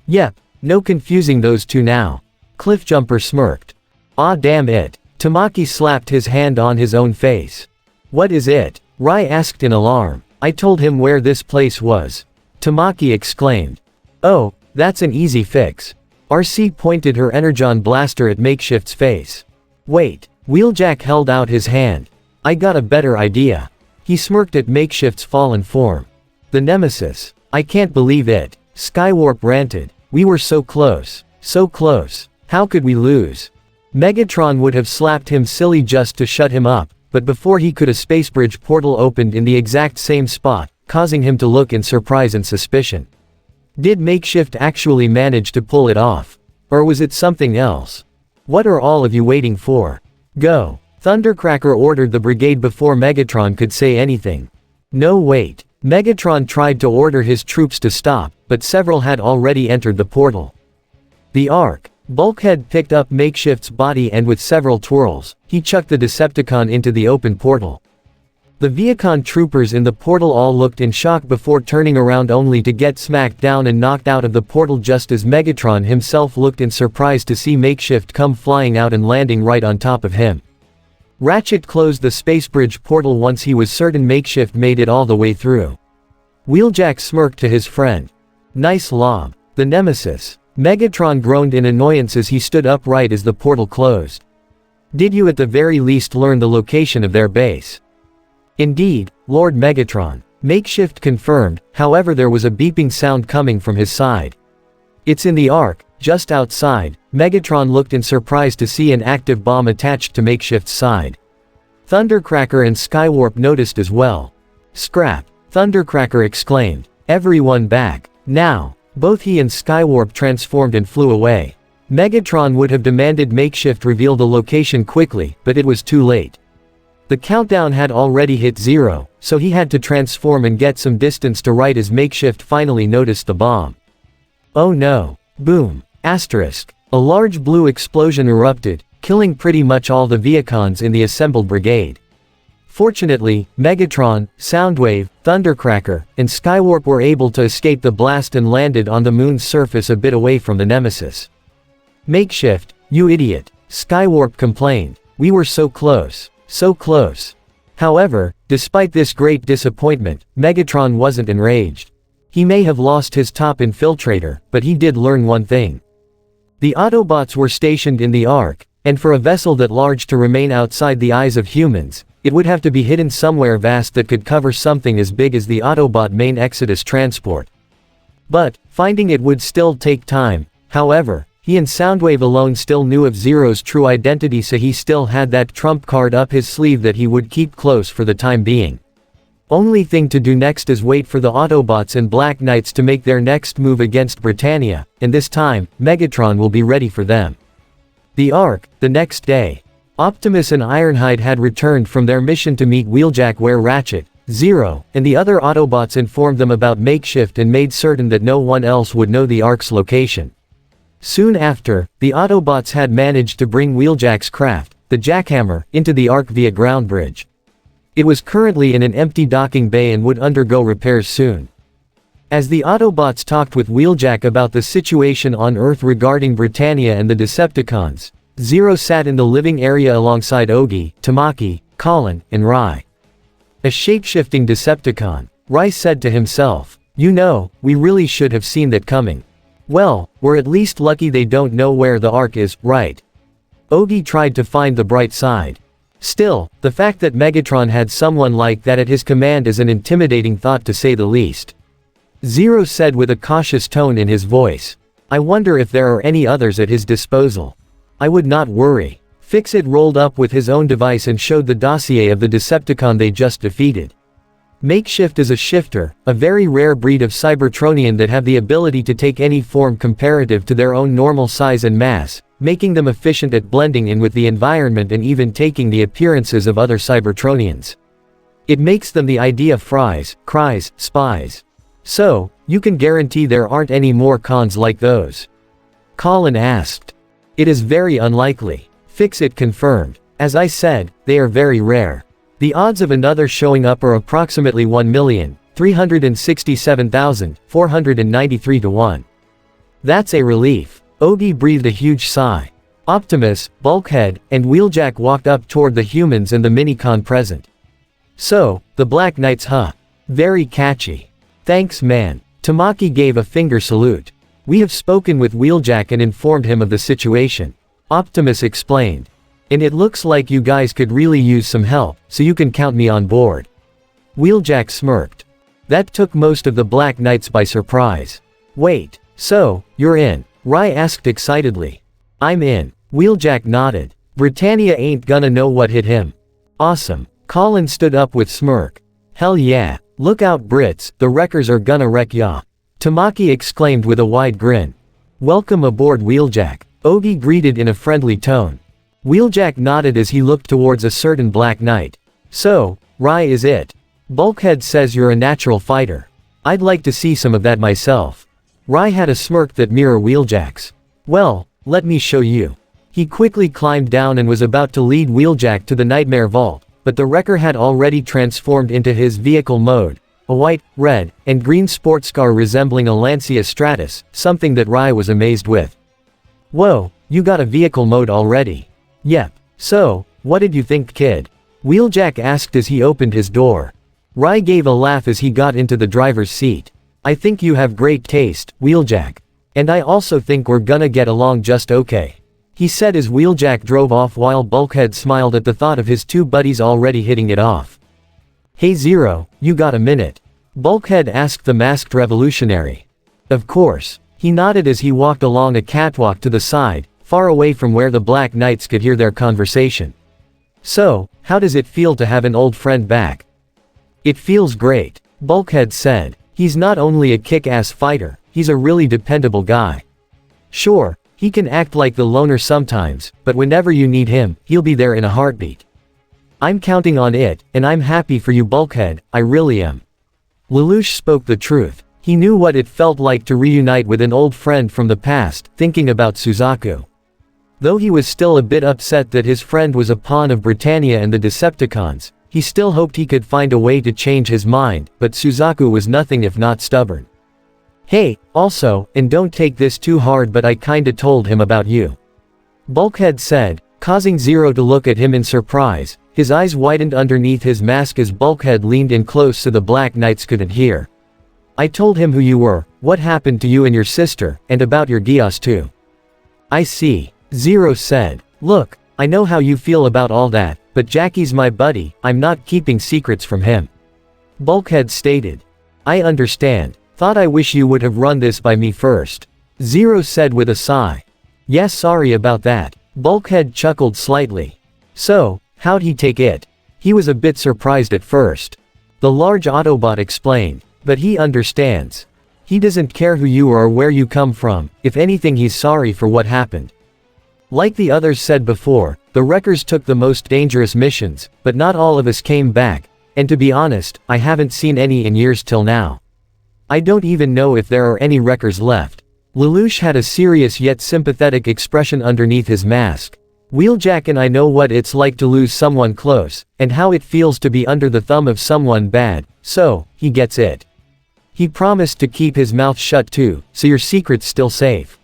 Yep, no confusing those two now. Cliffjumper smirked. Ah damn it. Tamaki slapped his hand on his own face. What is it? Rai asked in alarm. I told him where this place was. Tamaki exclaimed. Oh, that's an easy fix. RC pointed her energon blaster at Makeshift's face. Wait. Wheeljack held out his hand. I got a better idea. He smirked at Makeshift's fallen form. The Nemesis. I can't believe it. Skywarp ranted. We were so close. So close. How could we lose? Megatron would have slapped him silly just to shut him up, but before he could, a spacebridge portal opened in the exact same spot, causing him to look in surprise and suspicion. Did Makeshift actually manage to pull it off? Or was it something else? What are all of you waiting for? Go. Thundercracker ordered the brigade before Megatron could say anything. No wait. Megatron tried to order his troops to stop, but several had already entered the portal. The Ark. Bulkhead picked up Makeshift's body and with several twirls, he chucked the Decepticon into the open portal. The Viacon troopers in the portal all looked in shock before turning around only to get smacked down and knocked out of the portal just as Megatron himself looked in surprise to see Makeshift come flying out and landing right on top of him. Ratchet closed the spacebridge portal once he was certain Makeshift made it all the way through. Wheeljack smirked to his friend. Nice lob. The Nemesis. Megatron groaned in annoyance as he stood upright as the portal closed. Did you at the very least learn the location of their base? Indeed, Lord Megatron. Makeshift confirmed, however there was a beeping sound coming from his side. It's in the Ark, just outside. Megatron looked in surprise to see an active bomb attached to Makeshift's side. Thundercracker and Skywarp noticed as well. Scrap! Thundercracker exclaimed. Everyone back. Now! Both he and Skywarp transformed and flew away. Megatron would have demanded Makeshift reveal the location quickly, but it was too late. The countdown had already hit 0, so he had to transform and get some distance to right as Makeshift finally noticed the bomb. Oh no! Boom! Asterisk. A large blue explosion erupted, killing pretty much all the Viacons in the assembled brigade. Fortunately, Megatron, Soundwave, Thundercracker, and Skywarp were able to escape the blast and landed on the moon's surface a bit away from the Nemesis. Makeshift, you idiot! Skywarp complained. We were so close. So close. However, despite this great disappointment, Megatron wasn't enraged. He may have lost his top infiltrator, but he did learn one thing. The Autobots were stationed in the Ark, and for a vessel that large to remain outside the eyes of humans, it would have to be hidden somewhere vast that could cover something as big as the Autobot main Exodus transport. But, finding it would still take time. However, he and Soundwave alone still knew of Zero's true identity, so he still had that trump card up his sleeve that he would keep close for the time being. Only thing to do next is wait for the Autobots and Black Knights to make their next move against Britannia, and this time, Megatron will be ready for them. The Ark, the next day. Optimus and Ironhide had returned from their mission to meet Wheeljack where Ratchet, Zero, and the other Autobots informed them about Makeshift and made certain that no one else would know the Ark's location. Soon after, the Autobots had managed to bring Wheeljack's craft, the Jackhammer, into the Ark via ground bridge. It was currently in an empty docking bay and would undergo repairs soon. As the Autobots talked with Wheeljack about the situation on Earth regarding Britannia and the Decepticons, Zero sat in the living area alongside Ogi, Tamaki, Colin, and Rai. A shape-shifting Decepticon, Rai said to himself, "You know, we really should have seen that coming. Well, we're at least lucky they don't know where the Ark is, right?" Ogi tried to find the bright side. Still, the fact that Megatron had someone like that at his command is an intimidating thought to say the least. Zero said with a cautious tone in his voice. "I wonder if there are any others at his disposal. I would not worry." Fixit rolled up with his own device and showed the dossier of the Decepticon they just defeated. Makeshift is a shifter, a very rare breed of Cybertronian that have the ability to take any form comparative to their own normal size and mass, making them efficient at blending in with the environment and even taking the appearances of other Cybertronians. It makes them the idea fries, cries, spies. So, you can guarantee there aren't any more cons like those? Colin asked. It is very unlikely. Fixit confirmed. As I said, they are very rare. The odds of another showing up are approximately 1,367,493 to 1. That's a relief. Ogi breathed a huge sigh. Optimus, Bulkhead, and Wheeljack walked up toward the humans and the Minicon present. So, the Black Knights huh? Very catchy. Thanks man. Tamaki gave a finger salute. We have spoken with Wheeljack and informed him of the situation. Optimus explained. And it looks like you guys could really use some help, so you can count me on board. Wheeljack smirked. That took most of the Black Knights by surprise. Wait, so, you're in? Rai asked excitedly. I'm in. Wheeljack nodded. Britannia ain't gonna know what hit him. Awesome. Colin stood up with smirk. Hell yeah. Look out Brits, the wreckers are gonna wreck ya. Tamaki exclaimed with a wide grin. Welcome aboard Wheeljack. Ogi greeted in a friendly tone. Wheeljack nodded as he looked towards a certain Black Knight. So, Rai is it? Bulkhead says you're a natural fighter. I'd like to see some of that myself. Rai had a smirk that mirrored Wheeljack's. Well, let me show you. He quickly climbed down and was about to lead Wheeljack to the Nightmare Vault, but the wrecker had already transformed into his vehicle mode, a white, red, and green sports car resembling a Lancia Stratus, something that Rai was amazed with. Whoa, you got a vehicle mode already? Yep. So, what did you think kid? Wheeljack asked as he opened his door. Rai gave a laugh as he got into the driver's seat. I think you have great taste, Wheeljack. And I also think we're gonna get along just okay. He said as Wheeljack drove off while Bulkhead smiled at the thought of his two buddies already hitting it off. Hey Zero, you got a minute? Bulkhead asked the masked revolutionary. Of course. He nodded as he walked along a catwalk to the side, far away from where the Black Knights could hear their conversation. So, how does it feel to have an old friend back? It feels great, Bulkhead said. He's not only a kick-ass fighter, he's a really dependable guy. Sure, he can act like the loner sometimes, but whenever you need him, he'll be there in a heartbeat. I'm counting on it, and I'm happy for you, Bulkhead, I really am. Lelouch spoke the truth. He knew what it felt like to reunite with an old friend from the past, thinking about Suzaku. Though he was still a bit upset that his friend was a pawn of Britannia and the Decepticons, he still hoped he could find a way to change his mind, but Suzaku was nothing if not stubborn. Hey, also, and don't take this too hard, but I kinda told him about you. Bulkhead said, causing Zero to look at him in surprise. His eyes widened underneath his mask as Bulkhead leaned in close so the Black Knights couldn't hear. I told him who you were, what happened to you and your sister, and about your Geass too. I see, Zero said. Look, I know how you feel about all that, but Jackie's my buddy, I'm not keeping secrets from him. Bulkhead stated. I understand. Thought I wish you would have run this by me first. Zero said with a sigh. Yes, sorry about that. Bulkhead chuckled slightly. So, how'd he take it? He was a bit surprised at first. The large Autobot explained. But he understands. He doesn't care who you are or where you come from, if anything he's sorry for what happened. Like the others said before, the Wreckers took the most dangerous missions, but not all of us came back, and to be honest, I haven't seen any in years till now. I don't even know if there are any Wreckers left. Lelouch had a serious yet sympathetic expression underneath his mask. Wheeljack and I know what it's like to lose someone close, and how it feels to be under the thumb of someone bad, so, he gets it. He promised to keep his mouth shut too, so your secret's still safe.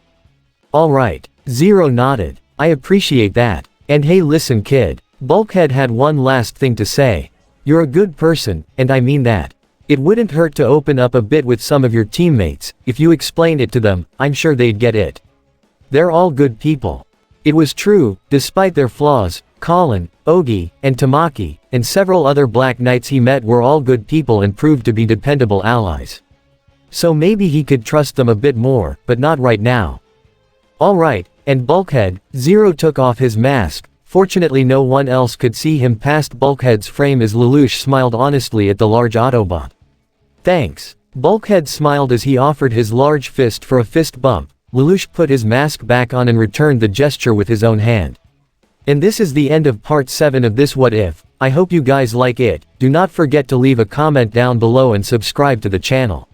Alright, Zero nodded. I appreciate that. And hey, listen kid, Bulkhead had one last thing to say. You're a good person, and I mean that. It wouldn't hurt to open up a bit with some of your teammates. If you explained it to them, I'm sure they'd get it. They're all good people. It was true, despite their flaws, Colin, Ogi, and Tamaki, and several other Black Knights he met were all good people and proved to be dependable allies. So maybe he could trust them a bit more, but not right now. Alright, and Bulkhead, Zero took off his mask. Fortunately no one else could see him past Bulkhead's frame as Lelouch smiled honestly at the large Autobot. Thanks. Bulkhead smiled as he offered his large fist for a fist bump. Lelouch put his mask back on and returned the gesture with his own hand. And this is the end of part 7 of this What If. I hope you guys like it. Do not forget to leave a comment down below and subscribe to the channel.